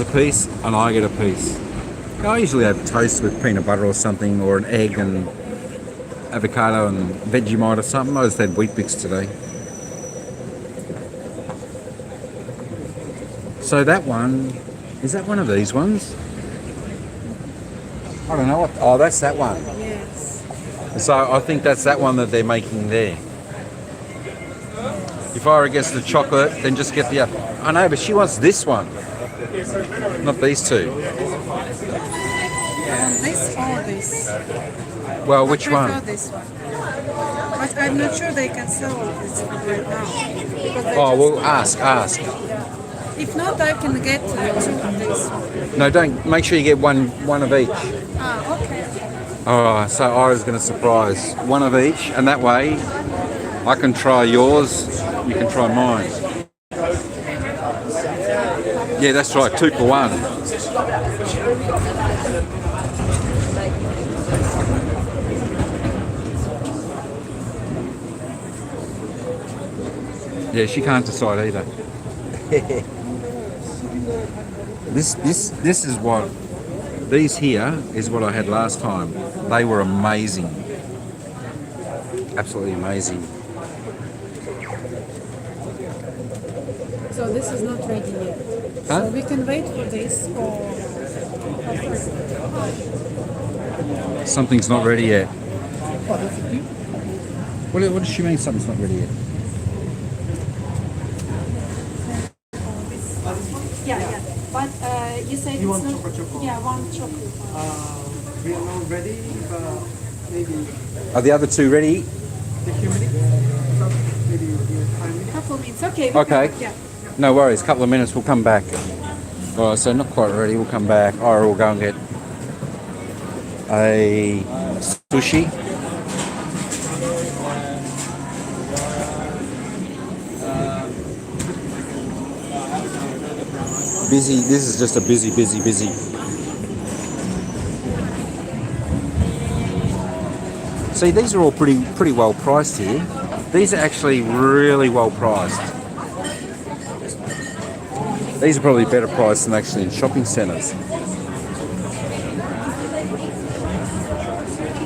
a piece and I get a piece. I usually have toast with peanut butter or something, or an egg and avocado and Vegemite or something. I just had Wheat Bix today. So that one, is that one of these ones? I don't know what, oh, that's that one. Yes. So I think that's that one that they're making there. If Ira gets the chocolate, then just get the other. I know, but she wants this one, not these two. This or this? Well, which I prefer one? this one. But I'm not sure they can sell this one right now. Because they Oh, just- well, ask. If not, I can get 2 of this. No, don't. Make sure you get one of each. Ah, okay. Oh, so Ira's going to surprise one of each, and that way I can try yours, you can try mine. Yeah, that's right, 2 for 1. Yeah, she can't decide either. This is what, these here is what I had last time. They were amazing. Absolutely amazing. So this is not ready yet. Huh? So we can wait for this or Something's not ready yet. What does she mean something's not ready yet? yeah. But you said You it's want not. chocolate? Yeah, one chocolate. We are not ready, but maybe Are the other two ready? a few minutes. Maybe 5 minutes. Couple minutes. Okay. Okay. Yeah. No worries, couple of minutes, we'll come back. Alright, so not quite ready, we'll come back. Or we'll go and get a sushi. Busy, this is just a busy. See, these are all pretty well priced here. These are actually really well priced. These are probably better priced than actually in shopping centres.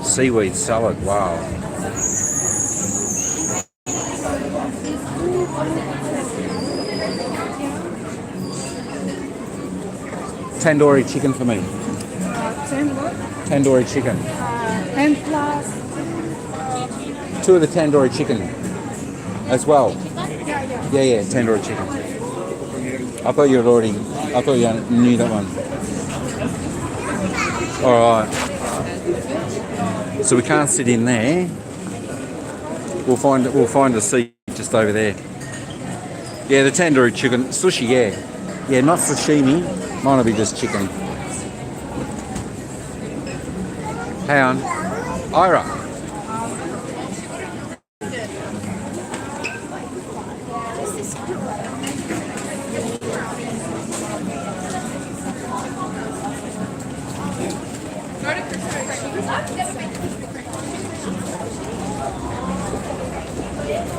Seaweed salad, wow. Tandoori chicken for me. 10 what? Tandoori chicken. 10 plus. 2 of the tandoori chicken as well. Yeah. Yeah, tandoori chicken. I thought you knew that one. Alright. So we can't sit in there. We'll find a seat just over there. Yeah, the tandoori chicken. Sushi, yeah. Yeah, not sashimi. Mine will be just chicken. Hang on. Ira.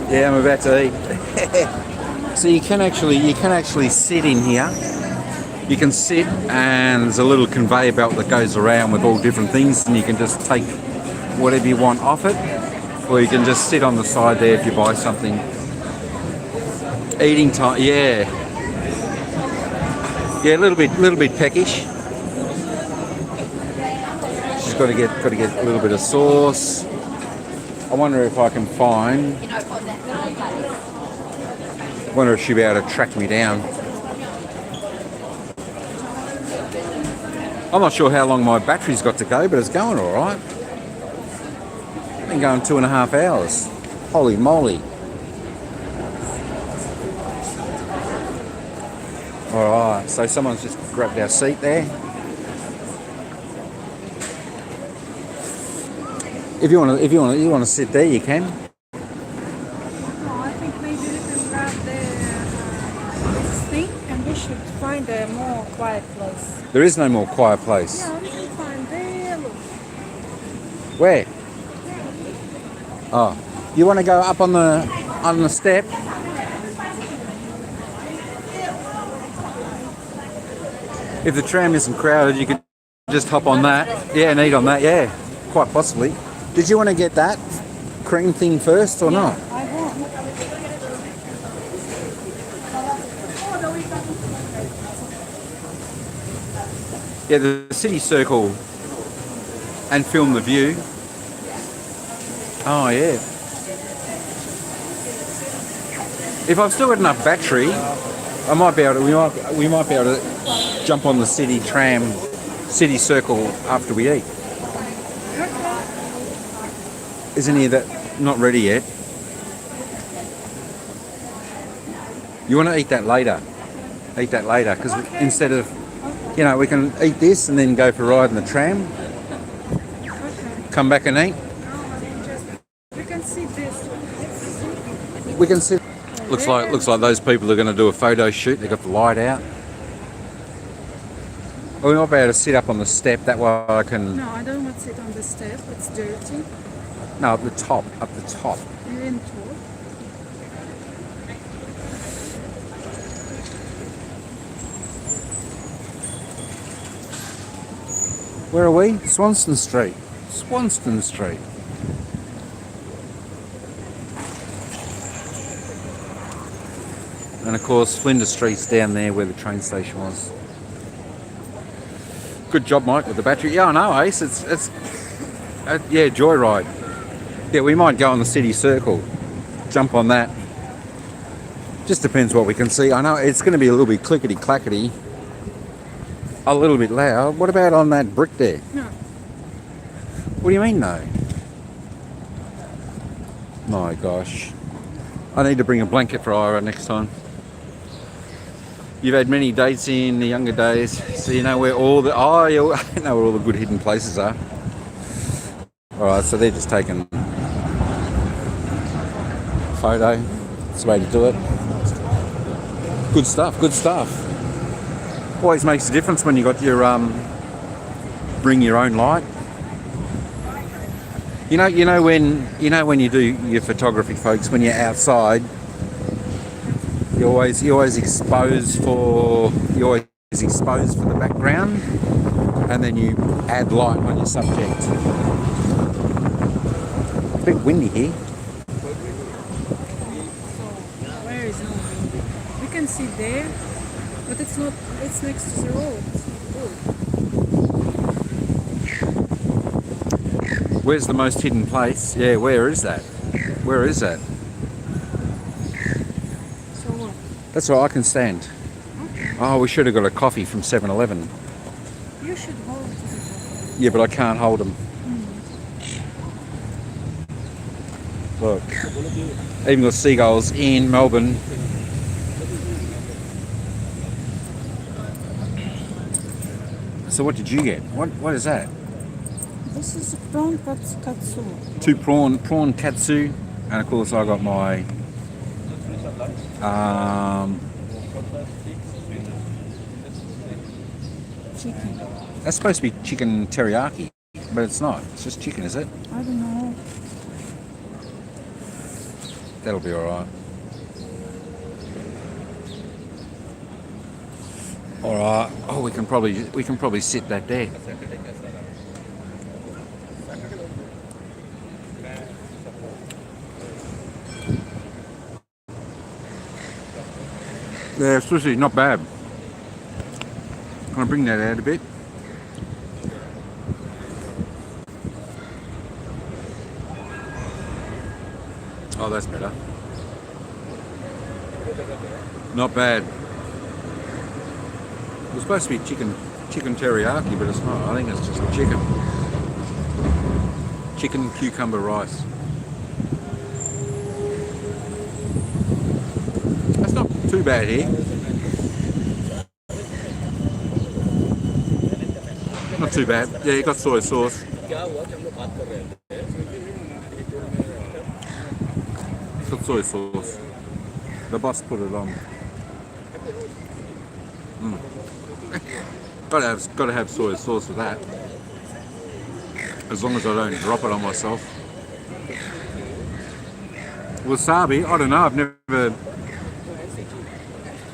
Yeah, I'm about to eat. So you can actually sit in here. You can sit, and there's a little conveyor belt that goes around with all different things, and you can just take whatever you want off it, or you can just sit on the side there if you buy something. Eating time, yeah, a little bit peckish. She's got to get a little bit of sauce. I wonder if I can find. I wonder if she'll be able to track me down. I'm not sure how long my battery's got to go, but it's going all right. Been going 2.5 hours. Holy moly! All right, so someone's just grabbed our seat there. If you want to sit there, you can. No, I think maybe we can grab this thing and we should find a more quiet place. There is no more quiet place. Yeah, we can find there. Look. Where? Oh, you want to go up on the step? If the tram isn't crowded, you could just hop on that. Yeah, and eat on that. Yeah, quite possibly. Did you want to get that cream thing first or not? I won't. Yeah, the city circle and film the view. Oh yeah. If I've still got enough battery, I might be able to. We might be able to jump on the city tram, city circle after we eat. Isn't he that not ready yet? You want to eat that later? Eat that later, because instead of, we can eat this and then go for a ride in the tram. Come back and eat. We can see this. We can sit. Looks like those people are going to do a photo shoot. They've got the light out. Well, we might be able to sit up on the step. That way I can. No, I don't want to sit on the step. It's dirty. No, up the top. You're in tall. Where are we? Swanston Street. Swanston Street. And of course, Flinders Street's down there where the train station was. Good job, Mike, with the battery. Yeah, I know, Ace. It's yeah, joyride. Yeah, we might go on the city circle. Jump on that. Just depends what we can see. I know it's going to be a little bit clickety-clackety. A little bit loud. What about on that brick there? No. What do you mean, no? My gosh. I need to bring a blanket for Ira next time. You've had many dates in the younger days, so you know where all the... Oh, you know where all the good hidden places are. Alright, so they're just taking a photo. That's the way to do it. Good stuff, good stuff. Always makes a difference when you got your bring your own light. You know when you do your photography, folks, when you're outside, you always expose for the background, and then you add light on your subject. A bit windy here. Where is no windy? We can see there, but it's not. It's next to the road. It's not good. Where's the most hidden place? Yeah, where is that? Where is that? So what? That's where I can stand. Oh, we should have got a coffee from 7-Eleven. You should hold it. Yeah, but I can't hold them. Look, even got seagulls in Melbourne. So what did you get? What is that? This is a prawn katsu. 2 prawn katsu, and of course I got my Chicken. that's supposed to be chicken teriyaki, but it's not. It's just chicken, is it? I don't know. That'll be all right. All right. Oh, we can probably sit that there. Yeah, sushi, not bad. Can I bring that out a bit? Oh, that's better. Not bad. It was supposed to be chicken teriyaki, but it's not. I think it's just chicken. Chicken cucumber rice. That's not too bad here. Not too bad. Yeah, you got soy sauce. Got soy sauce. The boss put it on. Gotta have soy sauce with that. As long as I don't drop it on myself. Wasabi, I don't know. I've never.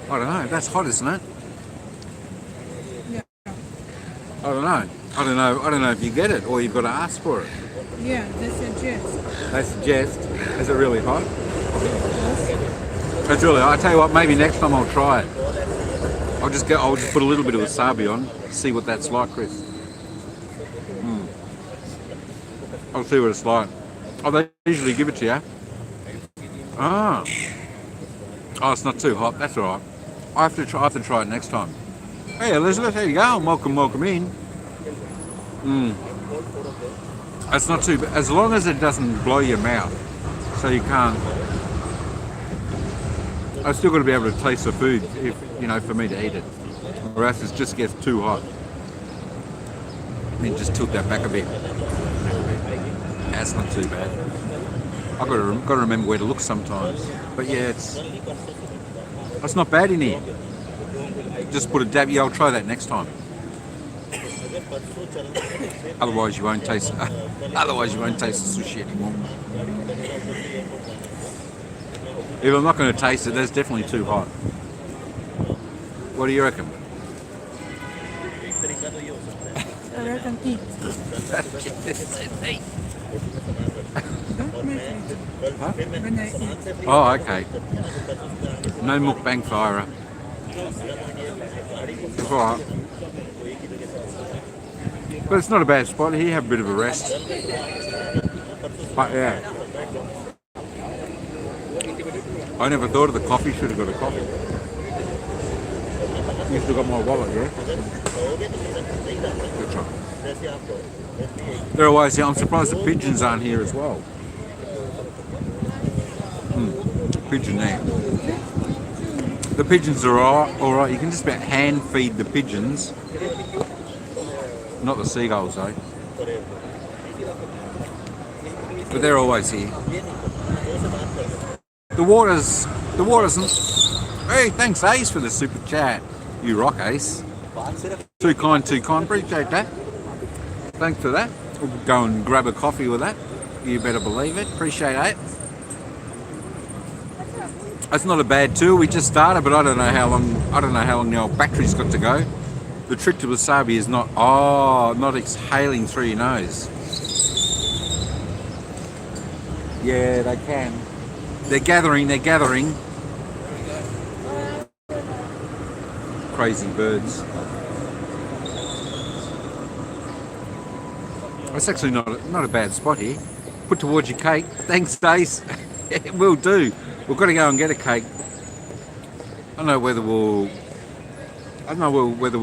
I don't know. That's hot, isn't it? Yeah. I don't know if you get it or you've got to ask for it. Yeah, they suggest. They suggest. Is it really hot? It's really hot. I tell you what, maybe next time I'll try it. I'll just put a little bit of wasabi on, see what that's like, Chris. I'll see what it's like. Oh, they usually give it to you. Ah. Oh, it's not too hot. That's all right. I have to try it next time. Hey, Elizabeth, there you go. Welcome in. It's not too bad, as long as it doesn't blow your mouth, so you can't. I've still got to be able to taste the food, if for me to eat it, or else it just gets too hot. Then just tilt that back a bit. That's not too bad. I've got to remember where to look sometimes. But yeah, it's not bad in here. Just put a dab. Yeah, I'll try that next time. Otherwise, you won't taste. Otherwise, you won't taste the sushi anymore. If I'm not going to taste it, that's definitely too hot. What do you reckon? reckon eat. Don't make it. Huh? When I eat. Oh, okay. No mukbang fire. It's alright. But it's not a bad spot here, have a bit of a rest. But yeah. I never thought of the coffee, should have got a coffee. You still got my wallet, yeah? Good try. They're always here. I'm surprised the pigeons aren't here as well. Pigeon there. The pigeons are alright. You can just about hand feed the pigeons. Not the seagulls though. But they're always here. The water's hey, thanks Ace for the super chat. You rock, Ace. Too kind. Appreciate that. Thanks for that. We'll go and grab a coffee with that. You better believe it. Appreciate it. That's not a bad tour. We just started, but I don't know how long the old battery's got to go. The trick to wasabi is not exhaling through your nose. Yeah, they can. They're gathering. Crazy birds. It's actually not a bad spot here. Put towards your cake. Thanks, Stace. It will do. We've got to go and get a cake. I don't know whether we'll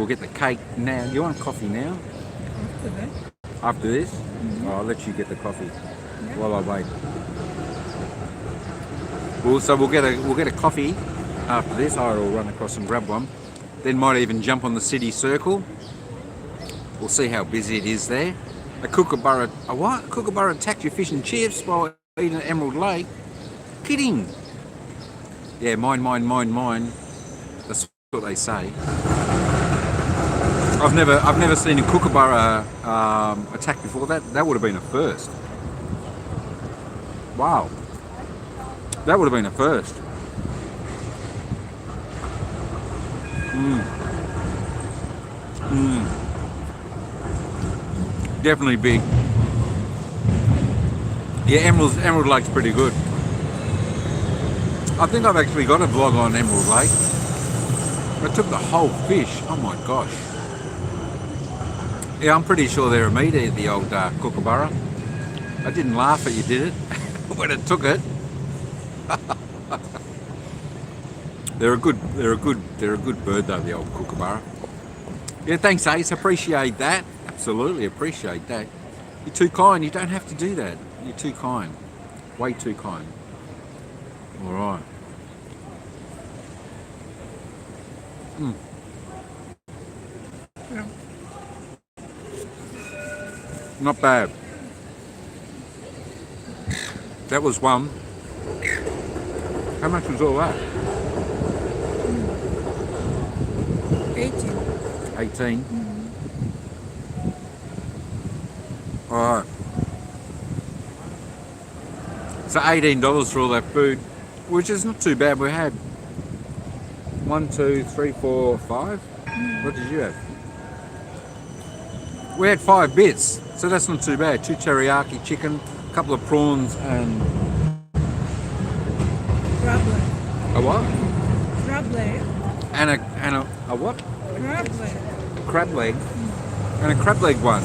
get the cake now. You want coffee now? After that. After this? Mm-hmm. I'll let you get the coffee while I wait. So we'll get a coffee after this. I'll run across and grab one. Then might even jump on the city circle. We'll see how busy it is there. A kookaburra attacked your fish and chips while eating at Emerald Lake. Kidding. Yeah, mine. That's what they say. I've never seen a kookaburra attack before. That would have been a first. Wow. That would have been a first. Definitely big. Yeah, Emerald Lake's pretty good. I think I've actually got a vlog on Emerald Lake. I took the whole fish. Oh my gosh. Yeah, I'm pretty sure they're a meat eater, the old kookaburra. I didn't laugh at you, did it? When it took it. They're a good bird though, the old kookaburra. Yeah, thanks Ace, appreciate that. Absolutely appreciate that. You're too kind, you don't have to do that. You're too kind. Way too kind. Alright. Yeah. Not bad. That was one. How much was all that? 18. 18. Alright. So $18 for all that food, which is not too bad. We had 1, 2, 3, 4, 5. What did you have? We had 5 bits, so that's not too bad. 2 teriyaki chicken, a couple of prawns, and Crab leg. a what? Crab leg. And a what? Crab leg. Crab leg. And a crab leg one.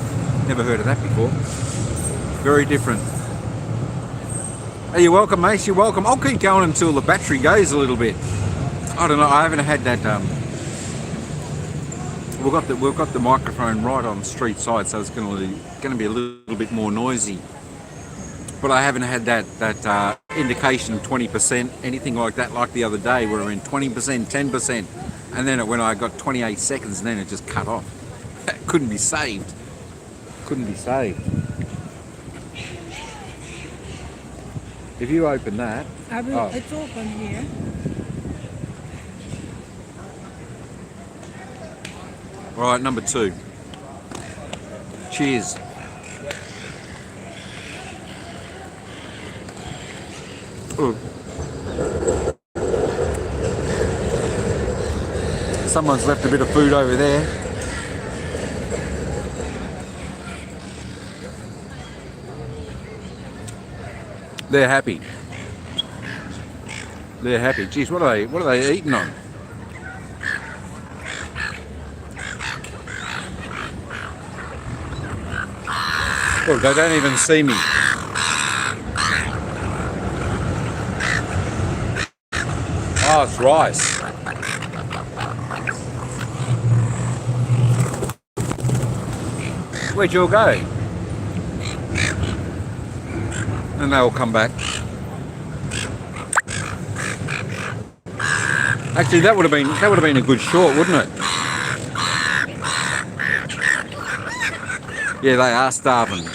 Never heard of that before. Very different. Hey, you're welcome, mate. You're welcome. I'll keep going until the battery goes a little bit. I don't know. I haven't had that. We've got the microphone right on the street side, so it's going to be a little bit more noisy. But I haven't had that indication of 20%, anything like that, like the other day where we're in 20%, 10%, and then when I got 28 seconds, and then it just cut off. Couldn't be saved. Couldn't be saved. If you open that, It's open here. all right, number 2. Cheers. Ooh. Someone's left a bit of food over there. They're happy. They're happy. Geez, what are they eating on? Look, they don't even see me. Oh, it's rice. Where'd you all go? And they'll come back. Actually, that would have been a good short, wouldn't it? Yeah, they are starving.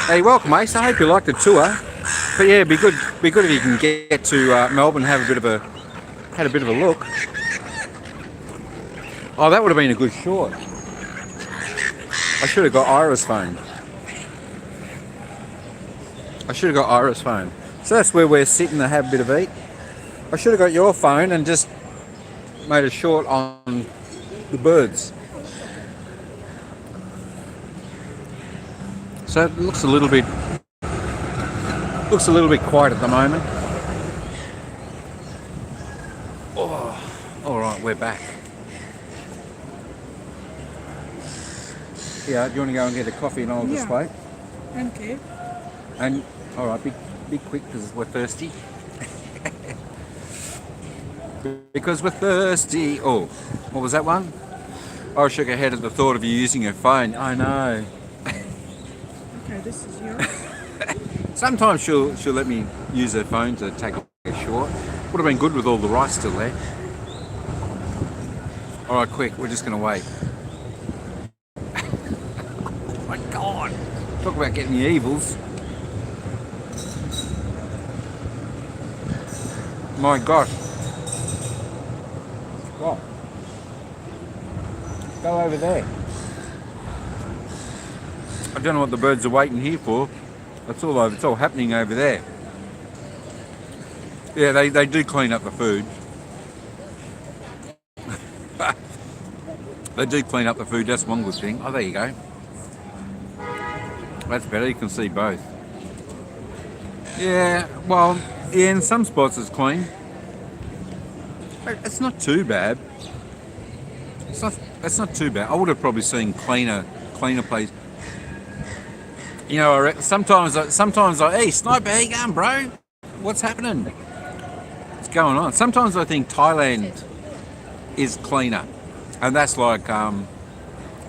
Hey, welcome, Ace. I hope you liked the tour. But yeah, it'd be good if you can get to Melbourne, had a bit of a look. Oh, that would have been a good short. I should have got Ira's phone. So that's where we're sitting to have a bit of eat. I should have got your phone and just made a short on the birds. So it looks a little bit quiet at the moment. Oh, all right, we're back. Yeah, do you want to go and get a coffee and I'll just wait? Okay. And all right, be quick because we're thirsty. Because we're thirsty. Oh, what was that one? I shook her head at the thought of you using her phone. I know. Okay, this is yours. Sometimes she'll let me use her phone to take a short. Would have been good with all the rice still there. All right, quick. We're just going to wait. Oh my God! Talk about getting the evils. My gosh. What? Go over there. I don't know what the birds are waiting here for. It's all happening over there. Yeah, they do clean up the food. They do clean up the food, that's one good thing. Oh, there you go. That's better, you can see both. Yeah, well, yeah, in some spots it's clean. But it's not too bad. It's not too bad. I would have probably seen cleaner places. You know, sometimes hey, Sniper, how you going, bro? What's happening? What's going on? Sometimes I think Thailand is cleaner. And that's like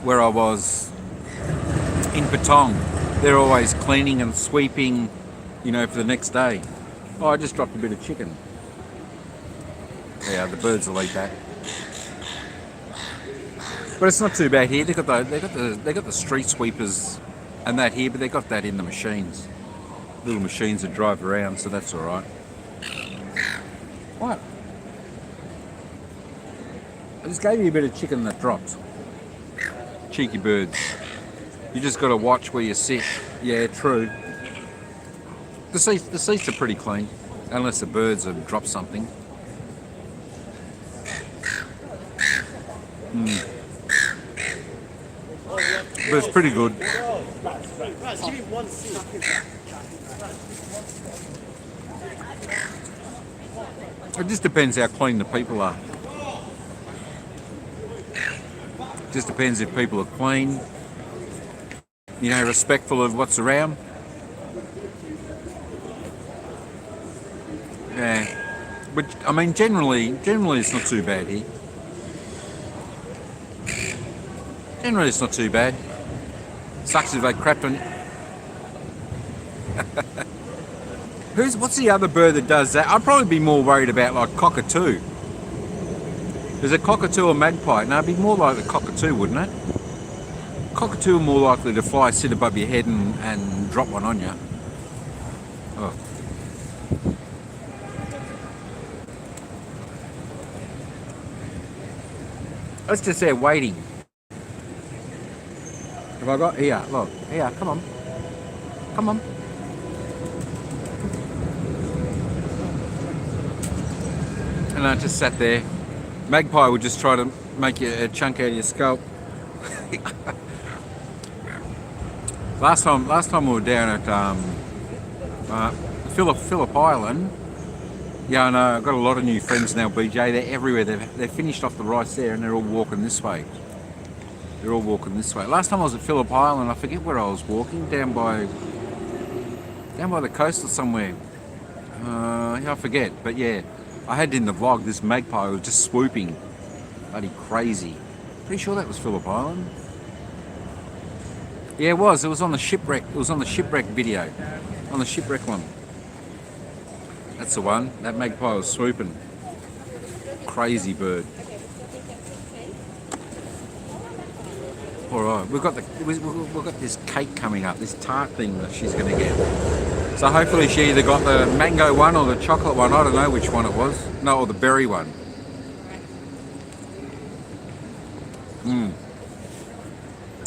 where I was in Patong. They're always cleaning and sweeping, you know, for the next day. Oh, I just dropped a bit of chicken. Yeah, the birds will eat that. But it's not too bad here. They got the street sweepers and that here, but they got that in the machines. Little machines that drive around, so that's all right. What? I just gave you a bit of chicken that dropped. Cheeky birds. You just got to watch where you sit. Yeah, true. The seats are pretty clean, unless the birds have dropped something. But it's pretty good. It just depends how clean the people are. Just depends if people are clean, you know, respectful of what's around. Yeah, but I mean, generally it's not too bad here. Generally, it's not too bad. Sucks if they crapped on. What's the other bird that does that? I'd probably be more worried about like cockatoo. There's a cockatoo or magpie. No, it'd be more like the cockatoo, wouldn't it? Cockatoo are more likely to fly, sit above your head and drop one on you. Oh. Let's just say waiting. Have I got here? Look, here, come on. Come on. And I just sat there. Magpie would just try to make you a chunk out of your scalp. Last time we were down at Phillip Island. Yeah, I know. I've got a lot of new friends now, BJ. They're everywhere. They've finished off the rice there, and they're all walking this way. They're all walking this way. Last time I was at Phillip Island, I forget where I was walking, down by the coast or somewhere. Yeah, I forget. But yeah, I had in the vlog this magpie was just swooping, bloody crazy. Pretty sure that was Phillip Island. Yeah, it was. It was on the shipwreck. It was on the shipwreck video, on the shipwreck one. That's the one. That magpie was swooping. Crazy bird. All right, we've got this cake coming up, this tart thing that she's going to get. So hopefully she either got the mango one or the chocolate one. I don't know which one it was. No, or the berry one.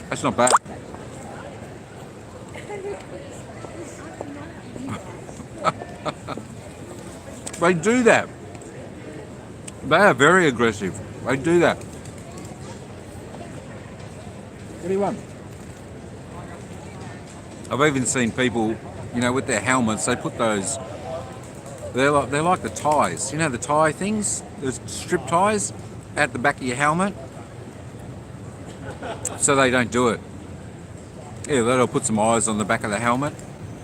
That's not bad. They do that. They are very aggressive. They do that. What do you want? I've even seen people, you know, with their helmets, they put those, they're like the ties, you know, the tie things, those strip ties at the back of your helmet, so they don't do it. Yeah, that'll put some eyes on the back of the helmet.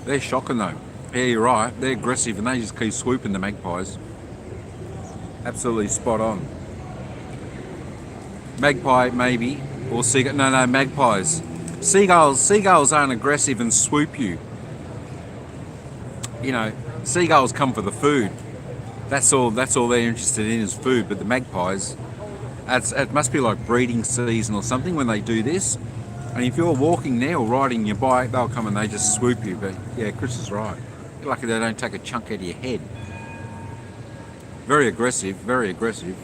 They're shocking though. Yeah, you're right. They're aggressive and they just keep swooping, the magpies. Absolutely spot on. Magpie, maybe. Or seagull. No, magpies. Seagulls aren't aggressive and swoop you. You know, seagulls come for the food. That's all they're interested in is food. But the magpies, it must be like breeding season or something when they do this. And if you're walking there or riding your bike, they'll come and they just swoop you. But yeah, Chris is right. Lucky they don't take a chunk out of your head. Very aggressive, very aggressive.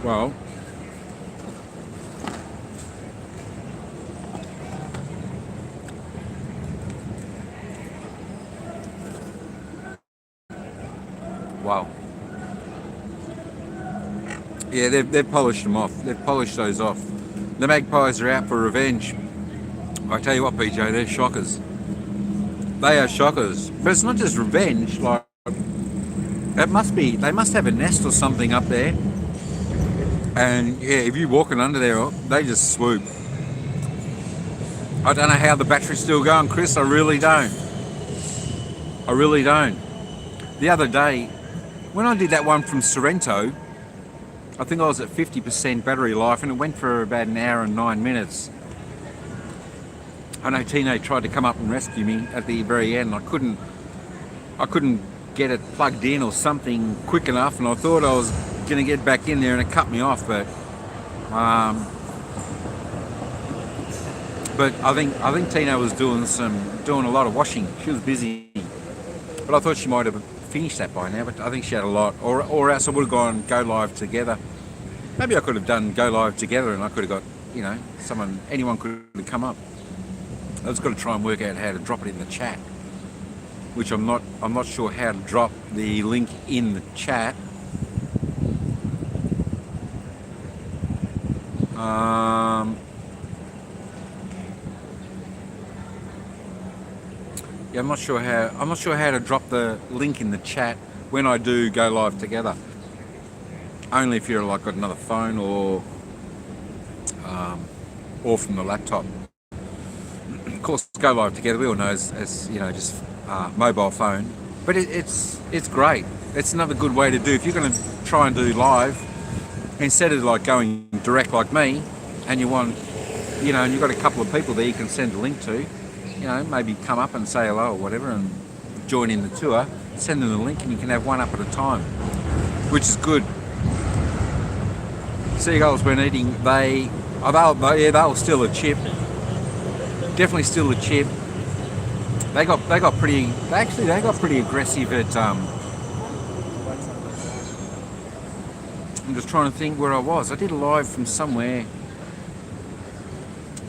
Well, wow. Yeah, they've polished them off. They've polished those off. The magpies are out for revenge. I tell you what, BJ, they're shockers. They are shockers. But it's not just revenge. Like, they must have a nest or something up there. And yeah, if you're walking under there, they just swoop. I don't know how the battery's still going, Chris. I really don't. I really don't. The other day, when I did that one from Sorrento, I think I was at 50% battery life and it went for about an hour and 9 minutes. I know Tino tried to come up and rescue me at the very end. I couldn't get it plugged in or something quick enough, and I thought I was going to get back in there and it cut me off, but I think Tina was doing a lot of washing. She was busy, but I thought she might have finished that by now. But I think she had a lot, or else I would have gone go live together. Maybe I could have done go live together, and I could have got, you know, anyone could have come up. I just got to try and work out how to drop it in the chat, which I'm not sure how to drop the link in the chat. Yeah, I'm not sure how to drop the link in the chat when I do go live together. Only if you're like got another phone or from the laptop. Of course, go live together, we all know as you know, just mobile phone. But it's great. It's another good way to do. If you're going to try and do live, instead of like going direct like me, and you want, you know, and you've got a couple of people there you can send a link to, you know, maybe come up and say hello or whatever and join in the tour, send them the link and you can have one up at a time, which is good. Seagulls weren't eating, they'll steal a chip. Definitely steal a chip. They got pretty aggressive at I'm just trying to think where I was. I did a live from somewhere.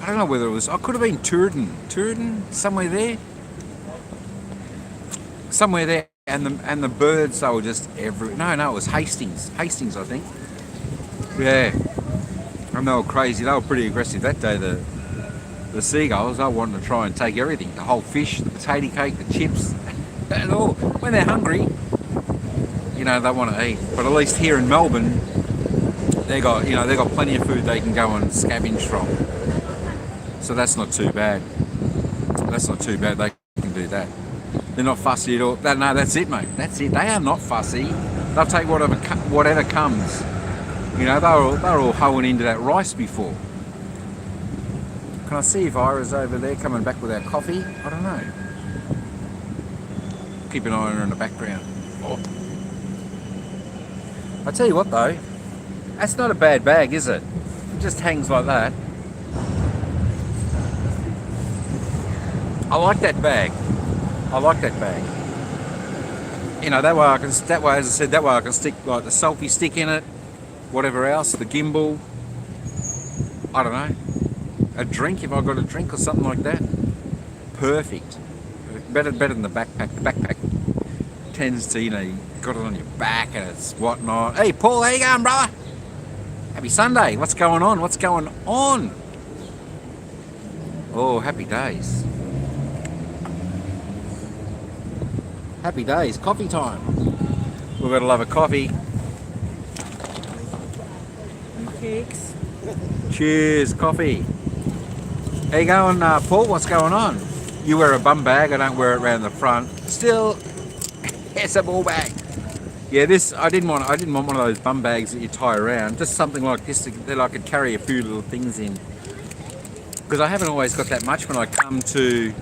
I don't know whether it was, I could have been Turden, somewhere there and the birds, they were just every. No, it was Hastings, I think. Yeah, and they were crazy. They were pretty aggressive that day. The seagulls, they wanted to try and take everything, the whole fish, the potato cake, the chips, and all. When they're hungry, you know, they want to eat. But at least here in Melbourne, they got plenty of food they can go and scavenge from. So that's not too bad. That's not too bad. They can do that. They're not fussy at all. No, that's it, mate. That's it. They are not fussy. They'll take whatever comes. You know, they're all hoeing into that rice before. Can I see if Ira's over there coming back with our coffee? I don't know. Keep an eye on her in the background. Oh. I tell you what though, that's not a bad bag, is it? It just hangs like that. I like that bag. I like that bag. You know, that way as I said, that way I can stick like the selfie stick in it, whatever else, the gimbal. I don't know. A drink, if I've got a drink or something like that. Perfect. Better than the backpack. The backpack tends to, you know, you got it on your back and it's whatnot. Hey Paul, how you going, brother? Happy Sunday. What's going on? What's going on? Oh, happy days. Happy days. Coffee time. We've got to love a coffee. And cakes. Cheers, coffee. How you going, Paul? What's going on? You wear a bum bag. I don't wear it around the front. Still, it's a ball bag. Yeah, this I didn't want one of those bum bags that you tie around. Just something like this that I could carry a few little things in. Because I haven't always got that much when I come to.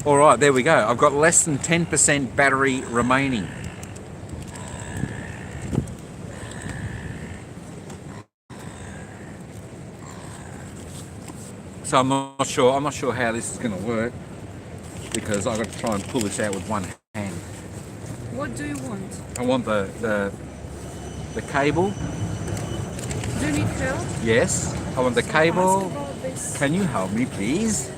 All right, there we go. I've got less than 10% battery remaining. So I'm not sure how this is going to work because I've got to try and pull this out with one hand. What do you want? I want the cable. Do you need help? Yes, I want the cable. Ask about this. Can you help me, please?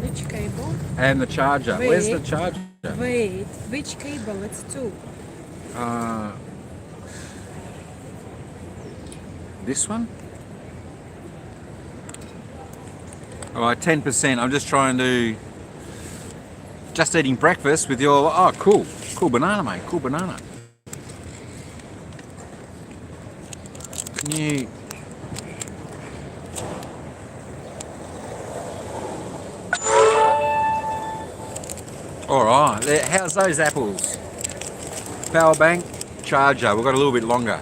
Which cable? And the charger. Wait. Where's the charger? Wait, which cable? It's two. This one? Alright, 10%. I'm just trying to... Just eating breakfast with your... Oh, cool. Cool banana, mate. Cool banana. Can you... Alright, how's those apples? Power bank, charger. We've got a little bit longer.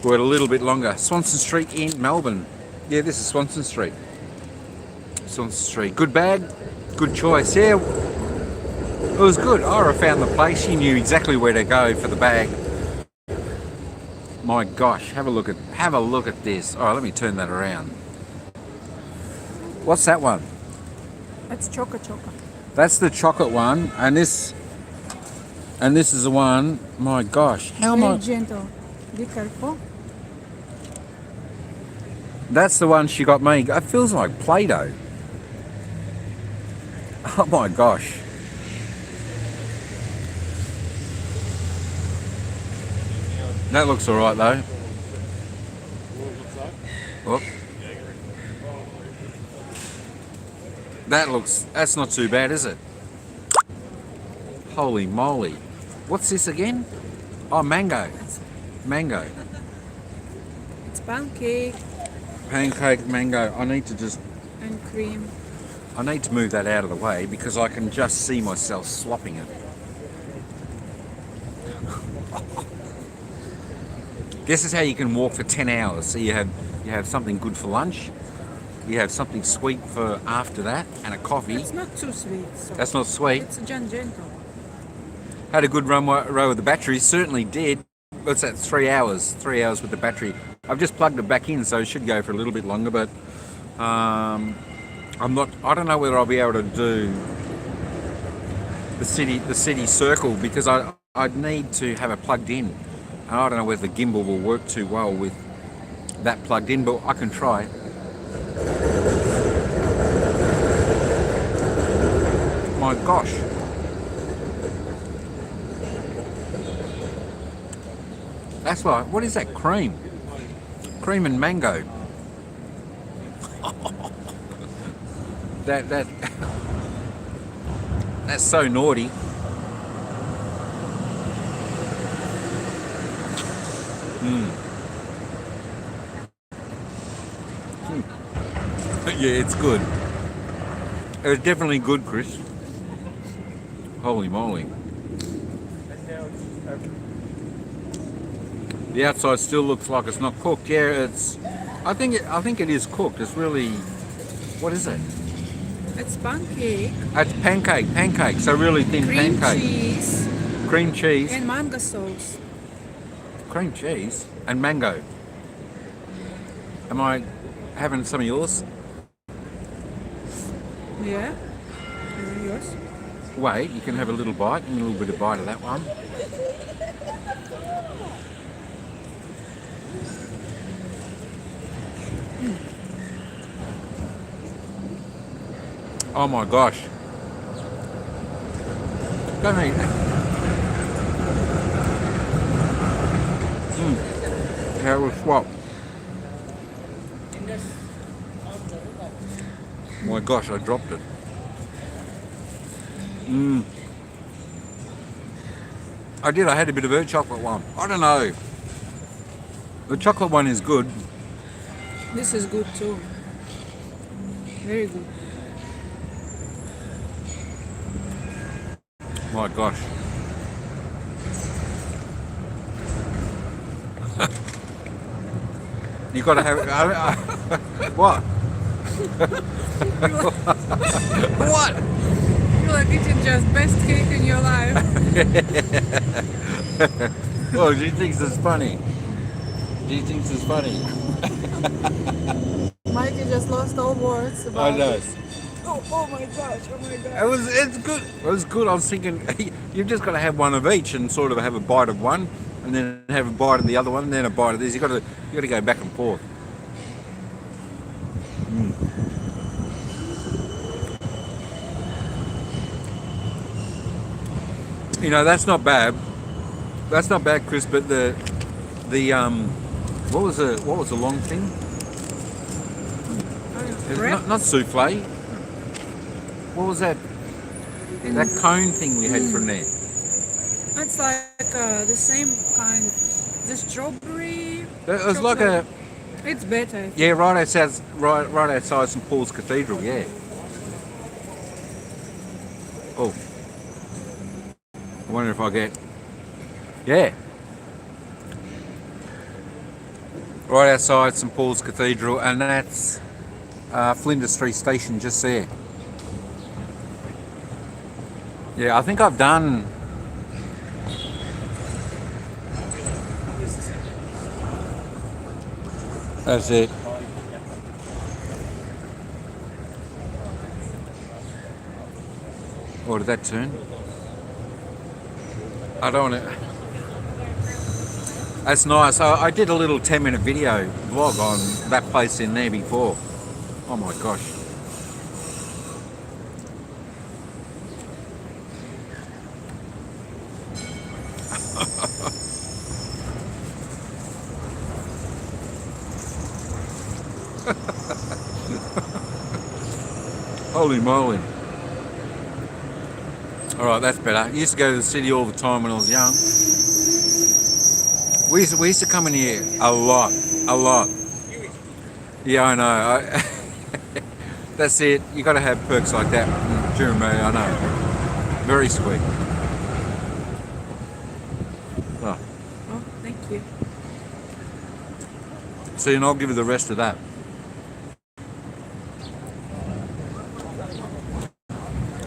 We're a little bit longer. Swanston Street in Melbourne. Yeah, this is Swanston Street. Swanston Street. Good bag, good choice. Yeah, it was good. Ira found the place. She knew exactly where to go for the bag. My gosh, have a look at this. All right, let me turn that around. What's that one? That's choco. That's the chocolate one, and this is the one. My gosh, how Very much? gentle. Be careful. That's the one she got me. It feels like Play-Doh. Oh my gosh. That looks alright though. Oh. That's not too bad, is it? Holy moly. What's this again? Oh, mango. Mango. It's pancake Pancake mango. I need and cream. to move that out of the way because I can just see myself slopping it. This is how you can walk for 10 hours. So you have something good for lunch, you have something sweet for after that, and a coffee. It's not too sweet. So That's not sweet. it's gentle. Had a good row with the battery. Certainly did. What's that? 3 hours. 3 hours with the battery. I've just plugged it back in, so it should go for a little bit longer. But I don't know whether I'll be able to do the city circle because I'd need to have it plugged in. And I don't know whether the gimbal will work too well with that plugged in, but I can try. my gosh. That's like, what is that? Cream. Cream and mango. That's so naughty. Yeah, it's good. It's definitely good, Chris. Holy moly. The outside still looks like it's not cooked. Yeah, it's. I think it is cooked. It's really. What is it? It's pancake, It's pancake. So really thin cream pancake. cheese, Cream cheese, and mango sauce. cream cheese, and mango. Am I having some of yours? Yeah. And yours? Wait, you can have a little bite and a little bit of bite of that one. Oh my gosh. Don't eat that. How it will swap. My gosh, I dropped it. I did, I had a bit of a chocolate one. I don't know. The chocolate one is good. This is good too. Very good. My gosh. You gotta have what? What? You're like eating just best cake in your life. Oh, she thinks it's funny. She thinks it's funny. Mikey just lost all words I about know. this. Oh my gosh, oh my gosh. It's good. It was good. I was thinking you've just got to have one of each and sort of have a bite of one, and then have a bite of the other one, and then a bite of this. You got to go back and forth. You know, that's not bad. That's not bad, Chris. But the what was the long thing? Wrap? Not souffle. What was that? That cone thing we had from there. It's like the same kind. The strawberry. It was like a It's better. yeah, right outside St Paul's Cathedral. Yeah. Oh, I wonder if I get yeah. Right outside St Paul's Cathedral, and that's Flinders Street Station just there. Yeah, I think I've done. That's it. Or did that turn? I don't want to. That's nice. I did a little 10-minute video vlog on that place in there before. Oh my gosh. Holy moly. Alright, that's better. I used to go to the city all the time when I was young. We used to come in here a lot. Yeah, I know. That's it. You got to have perks like that during me, I know. Very sweet. Oh. Oh, thank you. See, and I'll give you the rest of that.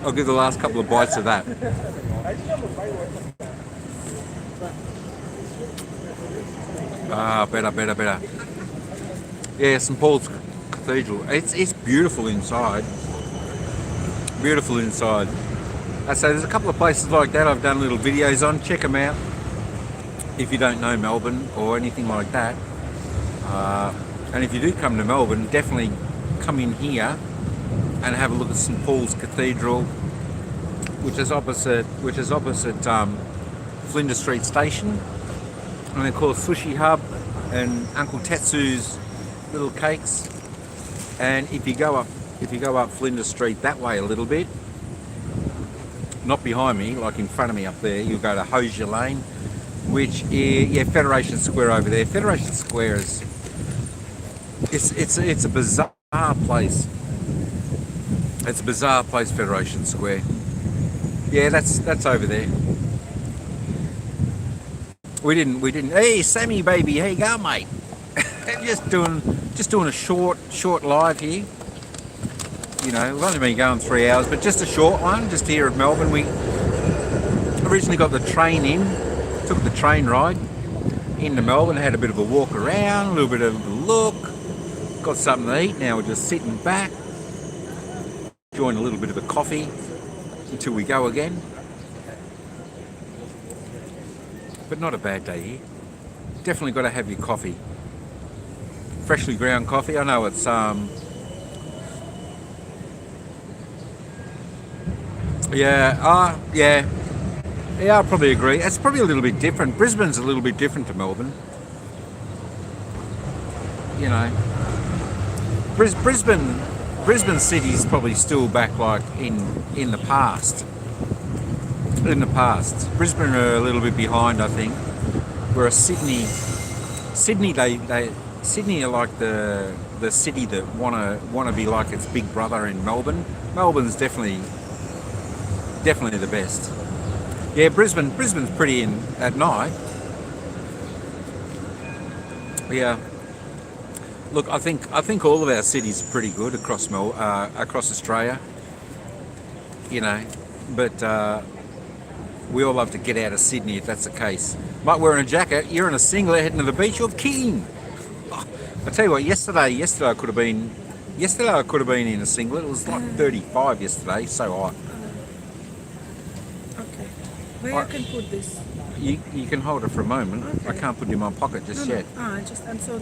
I'll give the last couple of bites of that. Ah, better. Yeah, St Paul's Cathedral. It's beautiful inside. Beautiful inside. I say there's a couple of places like that I've done little videos on. Check them out if you don't know Melbourne or anything like that. And if you do come to Melbourne, definitely come in here and have a look at St Paul's Cathedral. which is opposite Flinders Street Station, and they're called Sushi Hub and Uncle Tetsu's Little Cakes. And if you go up Flinders Street that way a little bit, not behind me, like in front of me up there, you'll go to Hosier Lane, which is Federation Square over there. Federation Square is it's a bizarre place. It's a bizarre place, Federation Square. Yeah, that's over there. We didn't. Hey, Sammy, baby, how you going, mate? just doing a short live here. You know, we've only been going 3 hours, but just a short one, just here at Melbourne. We originally got the train in, took the train ride into Melbourne, had a bit of a walk around, a little bit of a look, got something to eat. Now we're just sitting back, enjoying a little bit of a coffee until we go again. But not a bad day here. Definitely got to have your coffee. Freshly ground coffee. I know it's yeah, I probably agree. It's probably a little bit different. Brisbane's a little bit different to Melbourne. You know, Brisbane city's probably still back like in the past. In the past, Brisbane are a little bit behind, I think. Whereas Sydney are like the city that wanna be like its big brother in Melbourne. Melbourne's definitely the best. Yeah, Brisbane's pretty in at night. Yeah. Look, I think all of our cities are pretty good across Australia. You know, but we all love to get out of Sydney if that's the case. Might wearing a jacket, you're in a singlet heading to the beach, you're king. Oh, I tell you what, yesterday I could have been in a singlet. It was like 35 yesterday, so hot. Okay. Where I can put this? You can hold it for a moment. Okay. I can't put it in my pocket just yet. I'm so.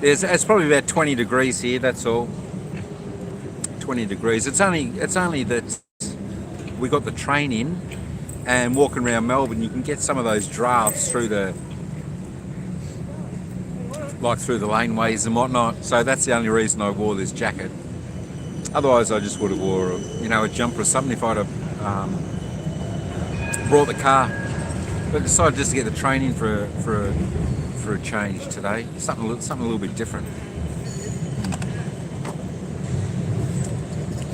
It's probably about 20 degrees here. That's all. 20 degrees. It's only that we got the train in, and walking around Melbourne, you can get some of those drafts through the laneways and whatnot. So that's the only reason I wore this jacket. Otherwise, I just would have wore a jumper or something if I'd have brought the car. But decided just to get the train in for a change today. Something a little bit different.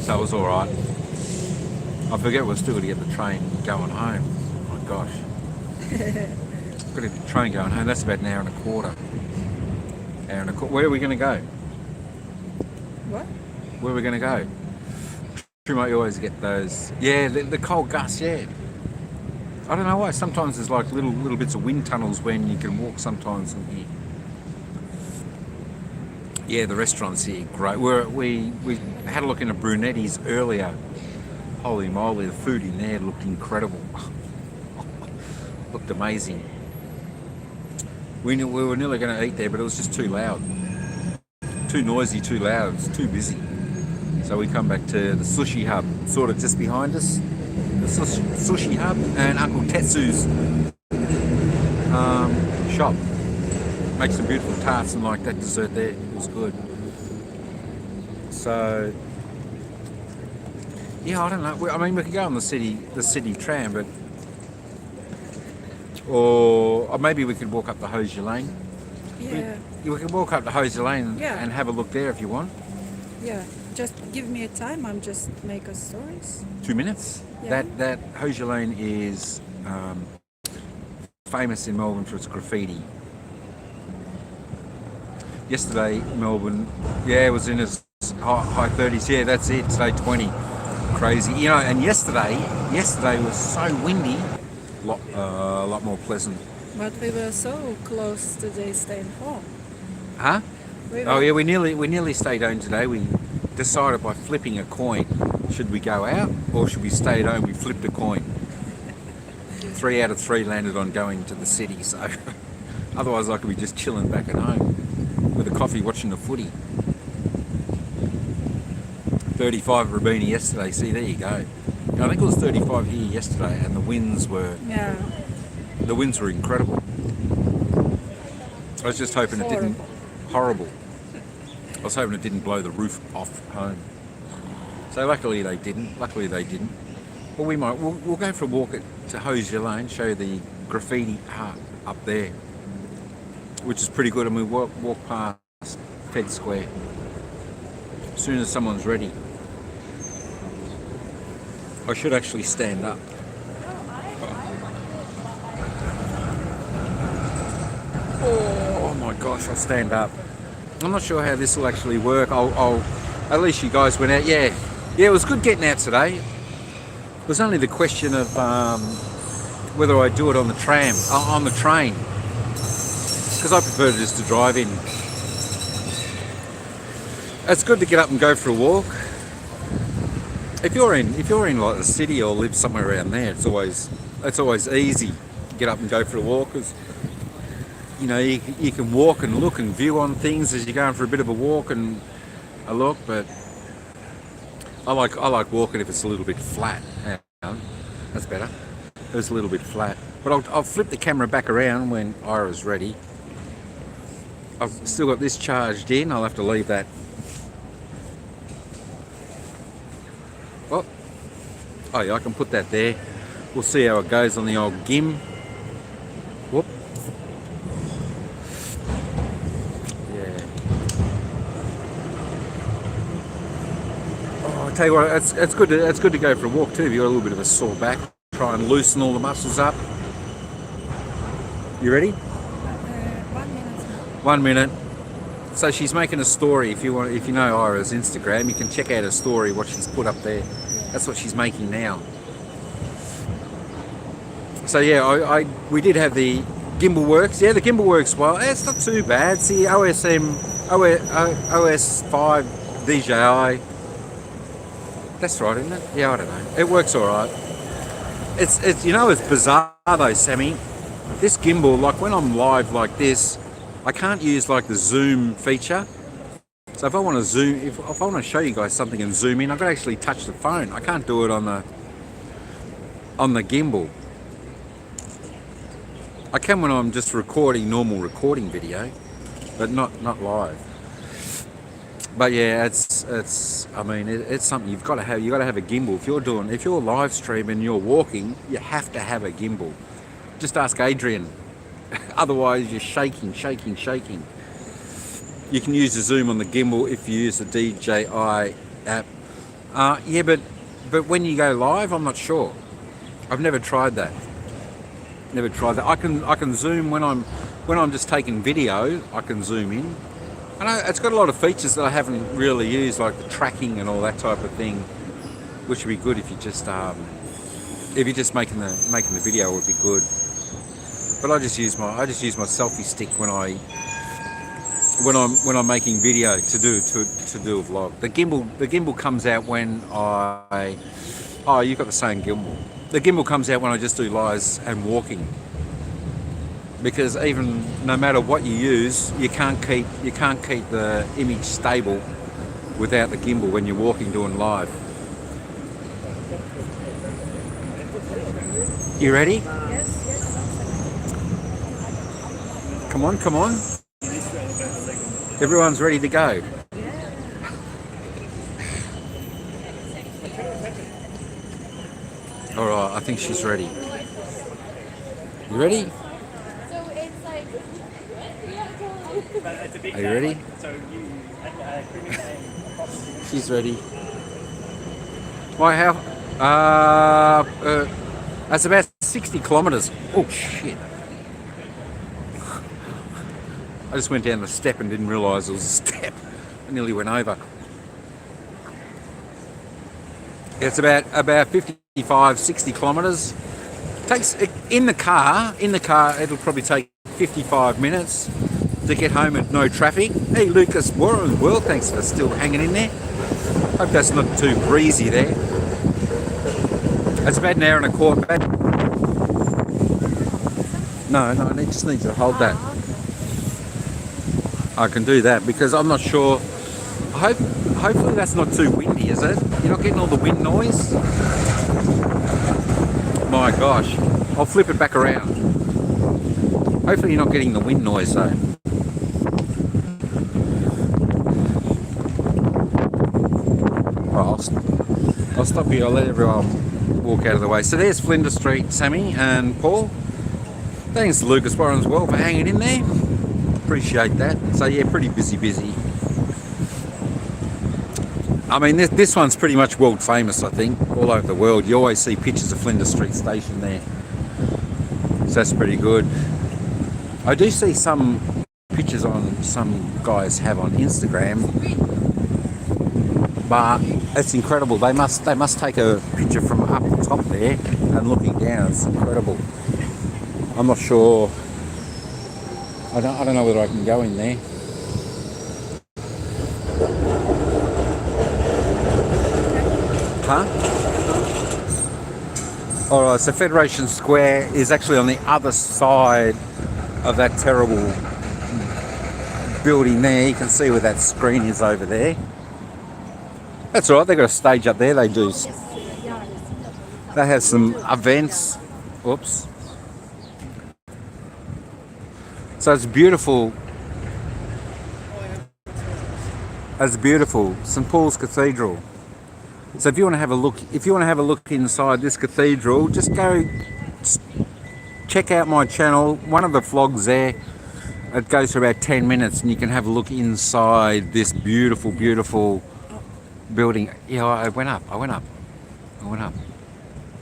So it was all right. I forget we're still going to get the train going home. Oh my gosh. Got to get the train going home. That's about an hour and a quarter. Where are we going to go? What? Where are we going to go? You might always get those. Yeah, the cold gusts, yeah. I don't know why. Sometimes there's like little bits of wind tunnels when you can walk sometimes in here. Yeah, the restaurants here, great. We had a look into Brunetti's earlier. Holy moly, the food in there looked incredible. Looked amazing. We were nearly going to eat there, but it was just too loud. Too noisy, too loud, it was too busy. So we come back to the Sushi Hub, sort of just behind us. The Sushi Hub and Uncle Tetsu's shop. Makes some beautiful tarts and like that dessert there. It was good. So yeah, I don't know. I mean, we could go on the city tram, but or maybe we could walk up the Hosier Lane. Yeah. We could walk up the Hosier Lane Yeah. and have a look there if you want. Yeah. Just give me a time. I'm just make a stories. 2 minutes. Yeah. That Hosier Lane is famous in Melbourne for its graffiti. Yesterday, Melbourne, it was in its high 30s. Yeah, that's it. Today, 20. Crazy, and yesterday was so windy, a lot more pleasant. But we were so close today staying home. Huh? We nearly stayed home today. We decided by flipping a coin, should we go out or should we stay at home? We flipped a coin. 3 out of 3 landed on going to the city, so otherwise I could be just chilling back at home with a coffee watching the footy. 35 Rabini yesterday, see, there you go. I think it was 35 here yesterday, and the winds were incredible. I was just hoping it didn't. Horrible. I was hoping it didn't blow the roof off home. So luckily they didn't. Well, we'll go for a walk to Hosier Lane, show the graffiti art up there, which is pretty good, and we walk past Fed Square as soon as someone's ready. I should actually stand up. Oh my gosh, I'll stand up. I'm not sure how this will actually work. I'll at least you guys went out. Yeah, it was good getting out today. It was only the question of whether I do it on the train, because I prefer just to drive in. It's good to get up and go for a walk. If you're in like the city or live somewhere around there, it's always easy to get up and go for a walk, because you know you can walk and look and view on things as you're going for a bit of a walk and a look. But I like walking if it's a little bit flat. That's better. It's a little bit flat. But I'll flip the camera back around when Ira's ready. I've still got this charged in. I'll have to leave that. Oh yeah, I can put that there. We'll see how it goes on the old gim. Whoop. Yeah. Oh, I tell you what, it's good to go for a walk too. If you've got a little bit of a sore back, try and loosen all the muscles up. You ready? 1 minute. 1 minute. So she's making a story. If you know Ira's Instagram, you can check out her story, what she's put up there. That's what she's making now. So yeah, we did have the gimbal works. Yeah, the gimbal works well. It's not too bad. See, OS5 DJI. That's right, isn't it? Yeah, I don't know. It works all right. It's it's bizarre though, Sammy. This gimbal, like when I'm live like this, I can't use like the zoom feature. So if I want to zoom, if I want to show you guys something and zoom in, I've got to actually touch the phone. I can't do it on the gimbal. I can when I'm just normal recording video, but not live. But yeah, it's something you've got to have. You've got to have a gimbal. If you're live streaming and you're walking, you have to have a gimbal. Just ask Adrian. Otherwise, you're shaking. You can use the zoom on the gimbal if you use the DJI app. Yeah, but when you go live, I'm not sure. I've never tried that. I can zoom when I'm just taking video. I can zoom in. I know it's got a lot of features that I haven't really used, like the tracking and all that type of thing, which would be good if you're just making the video would be good. But I just use my selfie stick when I'm making video to do a vlog. The gimbal comes out when you've got the same gimbal. The gimbal comes out when I just do lives and walking. Because even no matter what you use, you can't keep the image stable without the gimbal when you're walking doing live. You ready? Yes. Come on. Everyone's ready to go. All right, I think she's ready. You ready? Are you ready? She's ready. Why, how? That's about 60 kilometres. Oh, shit. I just went down the step and didn't realise it was a step. I nearly went over. It's about 55, 60 kilometres. Takes in the car. It'll probably take 55 minutes to get home at no traffic. Hey, Lucas, well, thanks for still hanging in there. Hope that's not too breezy there. It's about an hour and a quarter back. No, I just need to hold that. I can do that because I'm not sure. Hopefully that's not too windy, is it? You're not getting all the wind noise? My gosh. I'll flip it back around. Hopefully you're not getting the wind noise though. Right, I'll stop here. I'll let everyone walk out of the way. So there's Flinders Street, Sammy and Paul. Thanks to Lucas Warren as well for hanging in there. Appreciate that. So yeah, pretty busy. I mean, this one's pretty much world famous, I think, all over the world. You always see pictures of Flinders Street Station there. So that's pretty good. I do see some pictures on some guys have on Instagram, but it's incredible. They must take a picture from up the top there and looking down. It's incredible. I'm not sure. I don't know whether I can go in there. Huh? Alright, so Federation Square is actually on the other side of that terrible building there. You can see where that screen is over there. That's alright, they've got a stage up there. They do. They have some events. Whoops. So it's beautiful. It's beautiful. St. Paul's Cathedral. So if you want to have a look inside this cathedral, just go check out my channel. One of the vlogs there, it goes for about 10 minutes and you can have a look inside this beautiful building. Yeah, I went up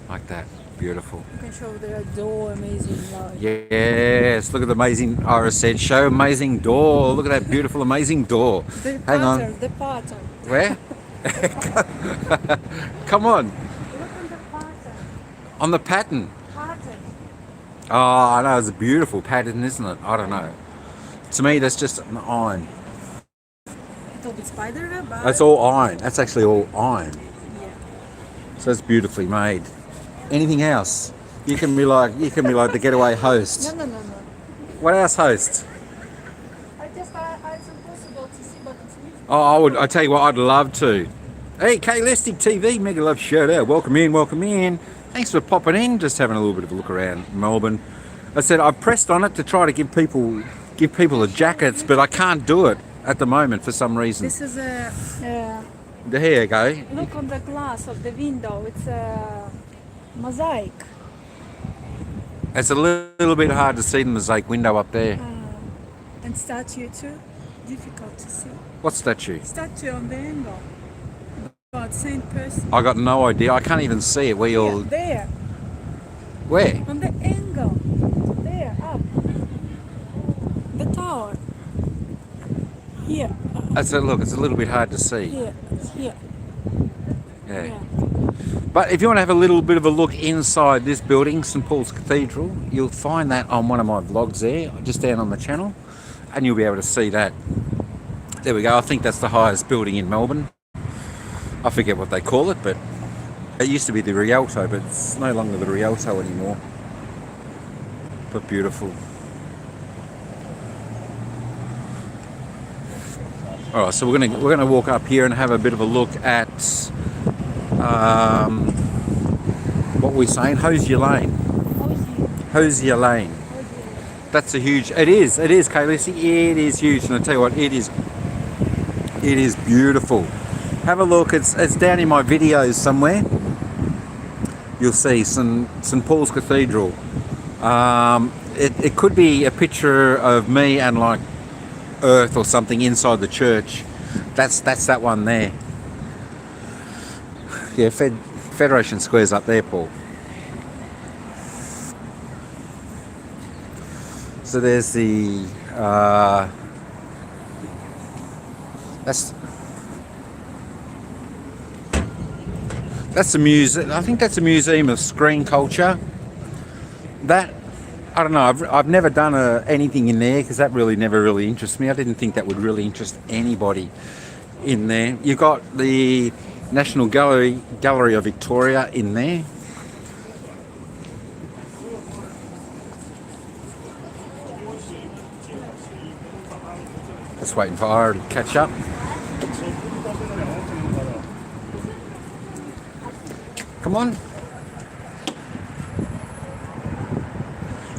like that. Beautiful. You can show the door, amazing light. Yes, look at the amazing, Iris said, show amazing door. Look at that beautiful amazing door. The Hang on. the pattern. Where? Come on. Look on the pattern. On the pattern. Pattern. Oh, I know, it's a beautiful pattern, isn't it? I don't know. To me, that's just an iron. It'll be spider web. That's all iron. That's actually all iron. Yeah. So it's beautifully made. Anything else? You can be like the getaway host. No. What else host? It's impossible to see, but it's beautiful. Oh, I tell you what, I'd love to. Hey, K-Listic TV, mega love shout out. Welcome in. Thanks for popping in. Just having a little bit of a look around Melbourne. I said I pressed on it to try to give people the jackets, but I can't do it at the moment for some reason. This is a. There you go. Look on the glass of the window. It's a mosaic. It's a little bit hard to see the mosaic window up there. And statue too. Difficult to see. What statue? Statue on the angle. About same person. I got no idea. I can't even see it. Yeah, there. Where? On the angle. There, up. The tower. Here. Look, it's a little bit hard to see. Here. Yeah. But if you want to have a little bit of a look inside this building, St. Paul's Cathedral, you'll find that on one of my vlogs there, just down on the channel, and you'll be able to see that. There we go. I think that's the highest building in Melbourne. I forget what they call it, but it used to be the Rialto, but it's no longer the Rialto anymore. But beautiful. All right, so we're gonna walk up here and have a bit of a look at what we're saying. Hosier Lane. Hosier Lane. That's a huge. It is, Kaylee. It is huge, and I tell you what, it is beautiful. Have a look. It's down in my videos somewhere. You'll see St. Paul's Cathedral. It could be a picture of me and like earth or something inside the church. That's that one there. Yeah, Federation Square's up there, Paul. So there's the that's the museum. I think that's a museum of screen culture. That, I don't know, I've never done anything in there because that really never really interests me. I didn't think that would really interest anybody in there. You've got the National Gallery of Victoria in there. Just waiting for Ira to catch up. Come on.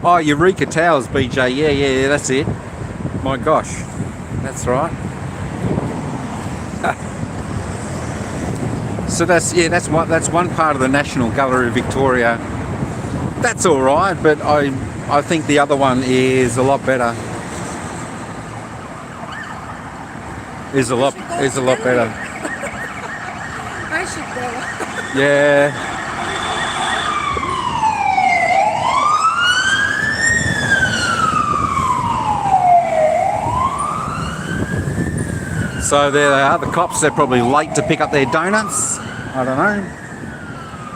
Oh, Eureka Towers, BJ. Yeah, that's it. My gosh, that's right. So that's one part of the National Gallery of Victoria. That's all right, but I think the other one is a lot better. Is a lot better. I should go. Yeah. So there they are, the cops. They're probably late to pick up their donuts. I don't know.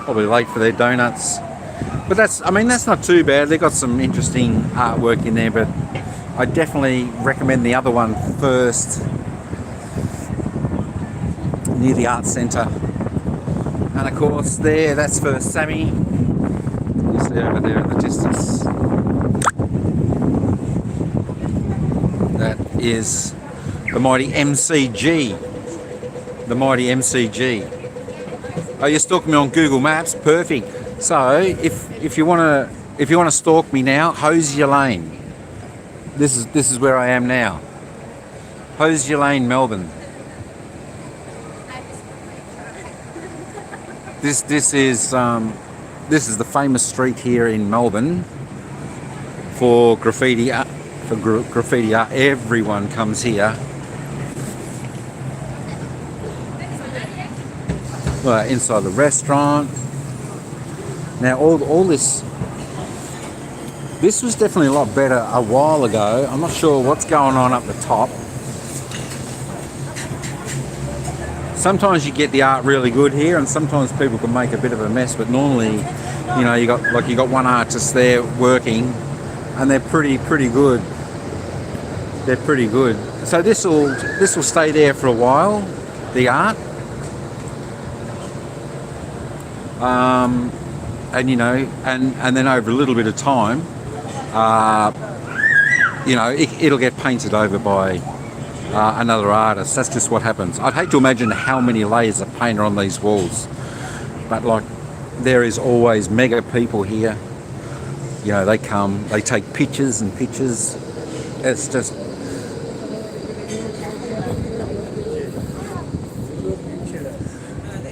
Probably late for their donuts. But that's not too bad. They've got some interesting artwork in there, but I definitely recommend the other one first, near the art centre. And of course that's for Sammy. You see over there in the distance. That is the mighty MCG. The mighty MCG. Oh, you're stalking me on Google Maps. Perfect. So if you wanna stalk me now, Hosier Lane. This is where I am now. Hosier Lane, Melbourne. This is the famous street here in Melbourne for graffiti art. For graffiti art, everyone comes here. Well, inside the restaurant. Now all this was definitely a lot better a while ago. I'm not sure what's going on up the top. Sometimes you get the art really good here, and sometimes people can make a bit of a mess. But normally, you got one artist there working, and they're pretty good. They're pretty good. So this will stay there for a while, the art. And then over a little bit of time, it'll get painted over by another artist. That's just what happens. I'd hate to imagine how many layers of paint are on these walls, but there is always mega people here. They come, they take pictures and pictures. It's just.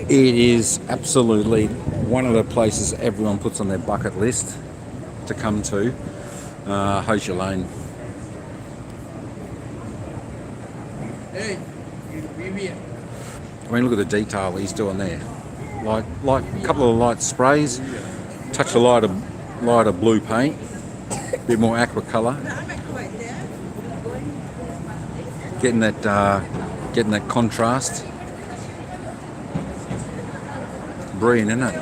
It is absolutely one of the places everyone puts on their bucket list to come to, Hosier Lane. Look at the detail he's doing there. Like a couple of light sprays, touch a lighter blue paint, a bit more aqua colour. Getting that contrast. Brilliant, isn't it?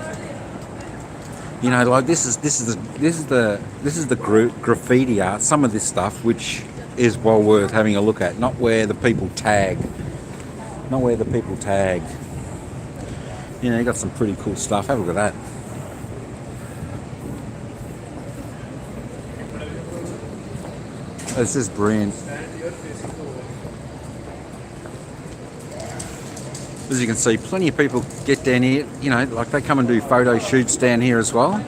This is the graffiti art. Some of this stuff, which is well worth having a look at. Not where the people tag. You got some pretty cool stuff. Have a look at that. It's just brilliant. As you can see, plenty of people get down here, they come and do photo shoots down here as well.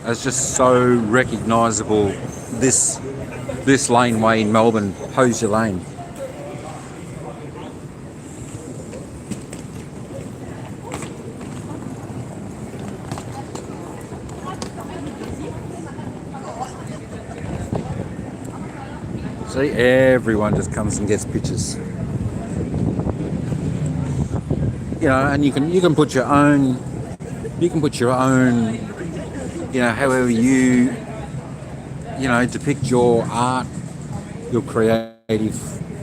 It's just so recognisable, this laneway in Melbourne, Hosier Lane. See, everyone just comes and gets pictures. And you can put your own, however you depict your art, your creative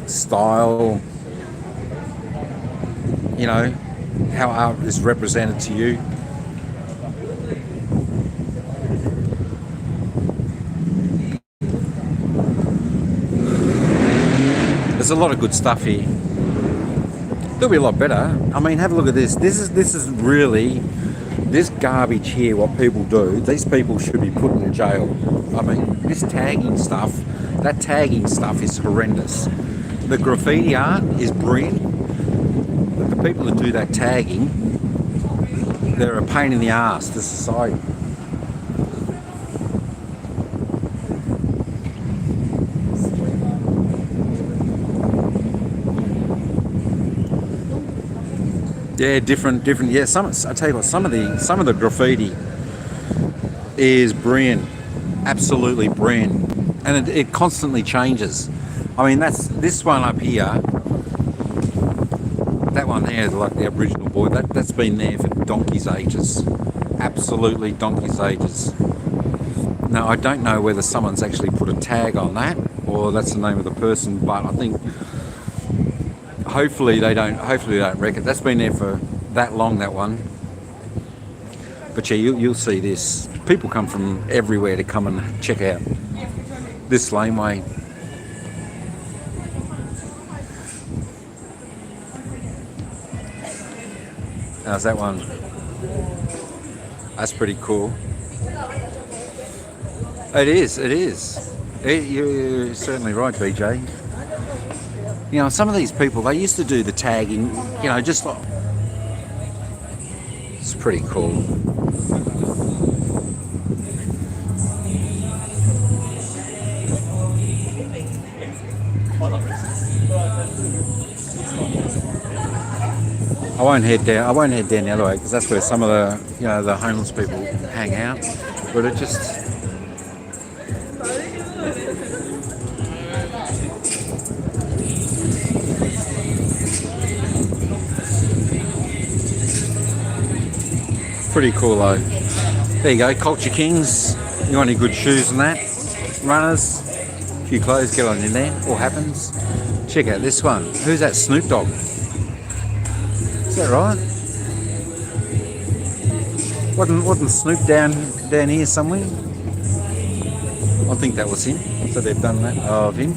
style, how art is represented to you. There's a lot of good stuff here. It'll be a lot better. Have a look at this. This is really, this garbage here, what people do, these people should be put in jail. This tagging stuff, is horrendous. The graffiti art is brilliant, but the people that do that tagging, they're a pain in the arse to society. Yeah, different. Yeah, I tell you what, some of the graffiti is brilliant, absolutely brilliant, and it constantly changes. I mean, that's this one up here. That one there, like the Aboriginal boy, that's been there for donkey's ages, absolutely donkey's ages. Now I don't know whether someone's actually put a tag on that or that's the name of the person, but I think hopefully they don't wreck it. That's been there for that long, that one. But yeah, you'll see this. People come from everywhere to come and check out this laneway. How's that one? That's pretty cool. It is. You're certainly right, BJ. You know, some of these people, they used to do the tagging, you know, just like... It's pretty cool. I won't head down the other way because that's where some of the, you know, the homeless people hang out. But it just... Pretty cool though. There you go, Culture Kings. You want any good shoes and that? Runners, a few clothes, get on in there. All happens. Check out this one. Who's that? Snoop Dogg. Is that right? Wasn't Snoop down here somewhere? I think that was him. So they've done that of him.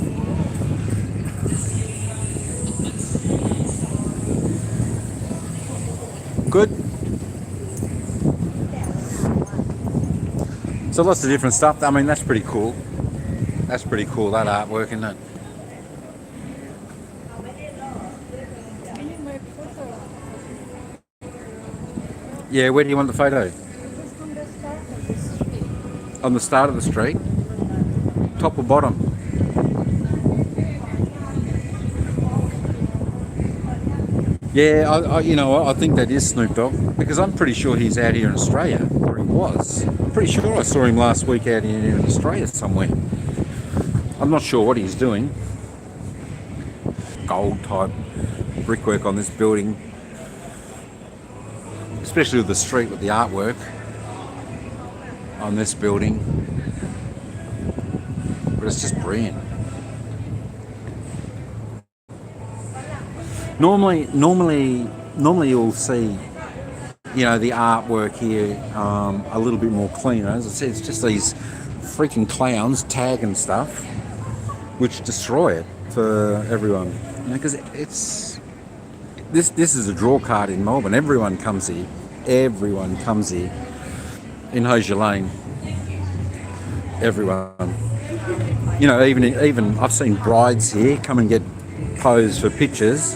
Good. So lots of different stuff. I mean, that's pretty cool. That's pretty cool, that artwork, isn't it? Yeah, where do you want the photo? On the start of the street? Top or bottom? Yeah, you know, I think that is Snoop Dogg because I'm pretty sure he's out here in Australia, or he was. I'm pretty sure I saw him last week out here in Australia somewhere. I'm not sure what he's doing. Gold type brickwork on this building, especially with the street with the artwork on this building. But it's just brilliant. Normally you'll see, you know, the artwork here a little bit more cleaner. As I said, it's just these freaking clowns tagging stuff, which destroy it for everyone. You know, because this is a draw card in Melbourne. Everyone comes here. Everyone comes here in Hosier Lane. Everyone. You know, even I've seen brides here come and get posed for pictures.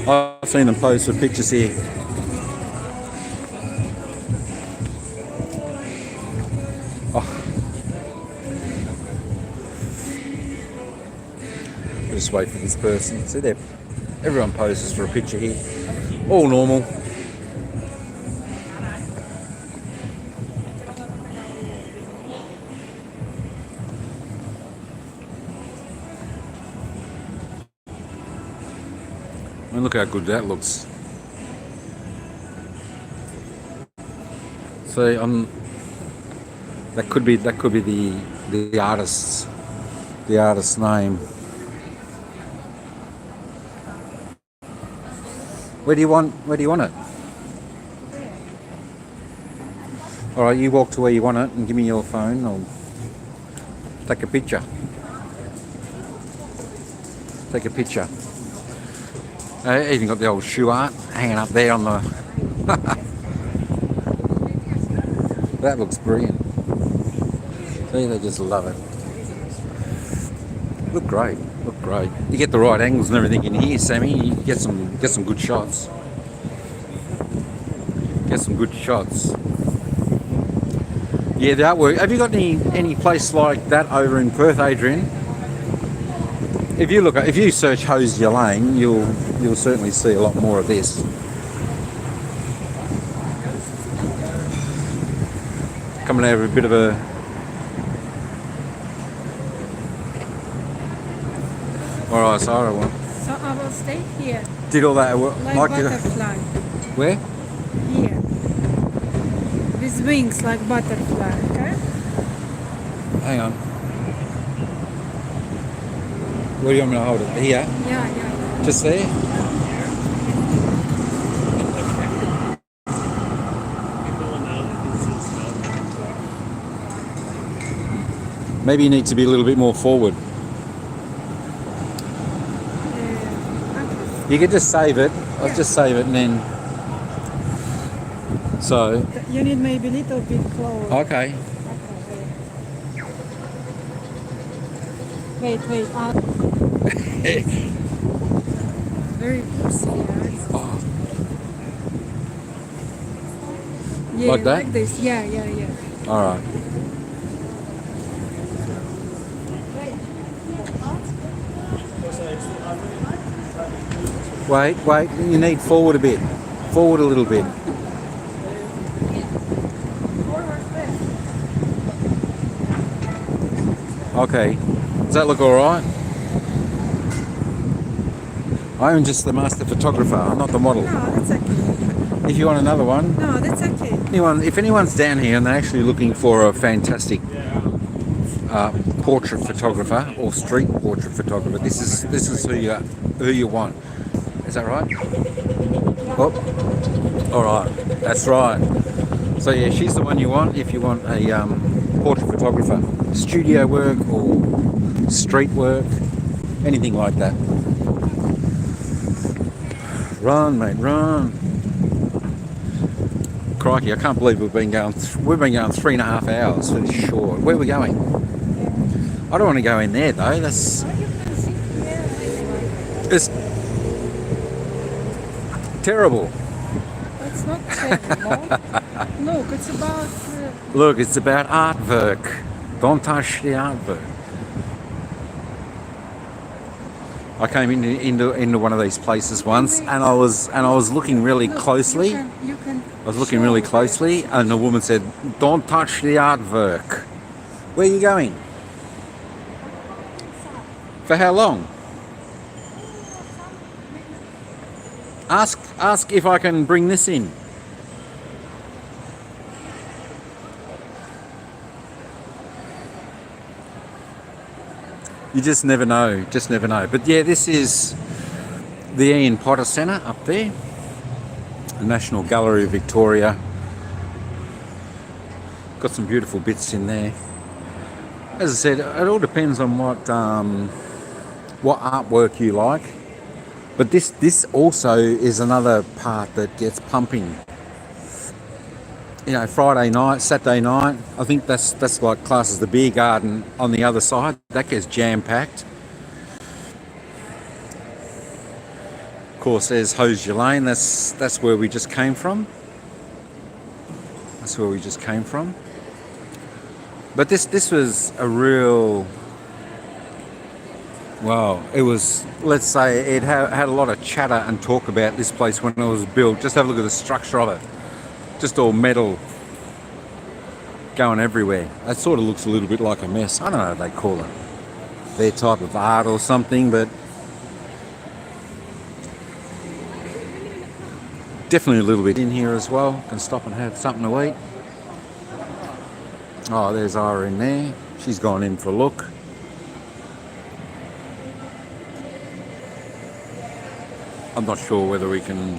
I've seen them pose for pictures here. Oh. Just wait for this person. See there, everyone poses for a picture here. All normal. And look how good that looks. So that could be the artist's name. Where do you want it? All right, you walk to where you want it and give me your phone. I'll take a picture. Take a picture. Even got the old shoe art hanging up there on the... That looks brilliant. See, they just love it. Look great, look great. You get the right angles and everything in here, Sammy. You get some good shots. Get some good shots. Yeah, the artwork. Have you got any place like that over in Perth, Adrian? if you search Hosier Lane, you'll certainly see a lot more of this. Coming over a bit of a alright, so I want. So I will stay here, Did all that like butterfly. where? Here. With wings like butterfly, okay? Hang on. Where do you want me to hold it? Here? Yeah. Just there? Maybe you need to be a little bit more forward. You could just save it. I'll just save it and then. So. You need maybe a little bit close. Okay. Wait. Very pussy, yeah. Oh, Yeah, Like that? Like this. Yeah. all right. Wait. You need forward a bit. Forward a little bit. Okay. Does that look all right? I am just the master photographer. I'm not the model. No, that's okay. If you want another one, No, that's okay. if anyone's down here and they're actually looking for a fantastic portrait photographer or street portrait photographer, this is who you want. Is that right? Oh, all right. That's right. So yeah, she's the one you want if you want a portrait photographer, studio work or street work, anything like that. Run, mate, run. Crikey, I can't believe we've been going 3.5 hours for this short. Where are we going? I don't want to go in there though. It's terrible. That's not terrible. Look, it's about... Look, it's about artwork. Don't touch the artwork. I came into one of these places once, and I was looking really closely. You can I was looking really closely, and the woman said, "Don't touch the artwork." Where are you going? For how long? Ask if I can bring this in. You just never know. Just never know. But yeah, this is the Ian Potter Centre up there. The National Gallery of Victoria. Got some beautiful bits in there. As I said, it all depends on what artwork you like. But this also is another part that gets pumping. You know, Friday night, Saturday night, I think that's like class as the beer garden on the other side. That gets jam-packed. Of course, there's Hosier Lane. That's where we just came from. That's where we just came from. But this was a real... Well, it was, let's say, it had a lot of chatter and talk about this place when it was built. Just have a look at the structure of it. Just all metal going everywhere. That sort of looks a little bit like a mess. I don't know what they call it. Their type of art or something, but definitely a little bit in here as well. Can stop and have something to eat. Oh, there's Ira in there. She's gone in for a look. I'm not sure whether we can...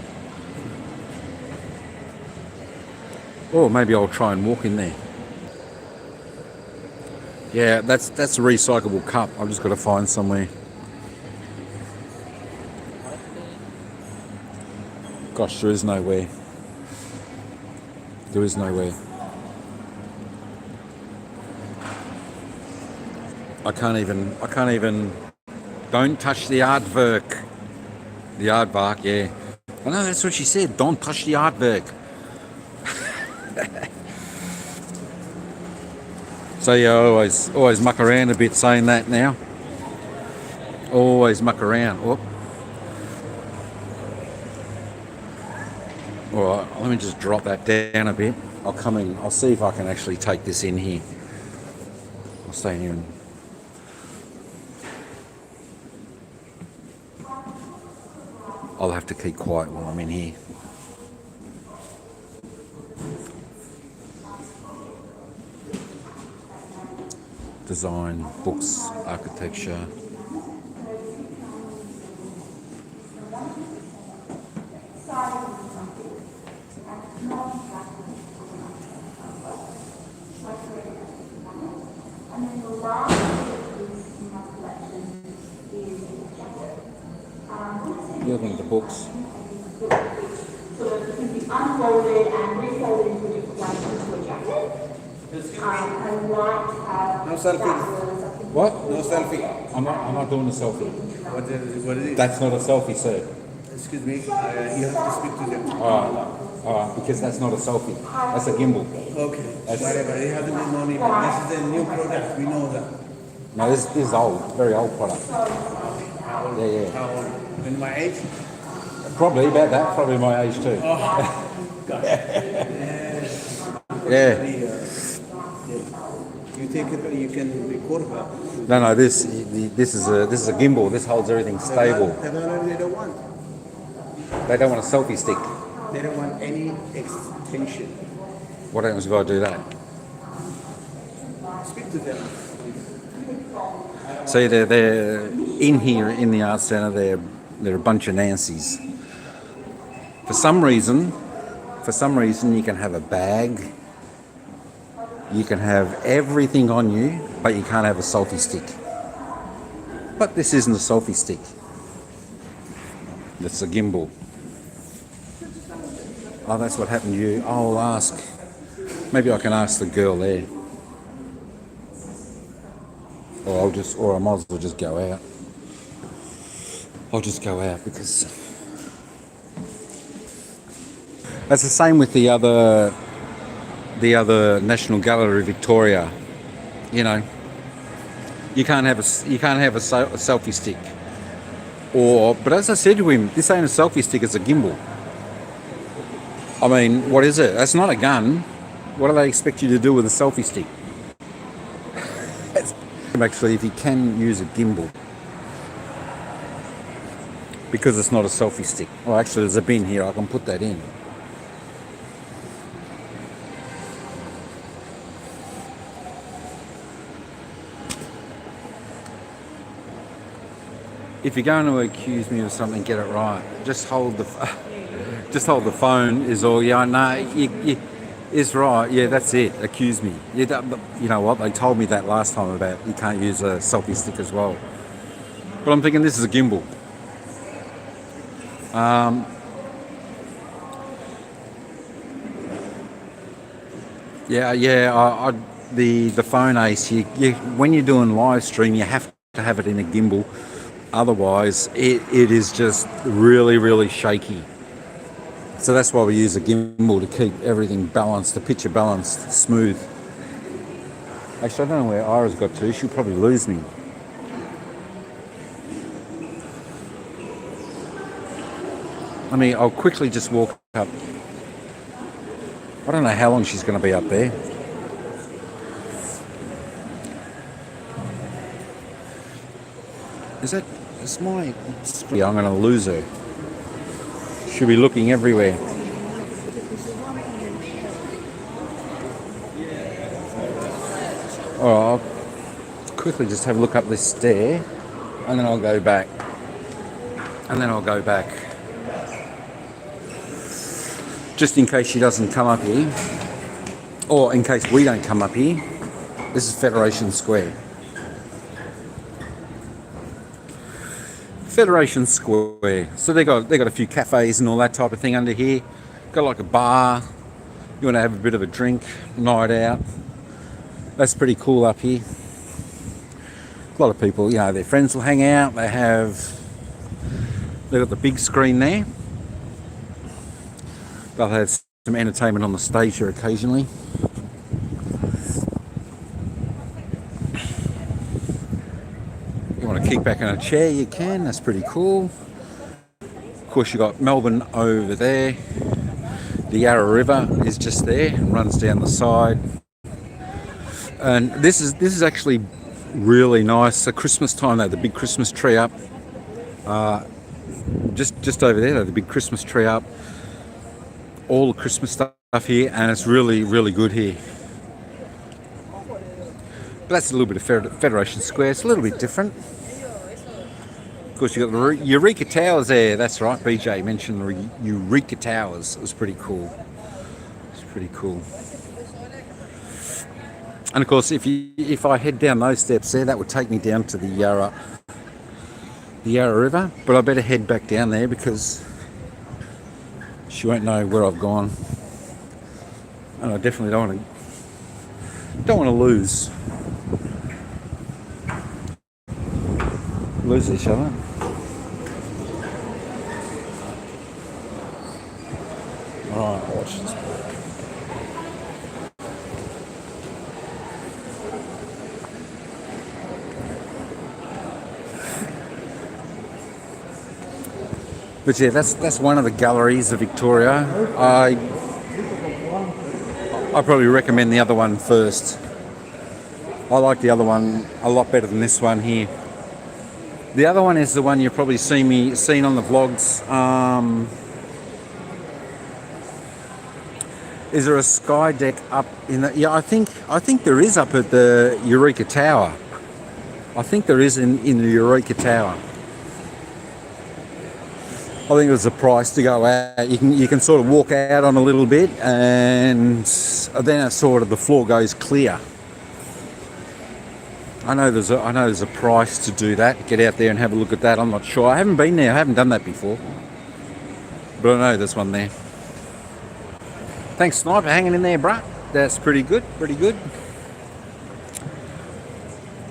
Or maybe I'll try and walk in there. Yeah, that's a recyclable cup. I've just got to find somewhere. Gosh, there is nowhere. There is nowhere. I can't even... Don't touch the artwork. The aardvark, yeah. I know, that's what she said. Don't touch the artwork. So yeah, I always muck around a bit saying that now. Always muck around. Whoop. All right, let me just drop that down a bit. I'll come in. I'll see if I can actually take this in here. I'll stay here and... I'll have to keep quiet while I'm in here. Design, books, architecture. Looking at the books. So it can be unfolded and refolded into different ways into a jacket. And light have No selfie. What? No selfie. I'm not doing a selfie. What is it? That's not a selfie, sir. Excuse me. You have to speak to them. Alright, because that's not a selfie. That's a gimbal. Okay. That's- Whatever. They have to make money, but this is a new product. We know that. No, this is old, very old product. How old? Yeah. How old? In my age? Probably about that, probably my age too. Yeah. You think you can record that? No, this is a gimbal. This holds everything stable. They don't want. They don't want a selfie stick. They don't want any extension. What happens if I do that? Speak to them. See, they're in here in the art centre. They're a bunch of Nancy's. For some reason, you can have a bag. You can have everything on you, but you can't have a selfie stick. But this isn't a selfie stick. It's a gimbal. Oh, that's what happened to you. I'll ask. Maybe I can ask the girl there. Or I might as well just go out. I'll just go out because that's the same with the other National Gallery Victoria. You know, you can't have a selfie stick. But as I said to him, this ain't a selfie stick; it's a gimbal. I mean, what is it? That's not a gun. What do they expect you to do with a selfie stick? Actually, if you can use a gimbal, because it's not a selfie stick. Oh, actually, there's a bin here. I can put that in. If you're going to accuse me of something, get it right. Just hold the phone. Is all. Yeah, no, it's right. Yeah, that's it. Accuse me. Yeah, you know what? They told me that last time about you can't use a selfie stick as well. But I'm thinking this is a gimbal. The phone ace. When you're doing live stream, you have to have it in a gimbal. Otherwise, it is just really, really shaky. So that's why we use a gimbal to keep everything balanced, the picture balanced, smooth. Actually, I don't know where Ira's got to. She'll probably lose me. I'll quickly just walk up. I don't know how long she's going to be up there. It's my screen. I'm going to lose her. She'll be looking everywhere. Oh, I'll quickly just have a look up this stair, and then I'll go back. Just in case she doesn't come up here, or in case we don't come up here. This is Federation Square. Federation Square. So they got a few cafes and all that type of thing under here. Got like a bar. You want to have a bit of a drink, night out. That's pretty cool up here. A lot of people, you know, their friends will hang out. They've got the big screen there. They'll have some entertainment on the stage here occasionally. You want to kick back in a chair, you can. That's pretty cool. Of course, you got Melbourne over there. The Yarra River is just there and runs down the side. And this is actually really nice. At Christmas time, they had the big Christmas tree up. Just over there, the big Christmas tree up. All the Christmas stuff here, and it's really, really good here. But that's a little bit of Federation Square. It's a little bit different. Of course, you've got the Eureka Towers there. That's right, BJ mentioned the Eureka Towers. It was pretty cool. It's pretty cool. And of course, if I head down those steps there, that would take me down to the Yarra River. But I better head back down there because she won't know where I've gone. And I definitely don't want to lose each other. Alright, watch this. But yeah, that's one of the galleries of Victoria. I probably recommend the other one first. I like the other one a lot better than this one here. The other one is the one you've probably seen on the vlogs. Is there a sky deck up in the? Yeah, I think there is up at the Eureka Tower. I think there is in the Eureka Tower. I think it was a price to go out. You can sort of walk out on a little bit, and then it's sort of the floor goes clear. I know there's a price to do that. Get out there and have a look at that. I'm not sure. I haven't been there. I haven't done that before, but I know there's one there. Thanks, Sniper, hanging in there, bruh. That's pretty good. Pretty good.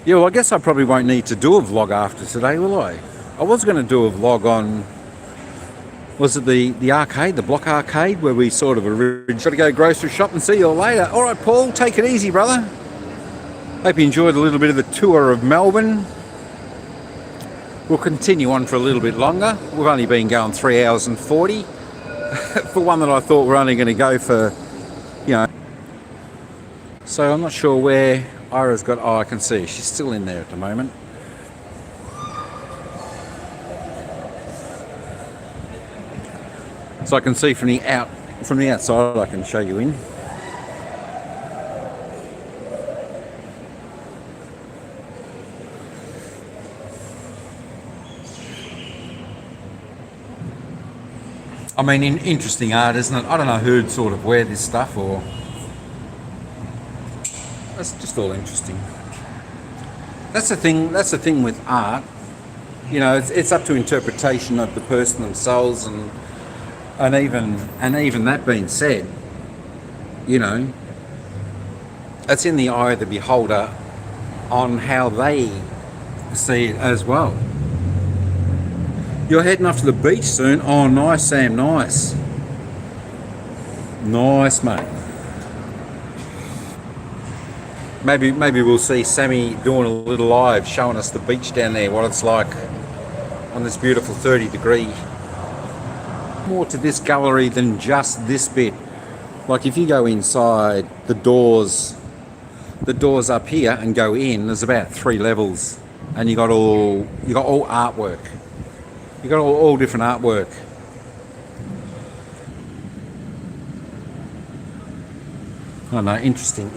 Yeah, well, I guess I probably won't need to do a vlog after today, will I? I was going to do a vlog on. Was it the arcade, the Block Arcade, where we sort of originally got to go grocery shop and see you all later. All right, Paul, take it easy, brother. Hope you enjoyed a little bit of the tour of Melbourne. We'll continue on for a little bit longer. We've only been going 3 hours and 40 for one that I thought we're only going to go for, you know. So I'm not sure where Ira's got. Oh, I can see she's still in there at the moment. So I can see from the outside, I can show you in. I mean, interesting art, isn't it? I don't know who'd sort of wear this stuff, or it's just all interesting. That's the thing. That's the thing with art. You know, it's up to interpretation of the person themselves, and even that being said, you know, it's in the eye of the beholder on how they see it as well. You're heading off to the beach soon. Oh, nice, Sam, nice. Nice, mate. Maybe we'll see Sammy doing a little live, showing us the beach down there, what it's like on this beautiful 30-degree. More to this gallery than just this bit. Like if you go inside, the doors up here and go in, there's about 3 levels, and you got all artwork. You got all different artwork. Oh no, interesting.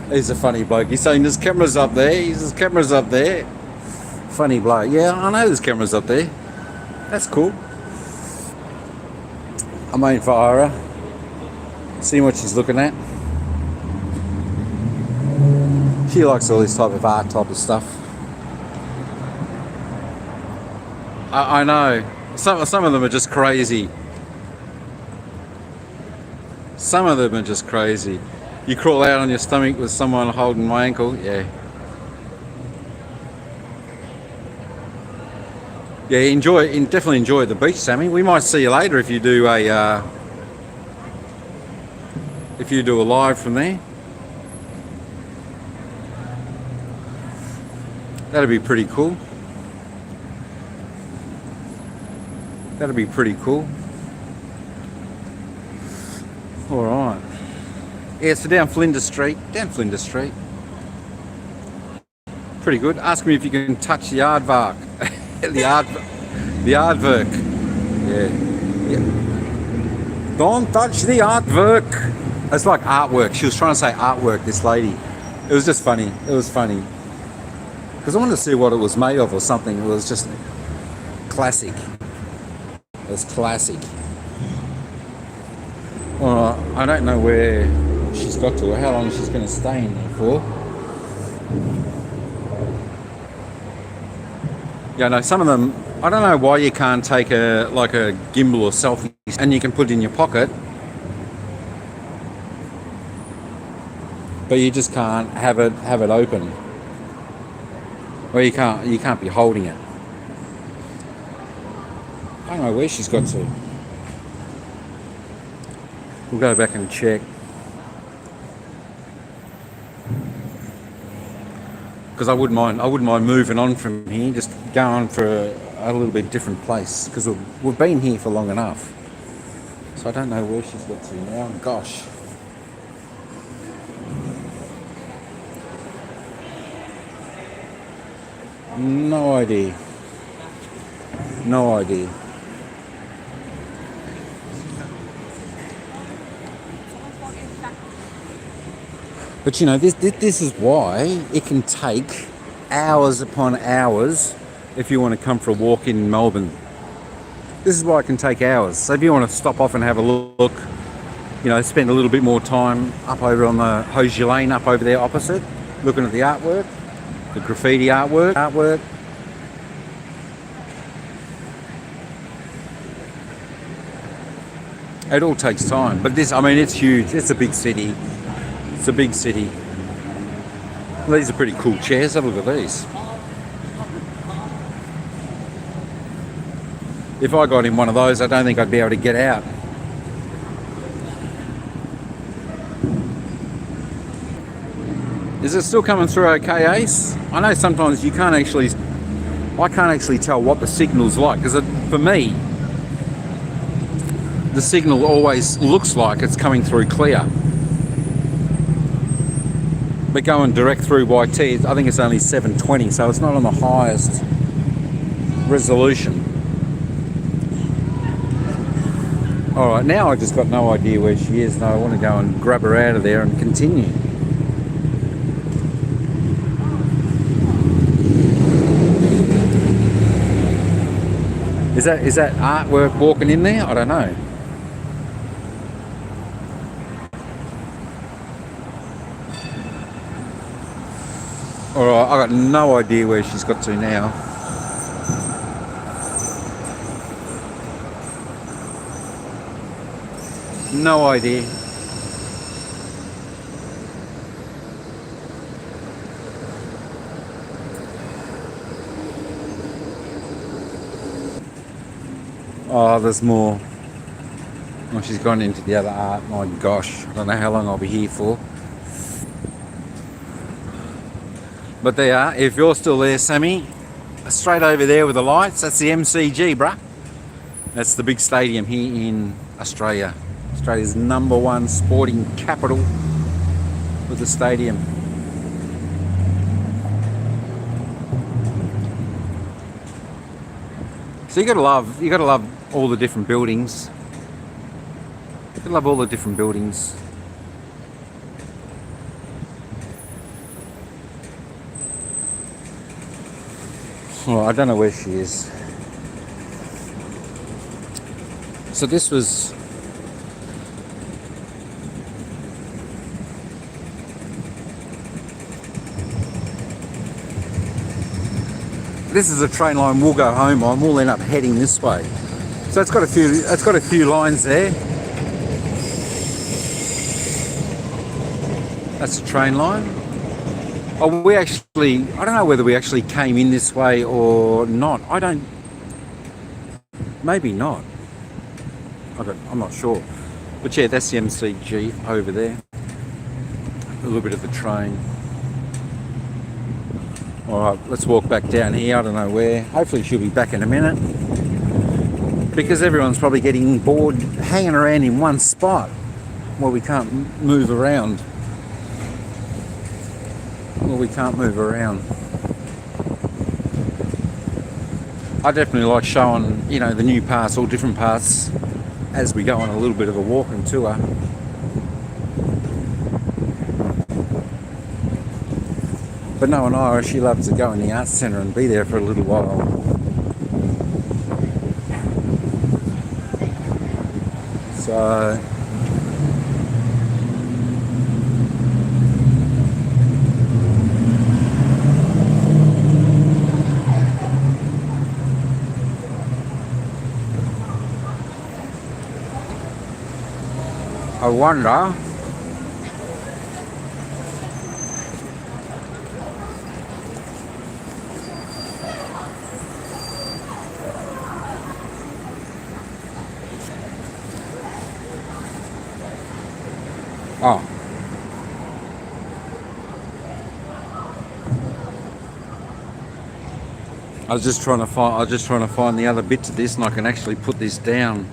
He's a funny bloke. He's saying there's cameras up there. There's cameras up there. Funny bloke. Yeah, I know there's cameras up there. That's cool. I'm waiting for Ira. Seeing what she's looking at. She likes all this type of art type of stuff. I know. Some of them are just crazy. Some of them are just crazy. You crawl out on your stomach with someone holding my ankle, yeah. Yeah, definitely enjoy the beach, Sammy. We might see you later if you do a live from there. That'd be pretty cool. That'd be pretty cool. All right. Yeah, so down Flinders Street. Pretty good. Ask me if you can touch the aardvark. the aardvark. Yeah. Don't touch the artwork. It's like artwork. She was trying to say artwork, this lady. It was just funny. It was funny. Because I wanted to see what it was made of or something. It was just classic. It was classic. Well, I don't know where she's got to or how long she's going to stay in there for. Yeah, no, some of them, I don't know why you can't take a gimbal or selfie and you can put it in your pocket, but you just can't have it open. Well, you can't be holding it. I don't know where she's got to. We'll go back and check. Because I wouldn't mind moving on from here, just going for a little bit different place. Because we've been here for long enough. So I don't know where she's got to now. Gosh. No idea. No idea. But you know, this is why it can take hours upon hours if you want to come for a walk in Melbourne. This is why it can take hours. So if you want to stop off and have a look, you know, spend a little bit more time up over on the Hosier Lane, up over there opposite, looking at the artwork, the graffiti artwork. It all takes time. But this, I mean, it's huge. It's a big city. It's a big city. These are pretty cool chairs. Have a look at these. If I got in one of those, I don't think I'd be able to get out. Is it still coming through okay, Ace? I know sometimes I can't actually tell what the signal's like, because for me, the signal always looks like it's coming through clear. But going direct through YT, I think it's only 720, so it's not on the highest resolution. Alright, now I just got no idea where she is. No, I want to go and grab her out of there and continue. Is that artwork walking in there? I don't know. Alright, I got no idea where she's got to now. No idea. Oh, there's more. Oh, she's gone into the other art. My gosh, I don't know how long I'll be here for. But they are. If you're still there, Sammy, straight over there with the lights, that's the MCG, bruh. That's the big stadium here in Australia. Australia's #1 sporting capital with the stadium. So you gotta love all the different buildings. You gotta love all the different buildings. Oh, I don't know where she is. So this was... this is a train line we'll go home on. We'll end up heading this way. So it's got a few lines there. That's a train line. Oh, I don't know whether we actually came in this way or not. Maybe not. I'm not sure. But yeah, that's the MCG over there. A little bit of the train. Alright, let's walk back down here. I don't know where. Hopefully she'll be back in a minute. Because everyone's probably getting bored hanging around in one spot where we can't move around. I definitely like showing, you know, the new parts, all different parts, as we go on a little bit of a walking tour. But no one Ira, she loves to go in the arts centre and be there for a little while. So I wonder I was just trying to find the other bit to this, and I can actually put this down.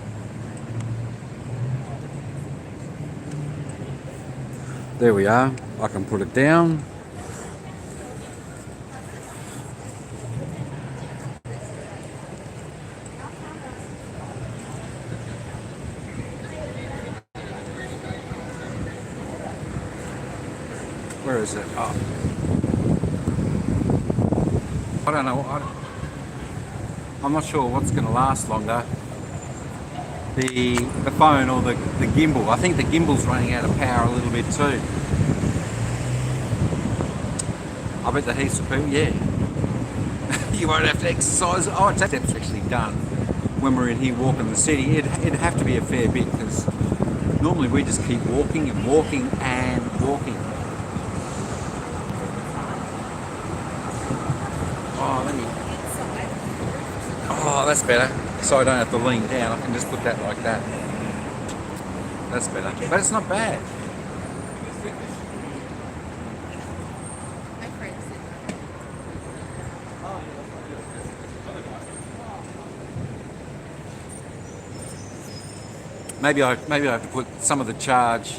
There we are. I can put it down. Where is it? Oh. I don't know. I'm not sure what's going to last longer. The phone or the gimbal. I think the gimbal's running out of power a little bit too. I bet the heaps of people, yeah. You won't have to exercise. Oh, it's actually done when we're in here walking the city. It'd have to be a fair bit, because normally we just keep walking and walking and walking. Oh, that's better. So I don't have to lean down. I can just put that like that. That's better. But it's not bad. Maybe I have to put some of the charge.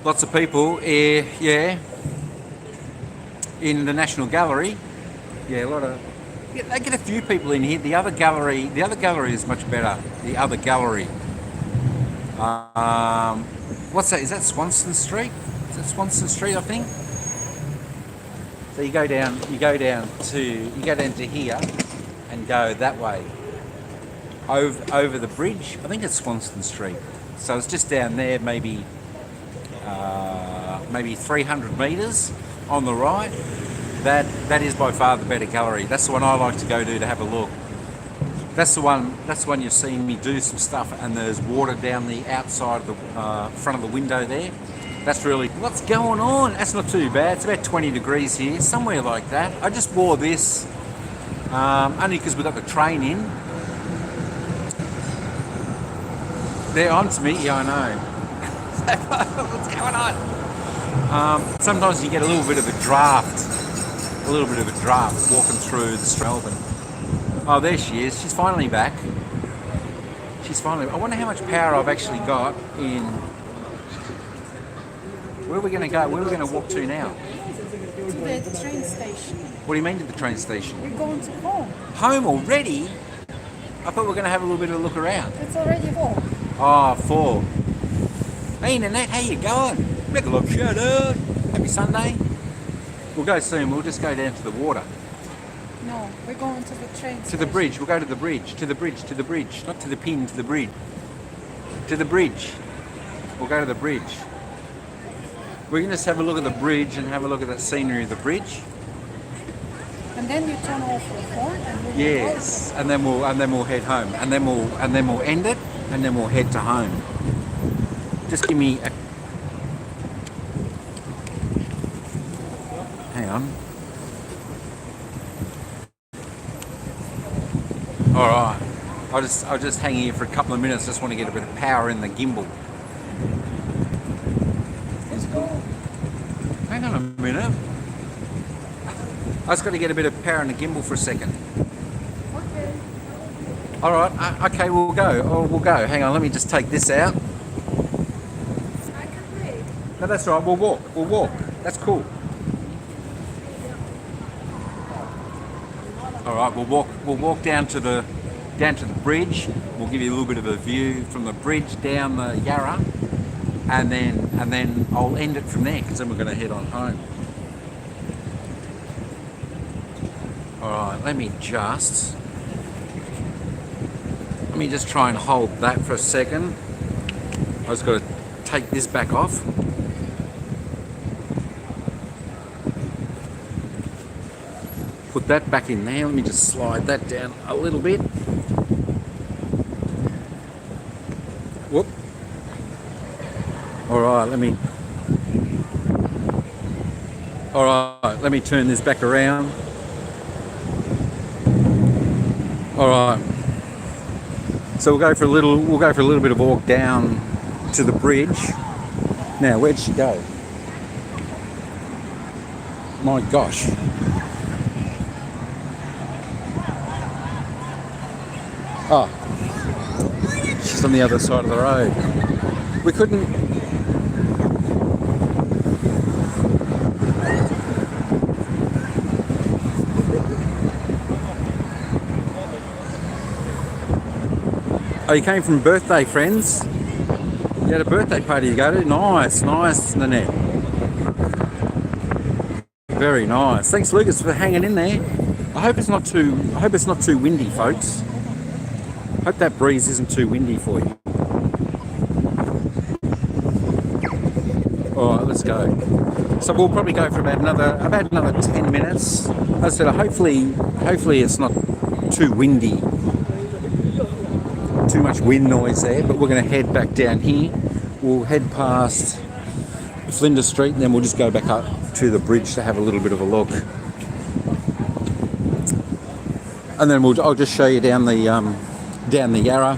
Lots of people, yeah, in the National Gallery. Yeah, they get a few people in here. The other gallery is much better. The other gallery. What's that? Is that Swanston Street? Is that Swanston Street, I think? So you go down to here and go that way. Over the bridge. I think it's Swanston Street. So it's just down there, maybe 300 metres on the right. That is by far the better gallery. That's the one I like to go to have a look. That's the one you've seen me do some stuff, and there's water down the outside of the front of the window there. That's really, what's going on? That's not too bad. It's about 20 degrees here, somewhere like that. I just wore this only because we got the train in. They're on to me, yeah, I know. What's going on? Sometimes you get a little bit of a draft walking through the Melbourne. Oh, there she is. She's finally back. I wonder how much power I've actually got in. Where are we going to go? Where are we going to walk to now? To the train station. What do you mean to the train station? We're going to home. Home already? I thought we were going to have a little bit of a look around. It's already home. Oh, 4. Hey, Nanette, how you going? Make a look, shut up. Happy Sunday. We'll go soon. We'll just go down to the water. No, we're going to the train To the bridge. We'll go to the bridge. To the bridge. Not to the pin, to the bridge. To the bridge. We'll go to the bridge. We can just have a look at the bridge and have a look at that scenery of the bridge. And then you turn off your phone and we'll Yes, and then we'll head home, and then we'll end it, and then we'll head to home. Just give me a... Hang on. All right. I'll just hang here for a couple of minutes. Just want to get a bit of power in the gimbal. Let's go. Hang on a minute. I just got to get a bit of power in the gimbal for a second. Okay. All right. Okay, we'll go. Oh, we'll go. Hang on. Let me just take this out. I can wait. No, that's all right. We'll walk. We'll walk. That's cool. All right. We'll walk. We'll walk down to the bridge. We'll give you a little bit of a view from the bridge down the Yarra, and then I'll end it from there, because then we're going to head on home. All right, let me just try and hold that for a second. I just got to take this back off. Put that back in there. Let me just slide that down a little bit. Whoop. All right, let me turn this back around. All right. So we'll go for a little bit of walk down to the bridge. Now, where'd she go? My gosh. Oh. She's on the other side of the road. We couldn't... Oh, you came from birthday, friends? You had a birthday party to go to? Nice, Nanette. Very nice. Thanks, Lucas, for hanging in there. I hope it's not too windy, folks. Hope that breeze isn't too windy for you. All right, let's go. So we'll probably go for about another 10 minutes. As I said, hopefully it's not too windy. Too much wind noise there, but we're going to head back down here. We'll head past Flinders Street, and then we'll just go back up to the bridge to have a little bit of a look. And then I'll just show you down the Yarra.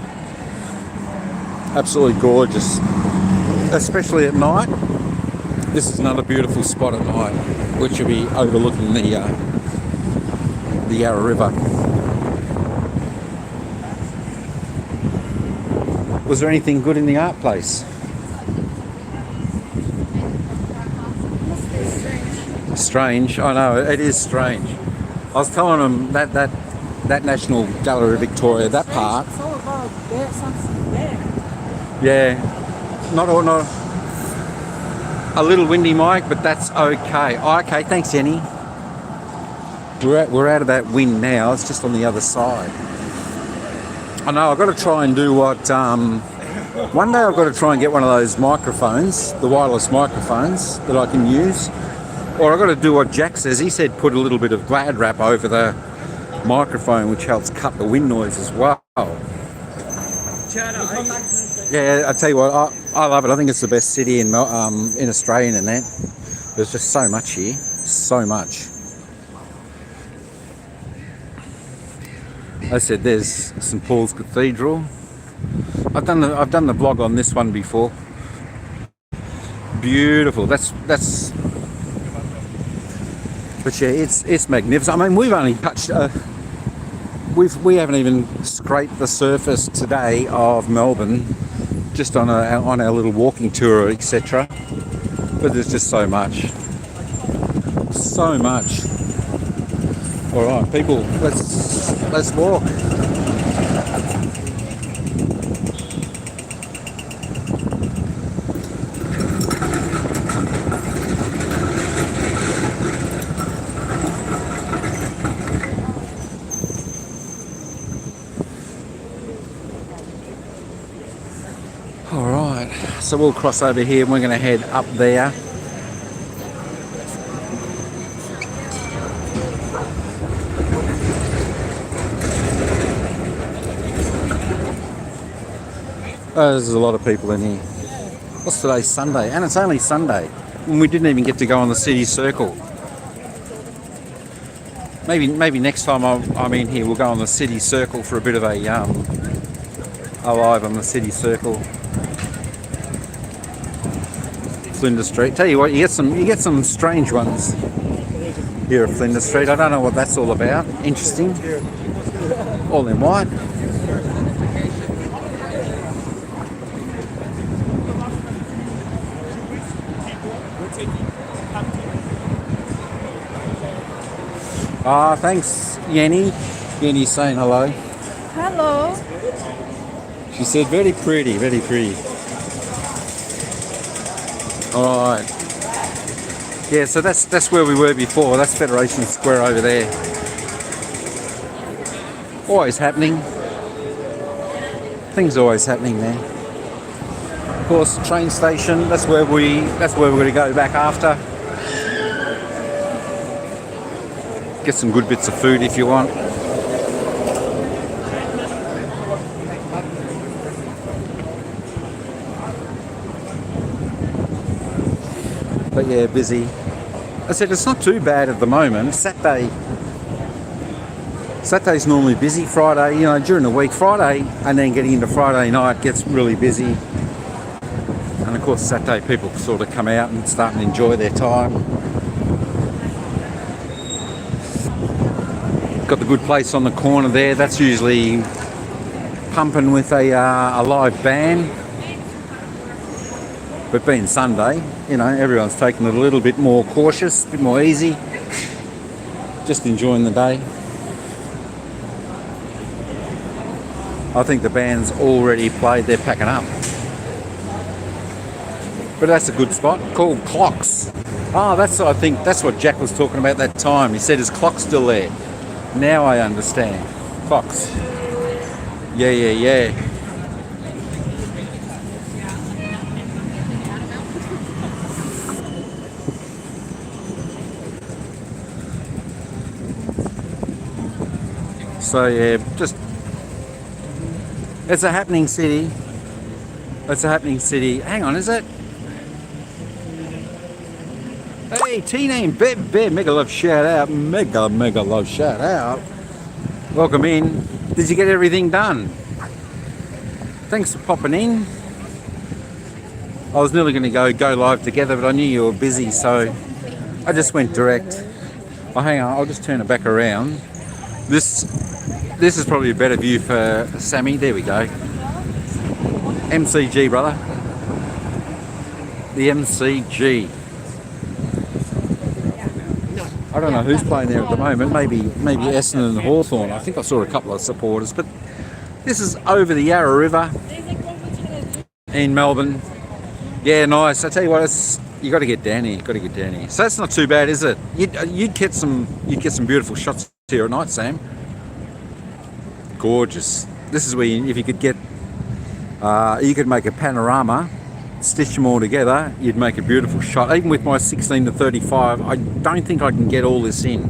Absolutely gorgeous, especially at night. This is another beautiful spot at night, which will be overlooking the Yarra River. Was there anything good in the art place? Strange. I know, it is strange. I was telling them that National Gallery of Victoria, that part. It's all about there, something there. Yeah. Not a little windy, Mike, but that's okay. Oh, okay, thanks, Jenny. We're out of that wind now. It's just on the other side. I know, I've got to try and do what... one day I've got to try and get one of those microphones, the wireless microphones that I can use. Or I've got to do what Jack says. He said put a little bit of Glad wrap over the microphone, which helps cut the wind noise as well. Yeah, I tell you what, I love it. I think it's the best city in Australia and that. There's just so much here. So much. As I said, there's St Paul's Cathedral. I've done the vlog on this one before. Beautiful. That's. But yeah, it's magnificent. I mean, we've only touched. We haven't even scraped the surface today of Melbourne, just on our little walking tour, etc. But there's just so much. So much. All right, people, let's walk. All right, so we'll cross over here and we're going to head up there. Oh, there's a lot of people in here. What's today? Sunday, and it's only Sunday, and we didn't even get to go on the city circle. Maybe next time I'm in here, we'll go on the city circle for a bit of a live on the city circle. Flinders Street. Tell you what, you get some strange ones here at Flinders Street. I don't know what that's all about. Interesting. All in white. Ah, thanks, Yenny. Yenny's saying hello. Hello. She said, very pretty, very pretty. All right. Yeah, so that's where we were before. That's Federation Square over there. Always happening. Things always happening there. Of course, train station. That's where we're going to go back after. Get some good bits of food if you want. But yeah, busy. I said it's not too bad at the moment. Saturday's normally busy. Friday, you know, during the week, Friday, and then getting into Friday night gets really busy. And of course, Saturday people sort of come out and start and enjoy their time. Got the good place on the corner there. That's usually pumping with a live band. But being Sunday, you know, everyone's taking it a little bit more cautious, a bit more easy. Just enjoying the day. I think the band's already played. They're packing up. But that's a good spot called Clocks. Oh, I think that's what Jack was talking about that time. He said his clock's still there. Now I understand. Clocks. Yeah. So yeah, just it's a happening city. It's a happening city. Hang on, is it? Hey, T-Name, mega love shout out. Mega love shout out. Welcome in. Did you get everything done? Thanks for popping in. I was nearly going to go live together, but I knew you were busy, so I just went direct. Oh, hang on, I'll just turn it back around. This is probably a better view for Sammy. There we go. MCG, brother. The MCG. I don't know who's playing there at the moment. Maybe Essendon and Hawthorn. I think I saw a couple of supporters. But this is over the Yarra River in Melbourne. Yeah, nice. I tell you what, you got to get down here. So that's not too bad, is it? You'd get some beautiful shots here at night, Sam. Gorgeous. This is where if you could get, you could make a panorama. Stitch them all together, you'd make a beautiful shot. Even with my 16 to 35, I don't think I can get all this in.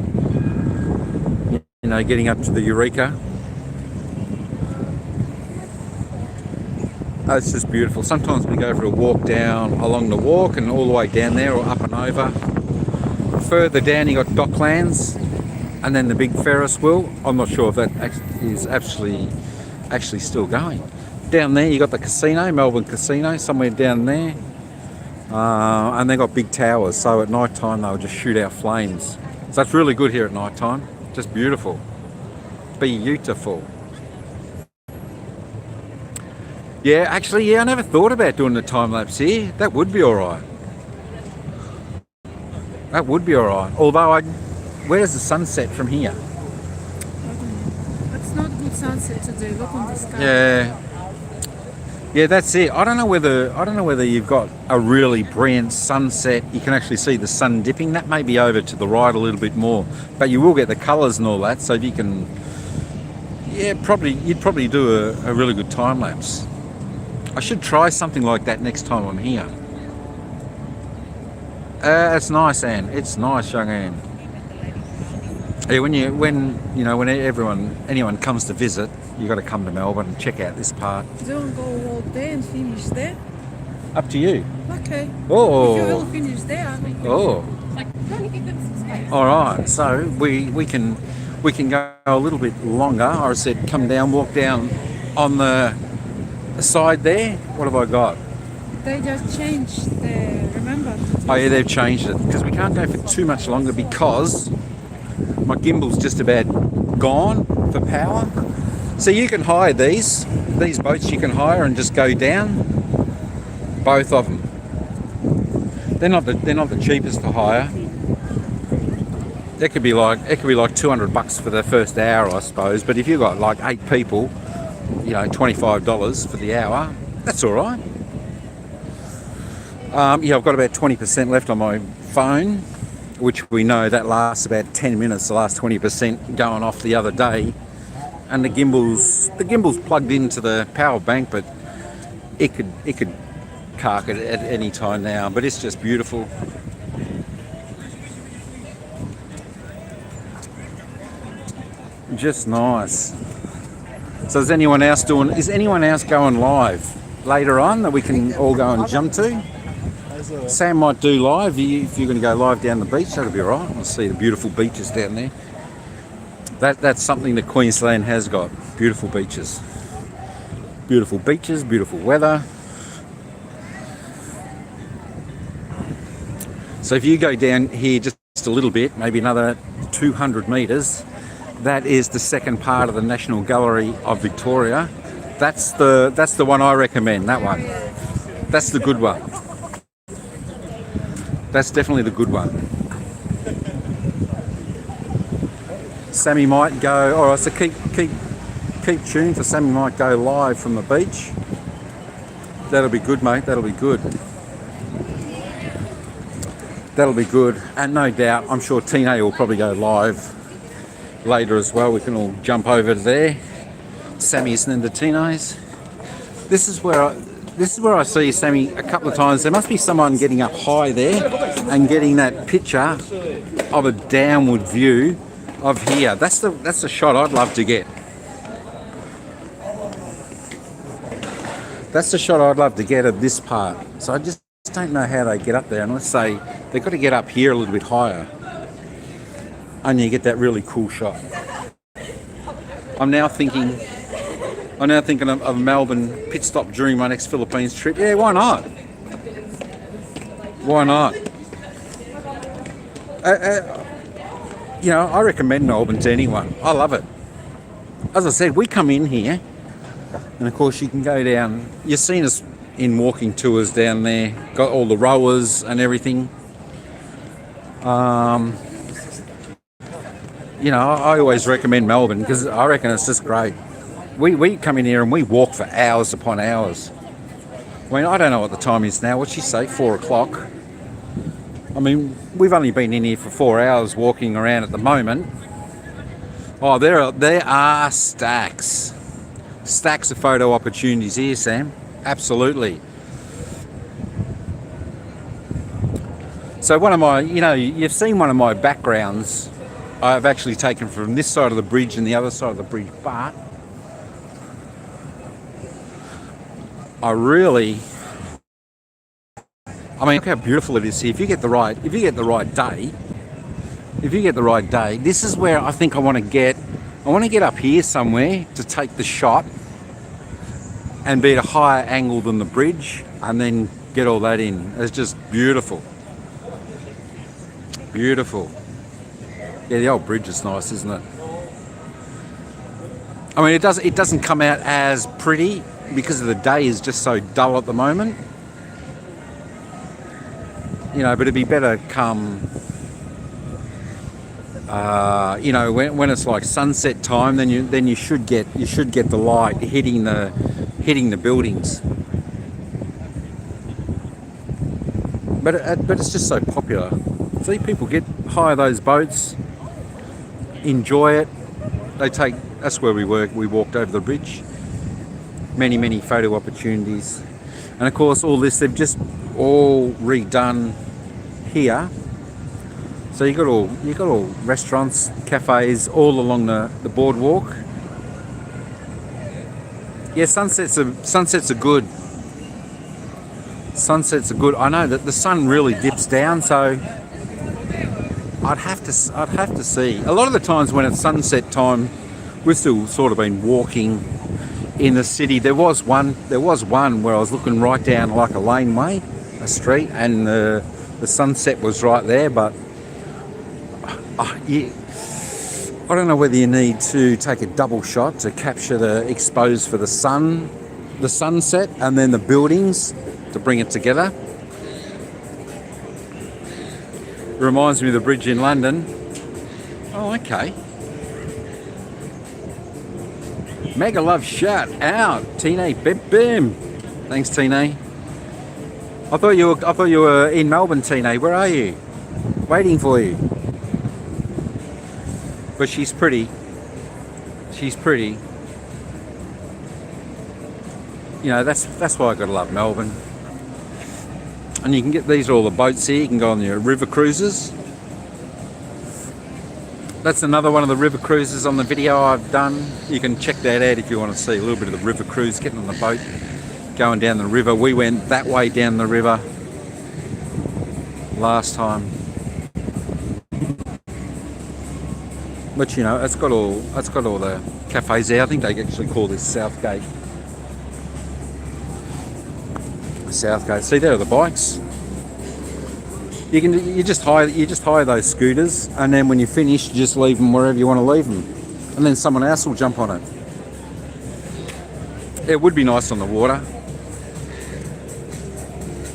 You know, getting up to the Eureka. Oh, it's just beautiful. Sometimes we go for a walk down along the walk and all the way down there or up and over. Further down you got Docklands and then the big Ferris wheel. I'm not sure if that is actually still going. Down there you got the casino, Melbourne Casino, somewhere down there. And they got big towers, so at night time they'll just shoot out flames. So it's really good here at night time. Just beautiful. Beautiful. Yeah, actually, I never thought about doing the time lapse here. That would be alright. Although where's the sunset from here? It's not good sunset today. Look on the sky. Yeah, that's it. I don't know whether you've got a really brilliant sunset. You can actually see the sun dipping. That may be over to the right a little bit more, but you will get the colours and all that. So if you can, you'd probably do a really good time lapse. I should try something like that next time I'm here. It's nice, Anne. It's nice, young Anne. Yeah, when anyone comes to visit, you got to come to Melbourne and check out this part. Don't go all day and finish there. Up to you. Okay. Oh. If you will finish there, I will finish. Oh. All right. So we can go a little bit longer. I said come down, walk down on the side there. What have I got? They just changed the, remember? Oh yeah, they've changed it because we can't go for too much longer because my gimbal's just about gone for power. So you can hire these boats. You can hire and just go down. Both of them. They're not the cheapest to hire. It could be like $200 for the first hour, I suppose. But if you've got like 8 people, you know, $25 for the hour. That's all right. Yeah, I've got about 20% left on my phone, which we know that lasts about 10 minutes. The last 20% going off the other day, and the gimbal's plugged into the power bank, but it could cark it at any time now. But it's just beautiful. Just nice. So is anyone else going live later on that we can all go and jump to? Sam might do live. If you're going to go live down the beach, that'll be all right. We'll see the beautiful beaches down there. That's something that Queensland has got. Beautiful beaches. Beautiful beaches, beautiful weather. So if you go down here just a little bit, maybe another 200 metres, that is the second part of the National Gallery of Victoria. That's the one I recommend, that one. That's the good one. That's definitely the good one. Sammy might go, alright, so keep tuned for Sammy might go live from the beach. That'll be good, mate, that'll be good. That'll be good, and no doubt, I'm sure Tina will probably go live later as well. We can all jump over there. Sammy's and the Tina's. This is where I see Sammy a couple of times. There must be someone getting up high there and getting that picture of a downward view of here. That's the shot I'd love to get. That's the shot I'd love to get of this part. So I just don't know how they get up there. And let's say they've got to get up here a little bit higher, and you get that really cool shot. I'm now thinking of a Melbourne pit stop during my next Philippines trip. Yeah, why not? Why not? You know, I recommend Melbourne to anyone. I love it. As I said, we come in here, and of course you can go down. You've seen us in walking tours down there. Got all the rowers and everything. You know, I always recommend Melbourne because I reckon it's just great. We come in here and we walk for hours upon hours. I mean, I don't know what the time is now. What'd she say? 4 o'clock. I mean, we've only been in here for 4 hours walking around at the moment. Oh, there are stacks of photo opportunities here, Sam. Absolutely. So one of my, you know, you've seen one of my backgrounds I've actually taken from this side of the bridge and the other side of the bridge, but I mean, look how beautiful it is here. If you get the right day, this is where I think I want to get up here somewhere to take the shot and be at a higher angle than the bridge and then get all that in. It's just beautiful. Beautiful. Yeah, the old bridge is nice, isn't it? I mean, it doesn't come out as pretty because the day is just so dull at the moment. You know, but it'd be better come, you know, when it's like sunset time. Then you should get the light hitting the buildings. But it's just so popular. See, people hire those boats, enjoy it. That's where we work. We walked over the bridge. Many photo opportunities, and of course all this they've just all redone here. So you got all restaurants, cafes all along the boardwalk. Yeah, sunsets are good. Sunsets are good. I know that the sun really dips down, so I'd have to see. A lot of the times when it's sunset time, we've still sort of been walking in the city. There was one where I was looking right down like a laneway, a street, and the sunset was right there. But yeah, I don't know whether you need to take a double shot to capture the exposed for the sunset, and then the buildings to bring it together. It reminds me of the bridge in London. Oh, okay. Mega love shout out, Tine Bim Bim. Thanks, Tine. I thought you were in Melbourne, Tine. Where are you? Waiting for you. But she's pretty. She's pretty. You know, that's why I gotta love Melbourne. And you can get, these are all the boats here. You can go on your river cruises. That's another one of the river cruises on the video I've done. You can check that out if you want to see a little bit of the river cruise, getting on the boat, going down the river. We went that way down the river last time. But you know, it's got all the cafes there. I think they actually call this Southgate. Southgate. See, there are the bikes. You just hire those scooters, and then when you finish, you just leave them wherever you want to leave them, and then someone else will jump on it. It would be nice on the water.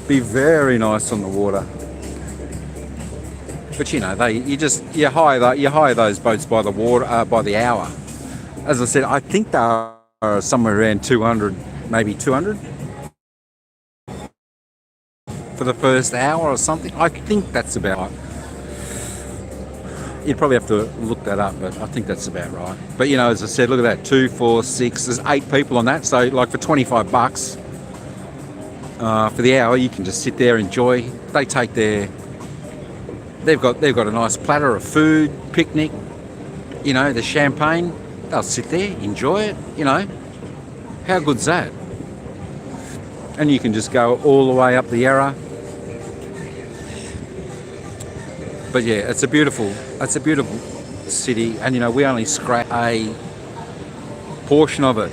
Be very nice on the water. But you know, you hire those boats by the water by the hour. As I said, I think they are somewhere around 200, maybe 200. For the first hour or something. I think that's about right. You'd probably have to look that up, but I think that's about right. But you know, as I said, look at that, 2, 4, 6, there's 8 people on that. So like for $25 for the hour, you can just sit there, enjoy. They take they've got a nice platter of food, picnic, you know, the champagne. They'll sit there, enjoy it, you know. How good's that? And you can just go all the way up the Yarra. But yeah, it's a beautiful city, and you know, we only scratch a portion of it.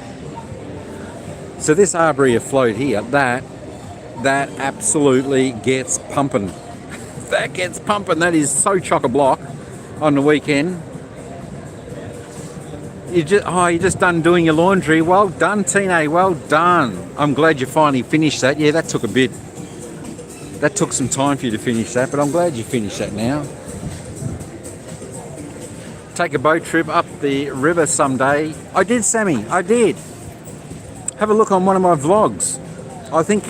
So this Arbory afloat here, that absolutely gets pumping. That gets pumping. That is so chock-a-block on the weekend. You just done doing your laundry. Well done, Tine. Well done. I'm glad you finally finished that. Yeah, that took a bit. That took some time for you to finish that, but I'm glad you finished that now. Take a boat trip up the river someday. I did, Sammy. I did. Have a look on one of my vlogs. I think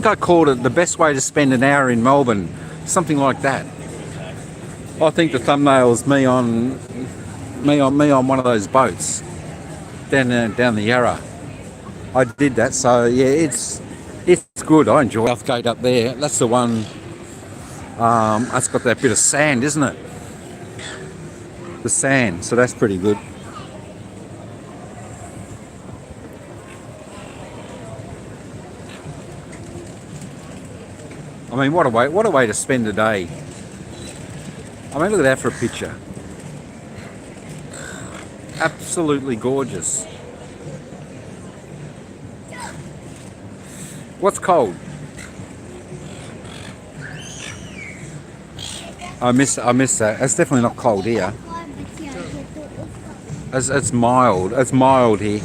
I called it the best way to spend an hour in Melbourne, something like that. I think the thumbnail is me on one of those boats down the Yarra. I did that, so yeah, it's good. I enjoy Southgate up there. That's the one. That's got that bit of sand, isn't it? The sand. So that's pretty good. I mean, what a way to spend a day. I mean, look at that for a picture. Absolutely gorgeous. What's cold? I miss that. It's definitely not cold here. It's mild. It's mild here.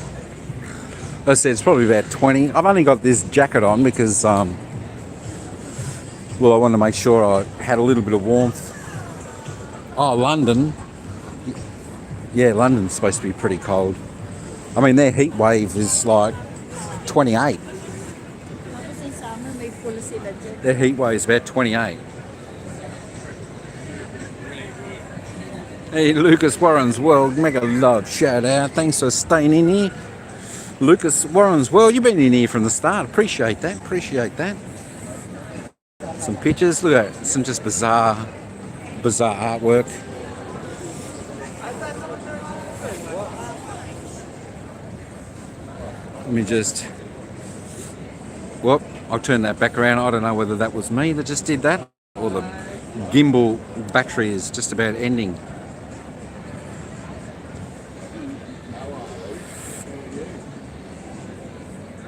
As I said, it's probably about 20. I've only got this jacket on because, well, I wanted to make sure I had a little bit of warmth. Oh, London. Yeah, London's supposed to be pretty cold. I mean, their heat wave is like 28. Their heat wave is about 28. Hey, Lucas Warren's World, mega love, shout out. Thanks for staying in here. Lucas Warren's World, you've been in here from the start. Appreciate that, appreciate that. Some pictures. Look at that. Some just bizarre artwork. Let me just... Whoop, I'll turn that back around. I don't know whether that was me that just did that or the gimbal battery is just about ending.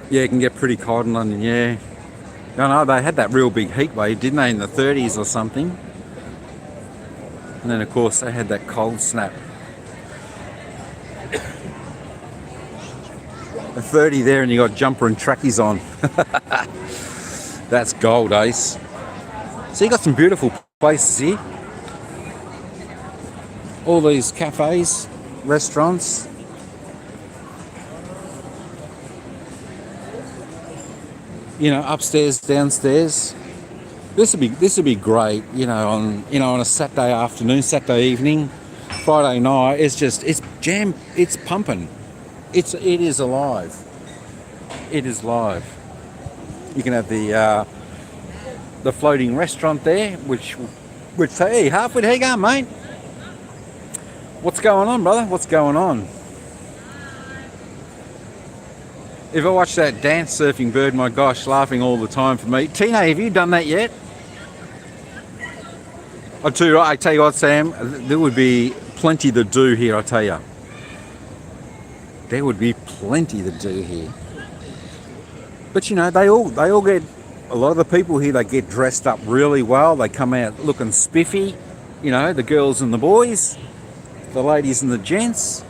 Yeah, it can get pretty cold in London, yeah. I know, they had that real big heat wave, didn't they, in the 30s or something? And then, of course, they had that cold snap. A 30 there and you got jumper and trackies on. That's gold, Ace. So you got some beautiful places here. All these cafes, restaurants. You know, upstairs, downstairs. This would be great. You know, on a Saturday afternoon, Saturday evening, Friday night. It's jam. It's pumping. It is alive. It is live. You can have the floating restaurant there, which hey, halfway, how you going, mate? What's going on, brother? What's going on? If I watch that dance surfing bird, my gosh, laughing all the time for me. Tina, have you done that yet? I tell you what, Sam, there would be plenty to do here, I tell you. There would be plenty to do here. But you know, they all get, a lot of the people here, they get dressed up really well. They come out looking spiffy. You know, the girls and the boys, the ladies and the gents.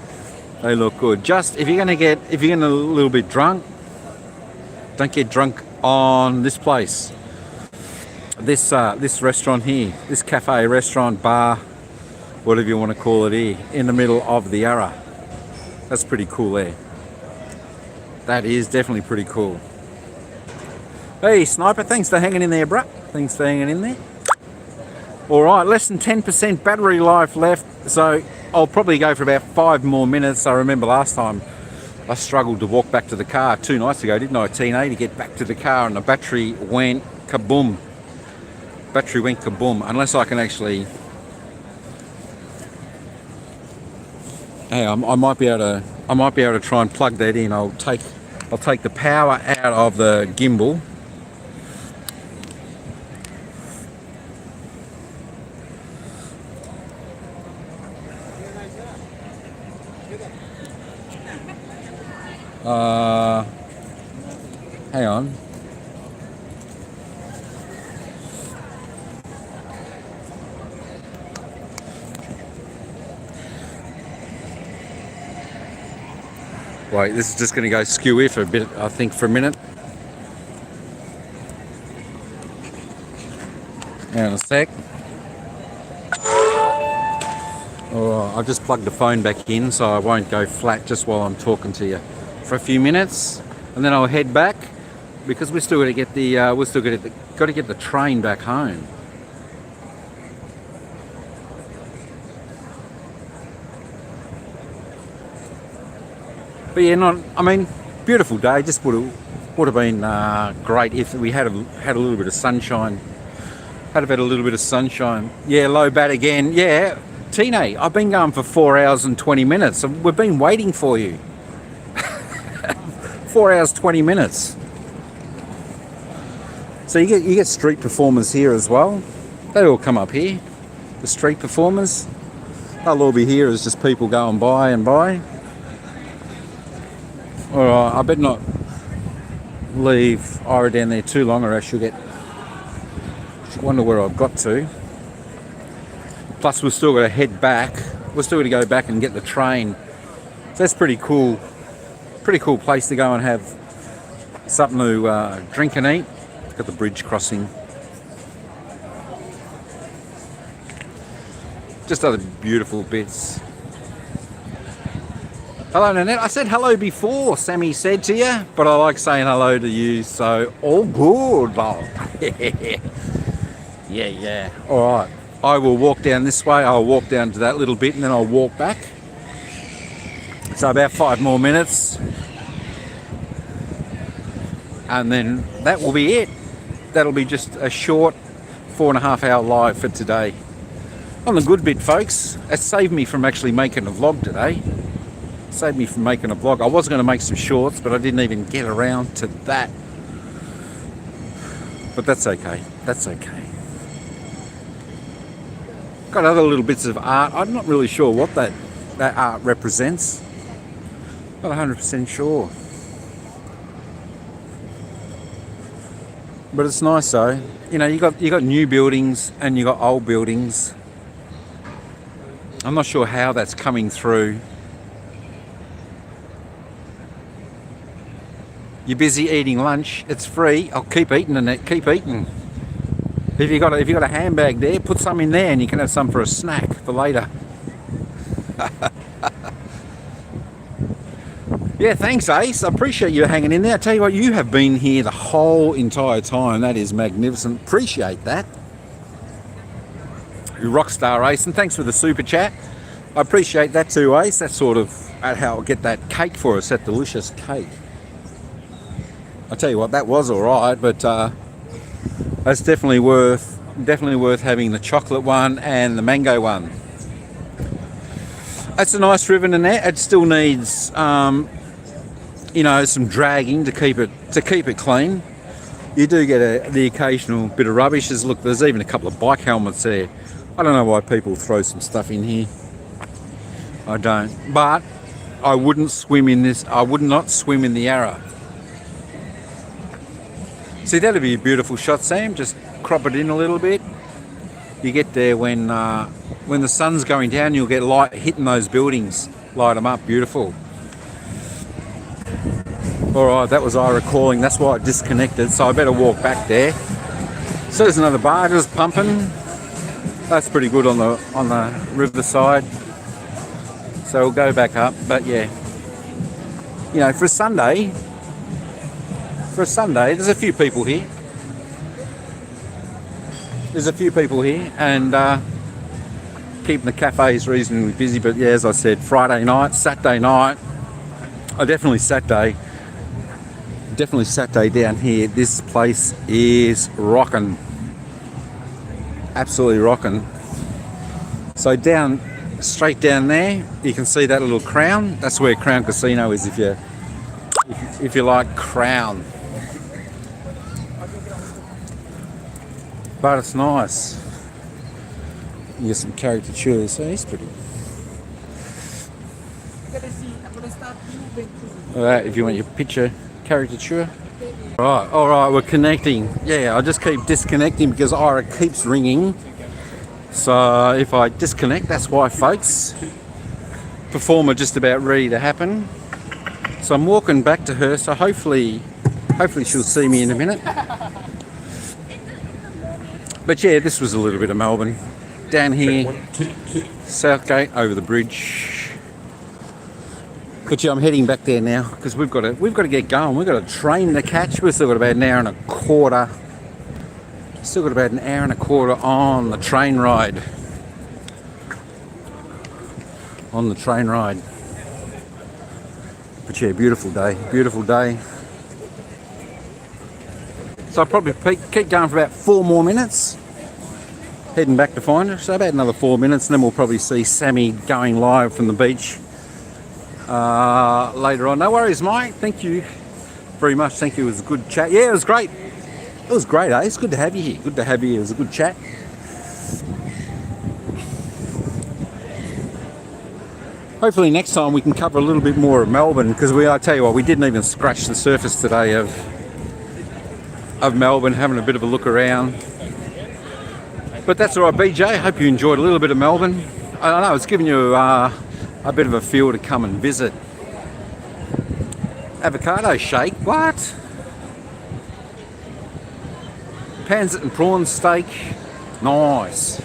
They look good. Just if you're getting a little bit drunk, don't get drunk on this place. This restaurant here, this cafe, restaurant, bar, whatever you want to call it here, in the middle of the Yarra. That's pretty cool there. That is definitely pretty cool. Hey, Sniper, thanks for hanging in there, bruh. Thanks for hanging in there. All right, less than 10% battery life left, so I'll probably go for about 5 more minutes. I remember last time I struggled to walk back to the car 2 nights ago, didn't I, Tina, to get back to the car, and the battery went kaboom. Battery went kaboom, unless I can actually... Hey, I might be able to try and plug that in. I'll take the power out of the gimbal. Hang on. Wait, this is just going to go skew for a bit, I think, for a minute. Hang on a sec. Oh, I'll just plug the phone back in so I won't go flat just while I'm talking to you for a few minutes, and then I'll head back because we're still going to get got to get the train back home. But yeah, I mean, beautiful day. Just would have been great if we had a little bit of sunshine. Had a little bit of sunshine. Yeah, low bat again. Yeah, Tine, I've been going for 4 hours and 20 minutes. We've been waiting for you. 4 hours 20 minutes. So you get street performers here as well. They all come up here. The street performers. They'll all be here as just people going by and by. Alright, I better not leave Ira down there too long or else she'll wonder where I've got to. Plus we've still got to head back. We're still got to go back and get the train. So that's pretty cool. Pretty cool place to go and have something to drink and eat. Got the bridge crossing. Just other beautiful bits. Hello, Nanette. I said hello before, Sammy said to you, but I like saying hello to you, so all good, lol. Yeah. All right. I will walk down this way. I'll walk down to that little bit and then I'll walk back. So about 5 more minutes. And then that will be it. That'll be just a short 4.5 hour live for today. On the good bit, folks, it saved me from actually making a vlog today. Saved me from making a vlog. I was going to make some shorts, but I didn't even get around to that. But that's okay. That's okay. Got other little bits of art. I'm not really sure what that art represents. Not 100% sure. But it's nice though. You know, you got new buildings and you got old buildings. I'm not sure how that's coming through. You're busy eating lunch. It's free. I'll keep eating in it. Keep eating. If you got a handbag there, put some in there, and you can have some for a snack for later. Yeah, thanks, Ace. I appreciate you hanging in there. I tell you what, you have been here the whole entire time. That is magnificent. Appreciate that. You rockstar, Ace, and thanks for the super chat. I appreciate that too, Ace. That's sort of how I'll get that cake for us, that delicious cake. I tell you what, that was all right, but that's definitely worth having the chocolate one and the mango one. That's a nice ribbon in there. It still needs, you know, some dragging to keep it clean. You do get the occasional bit of rubbish. Look, there's even a couple of bike helmets there. I don't know why people throw some stuff in here. I don't, but I wouldn't swim in this. I would not swim in the Yarra. See, that'd be a beautiful shot, Sam. Just crop it in a little bit. You get there when the sun's going down, you'll get light hitting those buildings, light them up. Beautiful. All right, that was Ira calling. That's why I disconnected. So I better walk back there. So there's another bar just pumping. That's pretty good on the riverside. So we'll go back up. But yeah, you know, for a Sunday, there's a few people here. And keeping the cafes reasonably busy. But yeah, as I said, Friday night, Saturday night, definitely Saturday down here. This place is rocking. Absolutely rocking. So straight down there, you can see that little Crown. That's where Crown Casino is if you like Crown. But it's nice. You get some caricatures. So he's pretty. Alright, if you want your picture caricature. Alright, we're connecting. Yeah, I just keep disconnecting because Ira keeps ringing. So if I disconnect, that's why, folks. Performer just about ready to happen. So I'm walking back to her, so hopefully she'll see me in a minute. But yeah, this was a little bit of Melbourne. Down here, Southgate, over the bridge. But yeah, I'm heading back there now because we've got to get going. We've got a train to catch. We've still got about an hour and a quarter. Still got about an hour and a quarter on the train ride. But yeah, beautiful day. So I'll probably keep going for about 4 more minutes. Heading back to find her. So about another 4 minutes, and then we'll probably see Sammy going live from the beach later on. No worries, Mike. Thank you very much. Thank you. It was a good chat. Yeah, it was great. It was great, eh? It's good to have you here. It was a good chat. Hopefully next time we can cover a little bit more of Melbourne, because I tell you what, we didn't even scratch the surface today of Melbourne, having a bit of a look around. But that's all right, BJ. Hope you enjoyed a little bit of Melbourne. I don't know, it's giving you a bit of a feel to come and visit. Avocado shake, what? Pansett and prawn steak, nice.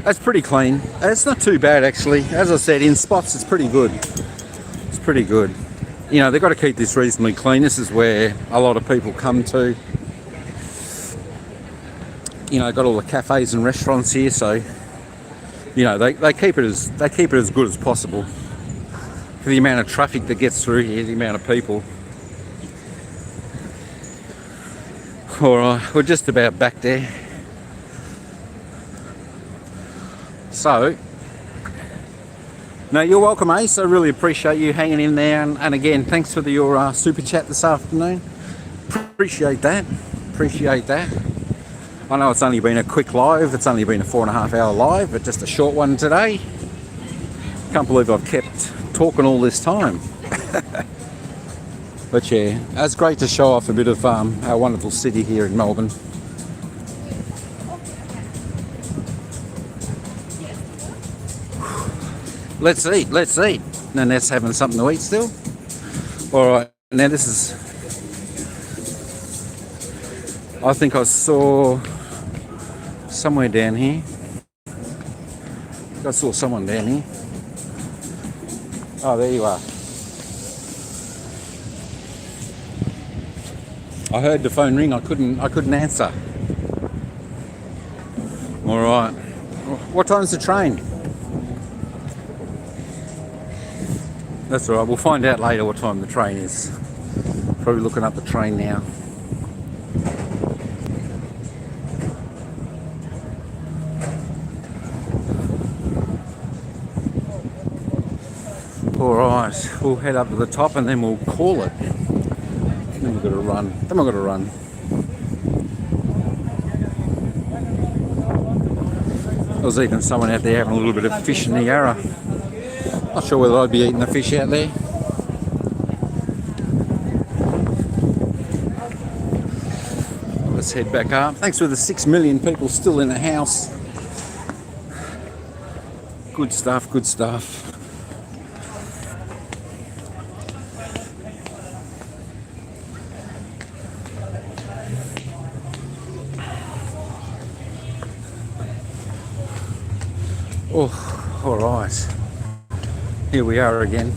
That's pretty clean. It's not too bad actually. As I said, in spots it's pretty good. You know, they've got to keep this reasonably clean. This is where a lot of people come to. You know, got all the cafes and restaurants here, so you know they keep it as good as possible for the amount of traffic that gets through here, the amount of people. All right, we're just about back there. So, no, you're welcome, Ace. I really appreciate you hanging in there. And again, thanks for your super chat this afternoon. Appreciate that. Appreciate that. I know it's only been a quick live. It's only been a 4.5 hour live, but just a short one today. Can't believe I've kept talking all this time. But yeah, it's great to show off a bit of our wonderful city here in Melbourne. Let's eat, let's eat. Nanette's having something to eat still. Alright, now this is... I think I saw somewhere down here. I saw someone down here. Oh, there you are. I heard the phone ring, I couldn't answer. Alright. What time's the train? That's alright, we'll find out later what time the train is. Probably looking up the train now. Alright, we'll head up to the top and then we'll call it. Then we've got to run. Then we've got to run. There's even someone out there having a little bit of fish in the Yarra. Not sure whether I'd be eating the fish out there. Let's head back up. Thanks for the 6 million people still in the house. Good stuff, good stuff. Oh, all right. Here we are again.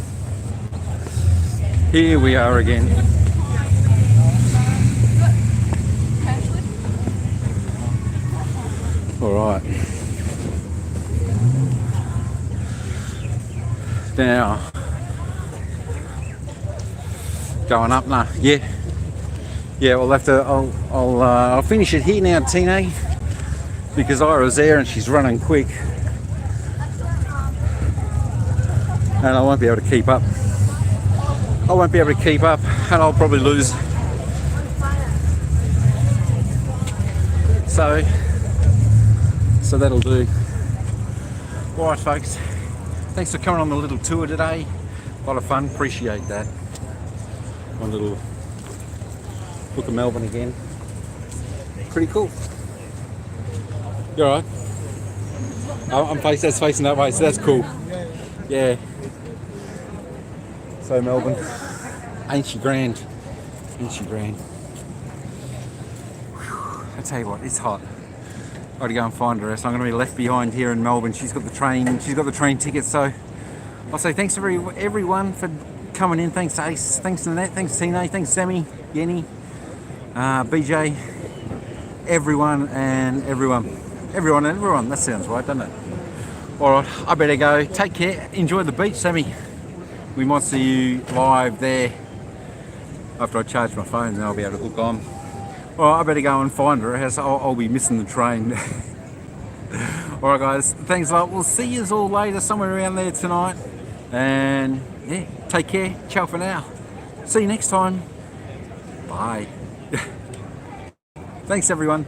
Here we are again. All right. Now, going up now. Yeah. Yeah, we'll have to. I'll finish it here now, Tina, because Ira's there and she's running quick. And I won't be able to keep up. I won't be able to keep up, and I'll probably lose. So that'll do. All right, folks. Thanks for coming on the little tour today. A lot of fun. Appreciate that. One little look at Melbourne again. Pretty cool. You all right? Oh, that's facing that way, so that's cool. Yeah. So Melbourne, ain't she grand? Ain't she grand? Whew. I tell you what, it's hot. I've got to go and find her. So I'm going to be left behind here in Melbourne. She's got the train. She's got the train ticket. So I'll say thanks to everyone for coming in. Thanks Ace. Thanks Nanette. Thanks Tina. Thanks Sammy. Yenny. BJ. Everyone and everyone. Everyone and everyone. That sounds right, doesn't it? All right. I better go. Take care. Enjoy the beach, Sammy. We might see you live there after I charge my phone, and I'll be able to hook on. Well, I better go and find her, as I'll be missing the train. Alright guys, thanks a lot. We'll see you all later, somewhere around there tonight. And yeah, take care. Ciao for now. See you next time. Bye. Thanks everyone.